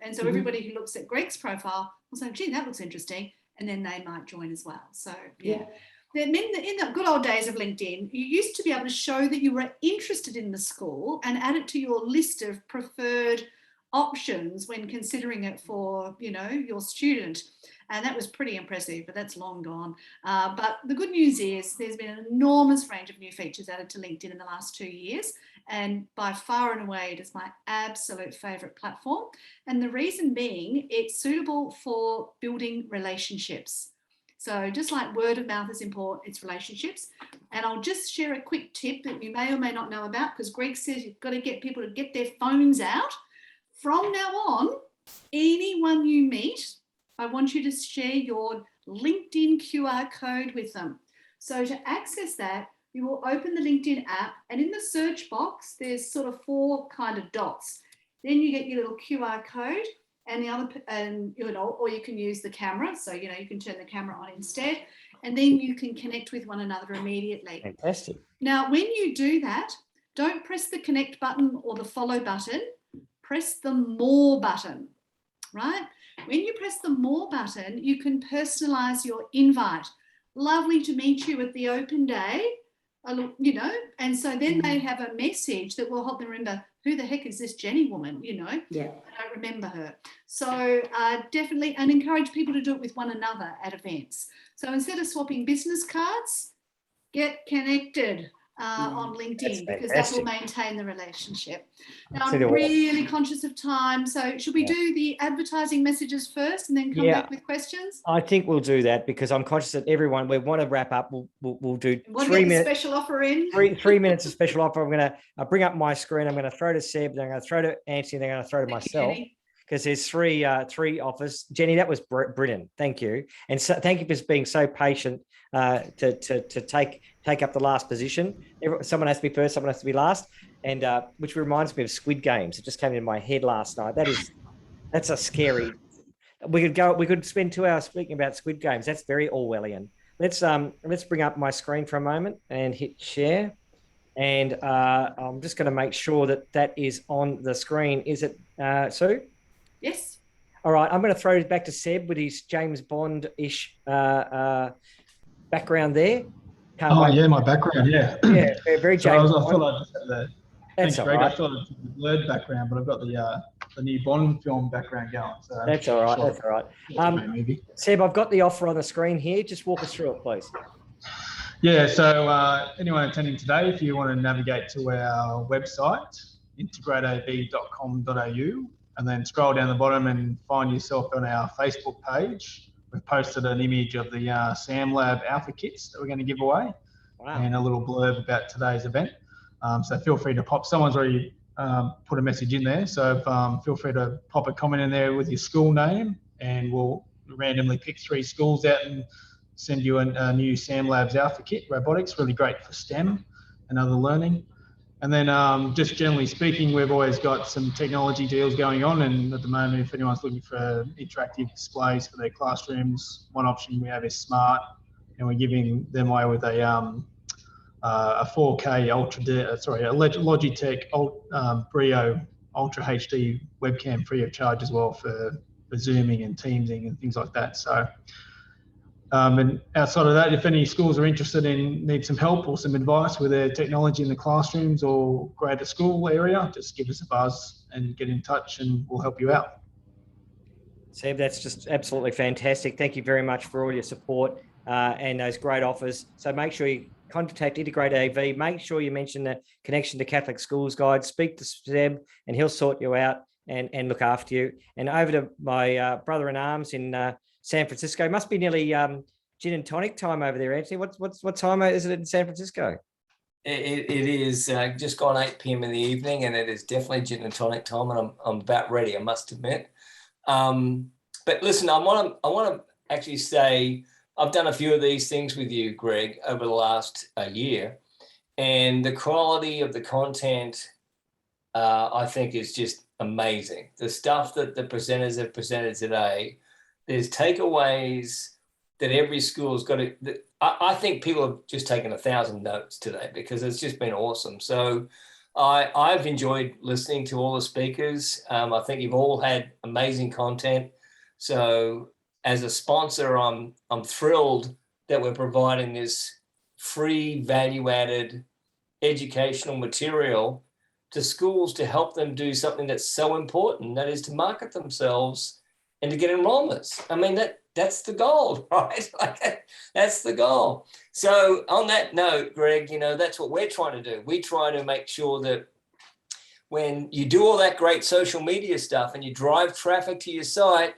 and so everybody who looks at Greg's profile will say, gee, that looks interesting. And then they might join as well. So, in the good old days of LinkedIn, you used to be able to show that you were interested in the school and add it to your list of preferred options when considering it for, your student. And that was pretty impressive, but that's long gone. But the good news is there's been an enormous range of new features added to LinkedIn in the last 2 years. And by far and away, it is my absolute favorite platform. And the reason being, it's suitable for building relationships. So just like word of mouth is important, it's relationships. And I'll just share a quick tip that you may or may not know about, because Greg says you've got to get people to get their phones out. From now on, anyone you meet, I want you to share your LinkedIn QR code with them. So to access that, you will open the LinkedIn app, and in the search box, there's sort of 4 kind of dots. Then you get your little QR code, and or you can use the camera. So, you can turn the camera on instead, and then you can connect with one another immediately. Fantastic. Now, when you do that, don't press the connect button or the follow button. Press the more button, right? When you press the more button, you can personalize your invite. Lovely to meet you at the open day, and so then they have a message that will help them remember, who the heck is this Jenny woman, I don't remember her. So definitely, and encourage people to do it with one another at events. So instead of swapping business cards, get connected on LinkedIn, because that will maintain the relationship. Now, I'm really conscious of time, so should we do the advertising messages first and then come back with questions? I think we'll do that, because I'm conscious that everyone, we want to wrap up. We'll do 3 minutes special offer in. 3 minutes of special offer. I'm going to bring up my screen. I'm going to throw to Seb, then I'm going to throw to Anthony, then I'm going to throw to myself, because there's three offers. Jenny, that was brilliant. Thank you, and so thank you for being so patient to take up the last position. Someone has to be first, someone has to be last, and which reminds me of Squid Games. It just came into my head last night. That's a scary. We could spend 2 hours speaking about Squid Games. That's very Orwellian. Let's bring up my screen for a moment and hit share, and I'm just going to make sure that is on the screen. Is it, Sue? Yes. All right, I'm going to throw it back to Seb with his James Bond-ish background there. Yeah, my background, yeah. Yeah, very James I Bond. thought I'd just have the, That's thanks, Greg. right. I thought I'd have the blurred background, but I've got the new Bond film background going. So that's all right. That's all right. Maybe. Seb, I've got the offer on the screen here. Just walk us through it, please. Yeah, so anyone attending today, if you want to navigate to our website, integrateab.com.au, and then scroll down the bottom and find yourself on our Facebook page. We've posted an image of the Sam Lab Alpha kits that we're going to give away, and a little blurb about today's event. So feel free to pop. Someone's already put a message in there, so feel free to pop a comment in there with your school name, and we'll randomly pick 3 schools out and send you a new Sam Labs Alpha kit, robotics, really great for STEM and other learning. And then just generally speaking, we've always got some technology deals going on. And at the moment, if anyone's looking for interactive displays for their classrooms, one option we have is Smart, and we're giving them away with a 4K Logitech Brio Ultra HD webcam free of charge as well for Zooming and Teamsing and things like that. So, and outside of that, if any schools are interested in, need some help or some advice with their technology in the classrooms or greater school area, just give us a buzz and get in touch and we'll help you out. Seb, that's just absolutely fantastic. Thank you very much for all your support and those great offers. So make sure you contact Integrate AV. Make sure you mention the connection to Catholic Schools Guide. Speak to Seb and he'll sort you out and look after you. And over to my brother-in-arms in San Francisco. It must be nearly gin and tonic time over there, Anthony. What time is it in San Francisco? It is just gone 8 p.m. in the evening, and it is definitely gin and tonic time, and I'm about ready, I must admit. But listen, I want to actually say I've done a few of these things with you, Greg, over the last year, and the quality of the content, I think, is just amazing. The stuff that the presenters have presented today. There's takeaways that every school's got to. I think people have just taken 1,000 notes today because it's just been awesome. So I've enjoyed listening to all the speakers. I think you've all had amazing content. So as a sponsor, I'm thrilled that we're providing this free value-added educational material to schools to help them do something that's so important, that is to market themselves and to get enrollments. I mean, that's the goal, right? That's the goal. So on that note, Greg, that's what we're trying to do. We try to make sure that when you do all that great social media stuff and you drive traffic to your site,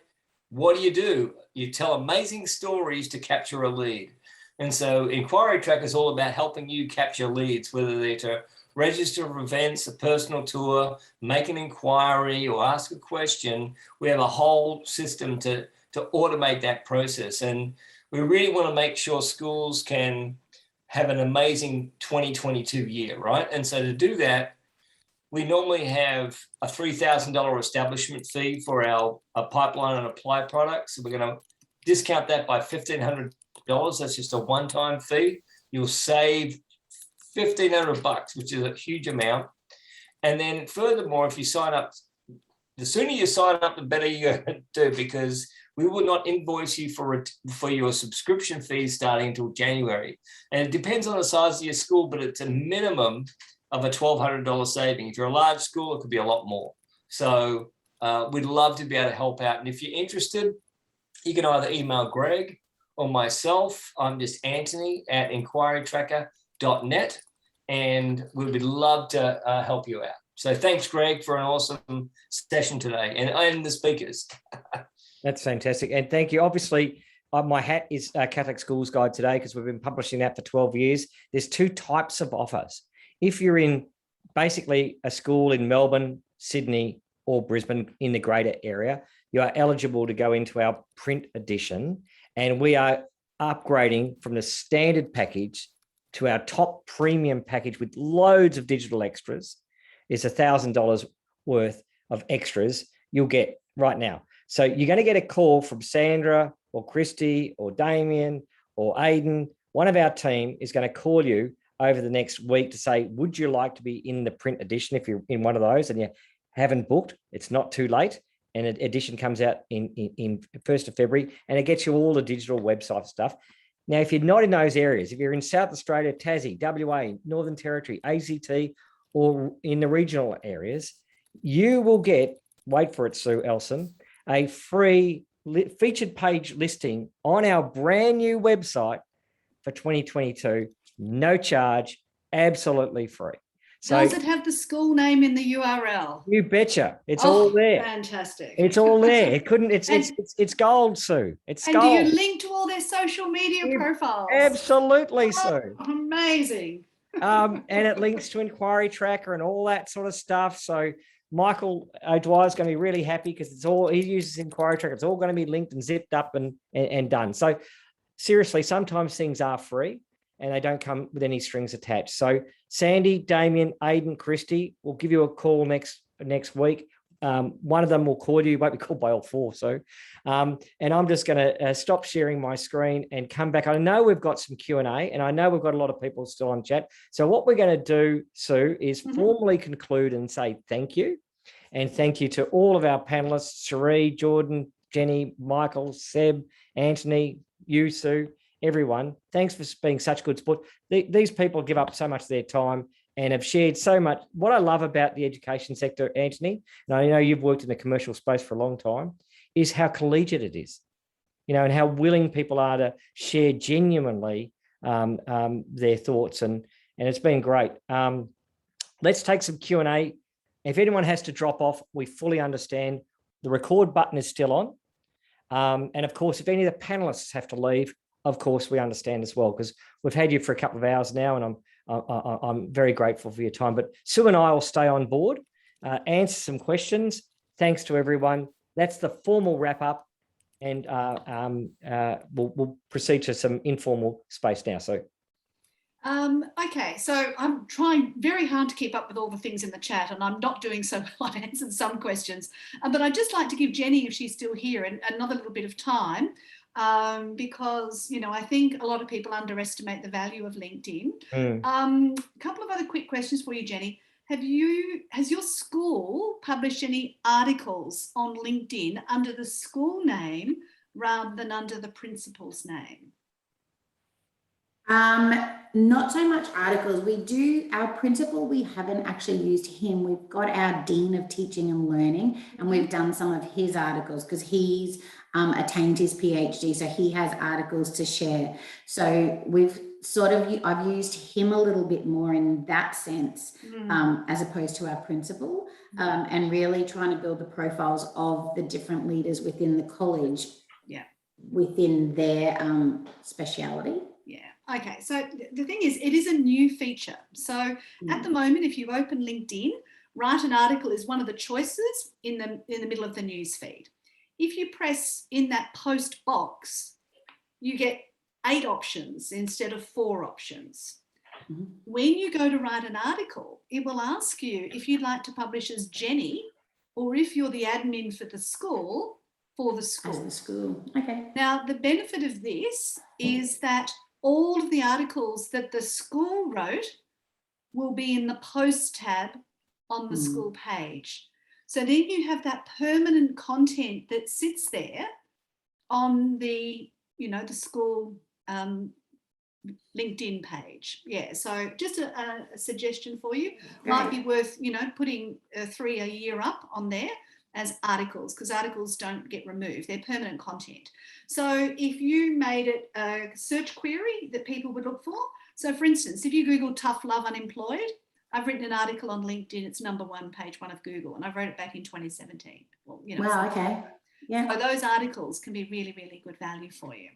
what do? You tell amazing stories to capture a lead. And so Inquiry Tracker is all about helping you capture leads, whether they're to register for events, a personal tour, make an inquiry or ask a question. We have a whole system to automate that process. And we really want to make sure schools can have an amazing 2022 year, right? And so to do that, we normally have a $3,000 establishment fee for our pipeline and apply products. So we're going to discount that by $1,500. That's just a one-time fee. You'll save $1,500, which is a huge amount. And then furthermore, if you sign up, the sooner you sign up, the better you're going to do, because we will not invoice you for your subscription fees starting until January. And it depends on the size of your school, but it's a minimum of a $1,200 saving. If you're a large school, it could be a lot more. So we'd love to be able to help out. And if you're interested, you can either email Greg or myself. I'm just Anthony at inquirytracker.net, and we would love to help you out. So thanks, Greg, for an awesome session today, and the speakers. That's fantastic. And thank you. Obviously, my hat is Catholic Schools Guide today because we've been publishing that for 12 years. There's 2 types of offers. If you're in basically a school in Melbourne, Sydney, or Brisbane in the greater area, you are eligible to go into our print edition. And we are upgrading from the standard package to our top premium package with loads of digital extras. Is $1,000 worth of extras you'll get right now. So you're going to get a call from Sandra or Christy or Damien or Aidan. One of our team is going to call you over the next week to say, would you like to be in the print edition? If you're in one of those and you haven't booked, it's not too late. and an edition comes out in 1st of February, and it gets you all the digital website stuff. Now, if you're not in those areas, if you're in South Australia, Tassie, WA, Northern Territory, ACT, or in the regional areas, you will get, wait for it, Sue Elson, a free featured page listing on our brand new website for 2022, no charge, absolutely free. So does it have the school name in the URL? You betcha. It's all there. Fantastic. It's all there. It couldn't, it's gold, Sue. It's and gold. do you link to all their social media profiles? Absolutely, Sue. Amazing. And it links to Inquiry Tracker and all that sort of stuff. So Michael O'Dwyer is going to be really happy because he uses Inquiry Tracker. It's all going to be linked and zipped up and done. So seriously, sometimes things are free and they don't come with any strings attached. So Sandy, Damien, Aidan, Christy will give you a call next week. One of them will call you. You won't be called by all four. So, and I'm just going to stop sharing my screen and come back. I know we've got some Q&A, and I know we've got a lot of people still on chat. So what we're going to do, Sue, is formally conclude and say thank you. And thank you to all of our panelists, Cherie, Jordan, Jenny, Michael, Seb, Anthony, you, Sue, everyone. Thanks for being such good support. These people give up so much of their time and have shared so much. What I love about the education sector, Anthony, and I know you've worked in the commercial space for a long time, is how collegiate it is, and how willing people are to share genuinely their thoughts, and it's been great. Let's take some Q&A. If anyone has to drop off, we fully understand. The record button is still on. And of course, if any of the panelists have to leave, of course, we understand as well, because we've had you for a couple of hours now, and I'm very grateful for your time. But Sue and I will stay on board, answer some questions. Thanks to everyone. That's the formal wrap up, and we'll proceed to some informal space now. So. Okay, so I'm trying very hard to keep up with all the things in the chat, and I'm not doing so well. I've answered some questions, but I'd just like to give Jenny, if she's still here, another little bit of time, because I think a lot of people underestimate the value of LinkedIn. A couple of other quick questions for you, Jenny. Has your school published any articles on LinkedIn under the school name rather than under the principal's name? Not so much articles. We do, our principal, we haven't actually used him. We've got our Dean of Teaching and Learning, and we've done some of his articles because he's attained his PhD, so he has articles to share. So I've used him a little bit more in that sense, as opposed to our principal, and really trying to build the profiles of the different leaders within the college, within their speciality. Okay, so the thing is, it is a new feature. So at the moment, if you open LinkedIn, write an article is one of the choices in the middle of the news feed. If you press in that post box, you get 8 options instead of 4 options. When you go to write an article, it will ask you if you'd like to publish as Jenny, or if you're the admin for the school, for the school. As the school, okay. Now, the benefit of this is that all of the articles that the school wrote will be in the post tab on the school page. So then you have that permanent content that sits there on the, the school LinkedIn page. Yeah, so just a suggestion for you. Might be worth, putting 3 a year up on there as articles, because articles don't get removed. They're permanent content. So if you made it a search query that people would look for, so for instance, if you Google tough love unemployed, I've written an article on LinkedIn. It's #1, page 1 of Google, and I wrote it back in 2017. Well, Wow, okay. Yeah. So those articles can be really, really good value for you.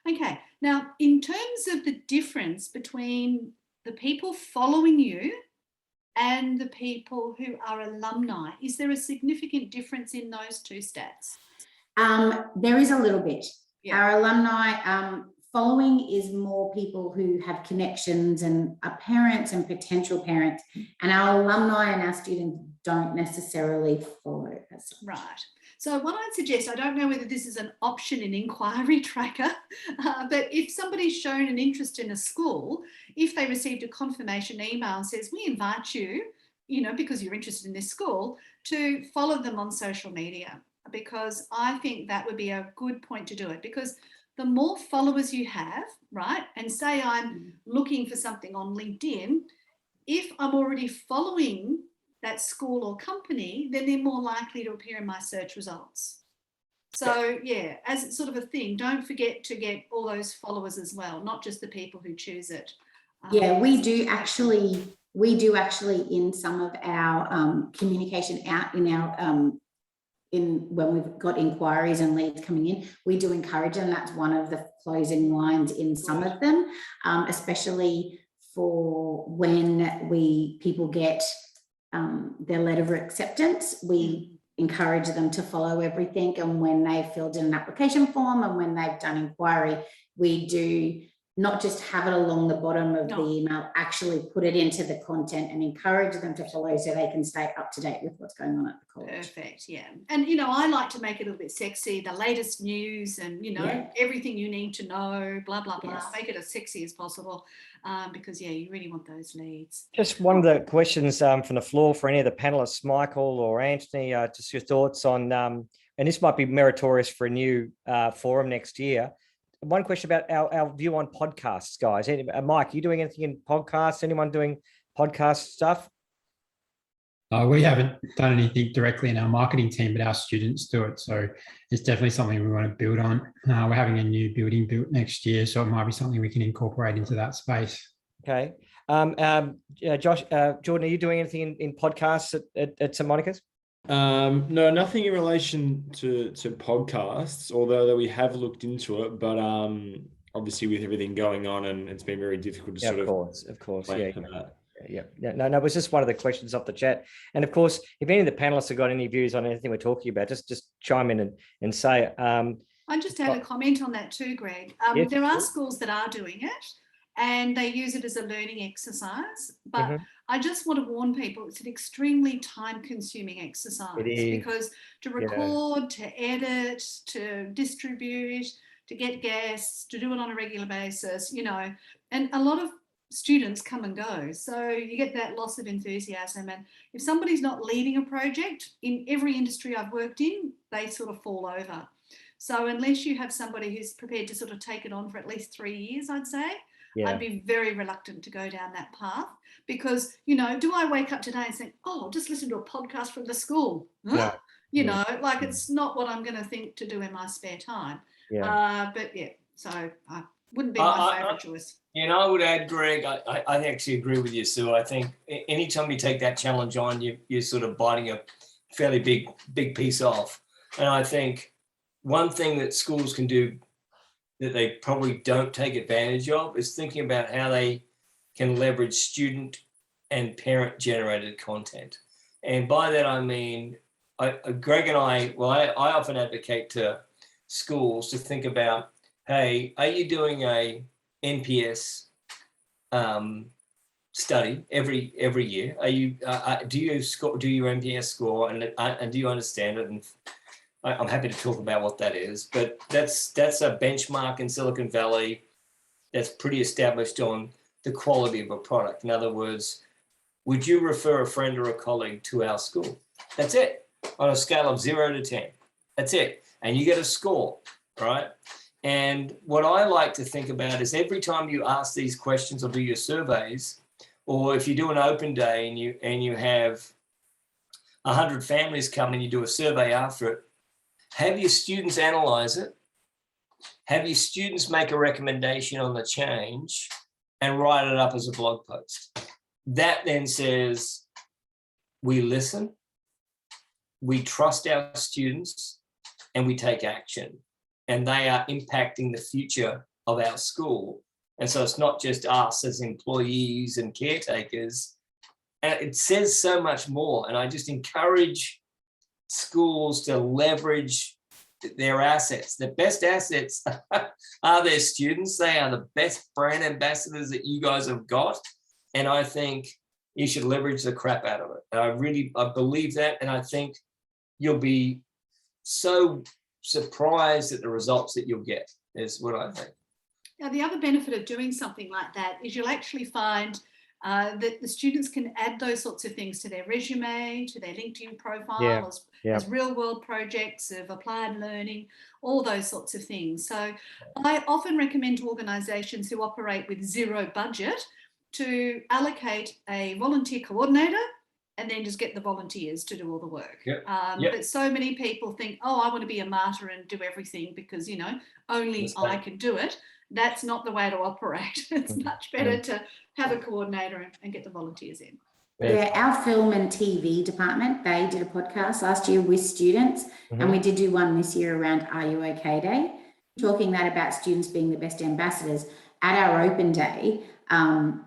Okay, now in terms of the difference between the people following you and the people who are alumni, is there a significant difference in those two stats? There is a little bit. Our alumni following is more people who have connections and are parents and potential parents, and our alumni and our students don't necessarily follow as such. Right. So what I'd suggest, I don't know whether this is an option in Inquiry Tracker, but if somebody's shown an interest in a school, if they received a confirmation email and says, we invite you, because you're interested in this school, to follow them on social media. because I think that would be a good point to do it, because the more followers you have, right? And say I'm looking for something on LinkedIn, if I'm already following that school or company, then they're more likely to appear in my search results. So yeah, as it's sort of a thing, don't forget to get all those followers as well, not just the people who choose it. Yeah, we do actually in some of our communication out in our when we've got inquiries and leads coming in, we do encourage them. That's one of the closing lines in some of them, especially for when people get their letter of acceptance. We encourage them to follow everything, and when they've filled in an application form and when they've done inquiry, we do not just have it along the bottom of the email, actually put it into the content and encourage them to follow so they can stay up to date with what's going on at the college. Perfect, yeah. And, you know, I like to make it a little bit sexy, the latest news and, you know, everything you need to know, blah, blah, blah. Make it as sexy as possible because, yeah, you really want those leads. Just one of the questions from the floor for any of the panelists, Michael or Anthony, just your thoughts on, and this might be meritorious for a new forum next year. One question about our view on podcasts, guys. Mike, are you doing anything in podcasts? Anyone doing podcast stuff? We haven't done anything directly in our marketing team, but our students do it. So it's definitely something we want to build on. We're having a new building built next year, so it might be something we can incorporate into that space. Okay. Josh, Jordan, are you doing anything in podcasts at St. Monica's? No, nothing in relation to podcasts, although we have looked into it, but obviously with everything going on, and it's been very difficult to of course, yeah. No, it was just one of the questions off the chat. And of course, if any of the panelists have got any views on anything we're talking about, just chime in and say it. I just had a comment on that too, Greg. Yes, there are schools that are doing it and they use it as a learning exercise, but I just want to warn people, it's an extremely time-consuming exercise because to record, to edit, to distribute, to get guests, to do it on a regular basis, you know, and a lot of students come and go. So you get that loss of enthusiasm. And if somebody's not leading a project, in every industry I've worked in, they sort of fall over. So unless you have somebody who's prepared to sort of take it on for at least 3 years, I'd say, I'd be very reluctant to go down that path because, you know, do I wake up today and think, oh, I'll just listen to a podcast from the school? Huh? You know, like it's not what I'm going to think to do in my spare time. But yeah, so I wouldn't be my favourite choice. And I would add, Greg, I actually agree with you, Sue. I think anytime you take that challenge on, you're sort of biting a fairly big piece off. And I think one thing that schools can do that they probably don't take advantage of is thinking about how they can leverage student and parent generated content. And by that, I mean, Greg and I often advocate to schools to think about, hey, are you doing a NPS study every year? Are you do your NPS score and do you understand it? And I'm happy to talk about what that is, but that's a benchmark in Silicon Valley that's pretty established on the quality of a product. In other words, would you refer a friend or a colleague to our school? That's it, on a scale of 0 to 10. That's it, and you get a score, right? And what I like to think about is every time you ask these questions or do your surveys, or if you do an open day and you have 100 families come and you do a survey after it, have your students analyze it, have your students make a recommendation on the change and write it up as a blog post. That then says, we listen, we trust our students, and we take action. And they are impacting the future of our school. And so it's not just us as employees and caretakers. And it says so much more. And I just encourage schools to leverage their assets. The best assets are their students. They are the best brand ambassadors that you guys have got. And I think you should leverage the crap out of it. And I believe that. And I think you'll be so surprised at the results that you'll get, is what I think. Now, the other benefit of doing something like that is you'll actually find that the students can add those sorts of things to their resume, to their LinkedIn profile, as real world projects of applied learning, all those sorts of things. So I often recommend to organisations who operate with zero budget to allocate a volunteer coordinator and then just get the volunteers to do all the work. But so many people think, oh, I want to be a martyr and do everything because, you know, only I can do it. That's not the way to operate. It's much better to have a coordinator and get the volunteers in. Yeah, our film and TV department, they did a podcast last year with students, and we did do one this year around Are You OK Day, talking that about students being the best ambassadors. At our open day,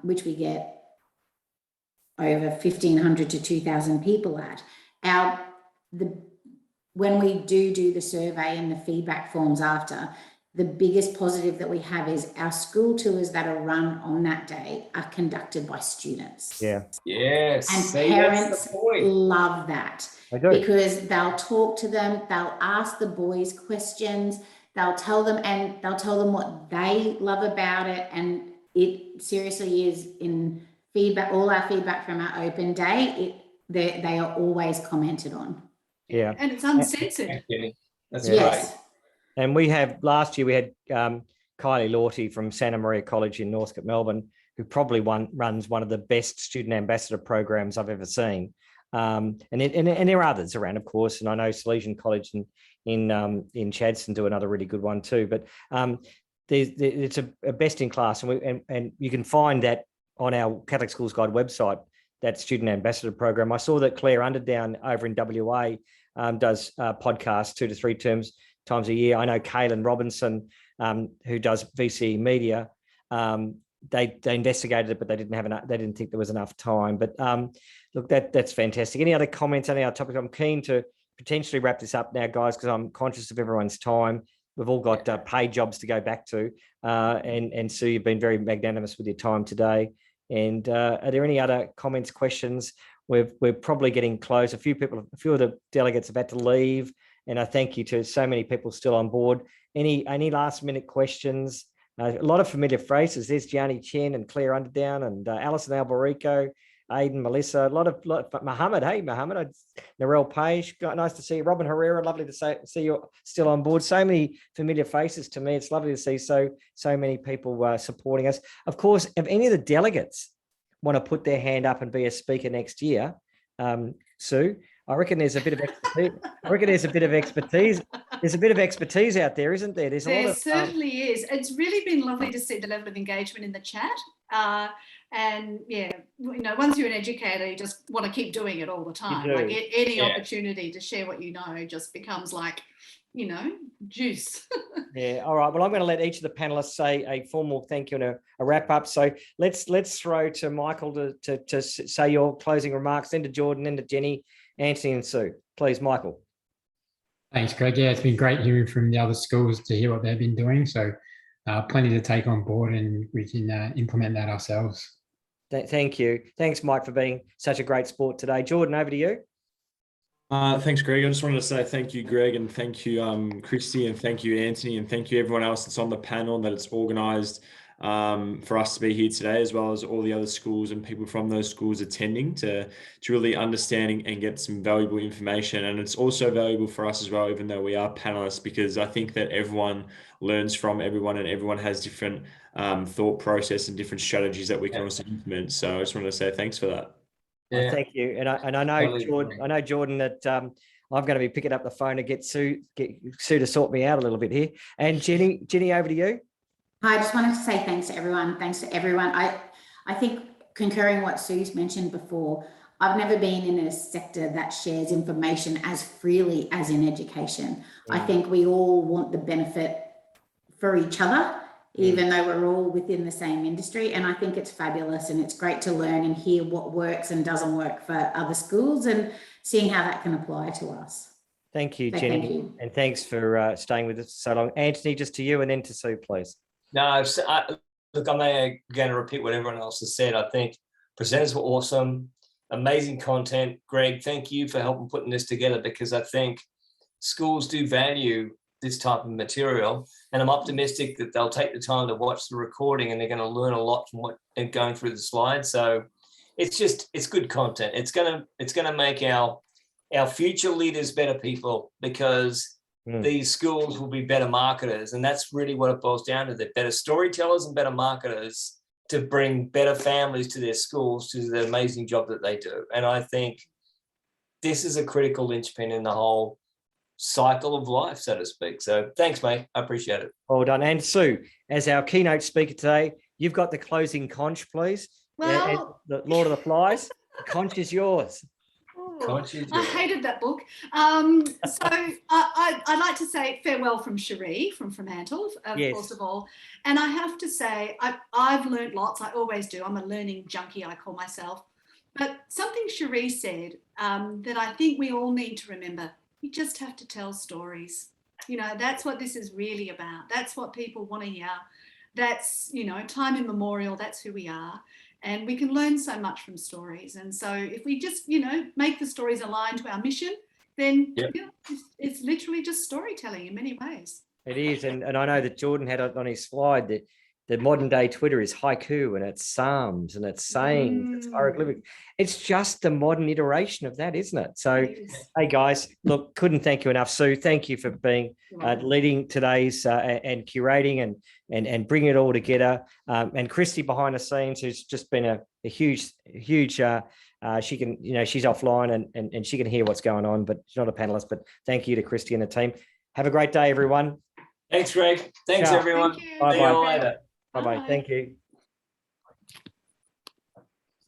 which we get over 1,500 to 2,000 people at, when we do the survey and the feedback forms after, the biggest positive that we have is our school tours that are run on that day are conducted by students. Yes. And parents love that because they'll talk to them, they'll ask the boys questions, they'll tell them what they love about it. And it seriously is in feedback, all our feedback from our open day, they are always commented on. Yeah. And it's uncensored. That's yes. great. And last year we had Kylie Lawty from Santa Maria College in Northcote, Melbourne, who probably runs one of the best student ambassador programs I've ever seen. And there are others around, of course. And I know Salesian College in Chadstone do another really good one too. But it's a best in class, and you can find that on our Catholic Schools Guide website, that student ambassador program. I saw that Claire Underdown over in WA does podcasts 2 to 3 times a year. I know Kaylin Robinson, who does VCE Media, they investigated it, but they didn't have enough. They didn't think there was enough time. But look, that's fantastic. Any other comments on our topic? I'm keen to potentially wrap this up now, guys, because I'm conscious of everyone's time. We've all got paid jobs to go back to, and Sue, you've been very magnanimous with your time today. And are there any other comments, questions? We're probably getting close. A few of the delegates have had to leave, and I thank you to so many people still on board. Any last minute questions? A lot of familiar faces. There's Gianni Chen and Claire Underdown and Alison Albarico, Aidan, Melissa, a lot of Mohammed. Hey, Mohammed, Narelle Page, nice to see you. Robin Herrera, lovely to see you still on board. So many familiar faces to me. It's lovely to see so many people supporting us. Of course, if any of the delegates want to put their hand up and be a speaker next year, Sue, I reckon there's a bit of expertise. There's a bit of expertise out there, isn't there? There certainly is. It's really been lovely to see the level of engagement in the chat. And yeah, you know, once you're an educator, you just want to keep doing it all the time. Like any opportunity to share what you know just becomes like, you know, juice. Yeah. All right. Well, I'm going to let each of the panelists say a formal thank you and a wrap up. So let's throw to Michael to say your closing remarks, then to Jordan, then to Jenny, Anthony, and Sue. Please, Michael. Thanks, Greg. Yeah, it's been great hearing from the other schools to hear what they've been doing. So plenty to take on board, and we can implement that ourselves. Thank you. Thanks, Mike, for being such a great sport today. Jordan, over to you. Thanks, Greg. I just wanted to say thank you, Greg, and thank you, Christy, and thank you, Anthony, and thank you everyone else that's on the panel that it's organised for us to be here today, as well as all the other schools and people from those schools attending to really understanding and get some valuable information. And it's also valuable for us as well, even though we are panelists, because I think that everyone learns from everyone and everyone has different thought process and different strategies that we can also implement. So I just wanted to say thanks for that. Yeah. Thank you. And I know Jordan that I'm going to be picking up the phone to get Sue to sort me out a little bit here. And Jenny, over to you. Hi, I just wanted to say thanks to everyone. Thanks to everyone. I think concurring what Sue's mentioned before, I've never been in a sector that shares information as freely as in education. I think we all want the benefit for each other, even though we're all within the same industry. And I think it's fabulous, and it's great to learn and hear what works and doesn't work for other schools and seeing how that can apply to us. Thank you, Jenny. Thank you. And thanks for staying with us so long. Anthony, just to you and then to Sue, please. No, look, I'm going to repeat what everyone else has said. I think presenters were awesome, amazing content. Greg, thank you for helping putting this together, because I think schools do value this type of material. And I'm optimistic that they'll take the time to watch the recording and they're going to learn a lot from what and going through the slides. So it's good content. It's going to make our future leaders better people, because these schools will be better marketers. And that's really what it boils down to. They're better storytellers and better marketers to bring better families to their schools to do the amazing job that they do. And I think this is a critical linchpin in the whole cycle of life, so to speak. So thanks, mate. I appreciate it. Well done. And Sue, as our keynote speaker today, you've got the closing conch, please. Well, the Lord of the Flies. The conch is yours. I hated that book. So I'd like to say farewell from Cherie, from Fremantle, first of all. And I have to say, I've learned lots. I always do. I'm a learning junkie, I call myself. But something Cherie said that I think we all need to remember: you just have to tell stories. You know, that's what this is really about. That's what people want to hear. That's, you know, time immemorial. That's who we are. And we can learn so much from stories. And so if we just, you know, make the stories align to our mission, then it's literally just storytelling in many ways. It is. And I know that Jordan had on his slide that the modern day Twitter is haiku, and it's psalms, and it's sayings, it's hieroglyphics. It's just the modern iteration of that, isn't it? So, hey guys, look, couldn't thank you enough, Sue. Thank you for being leading today's and curating and bringing it all together. And Christy behind the scenes, who's just been a huge. She can, you know, she's offline and she can hear what's going on, but she's not a panelist. But thank you to Christy and the team. Have a great day, everyone. Thanks, Greg. Thanks, everyone. Thank you. Bye-bye. See you all later. Bye-bye. Thank you.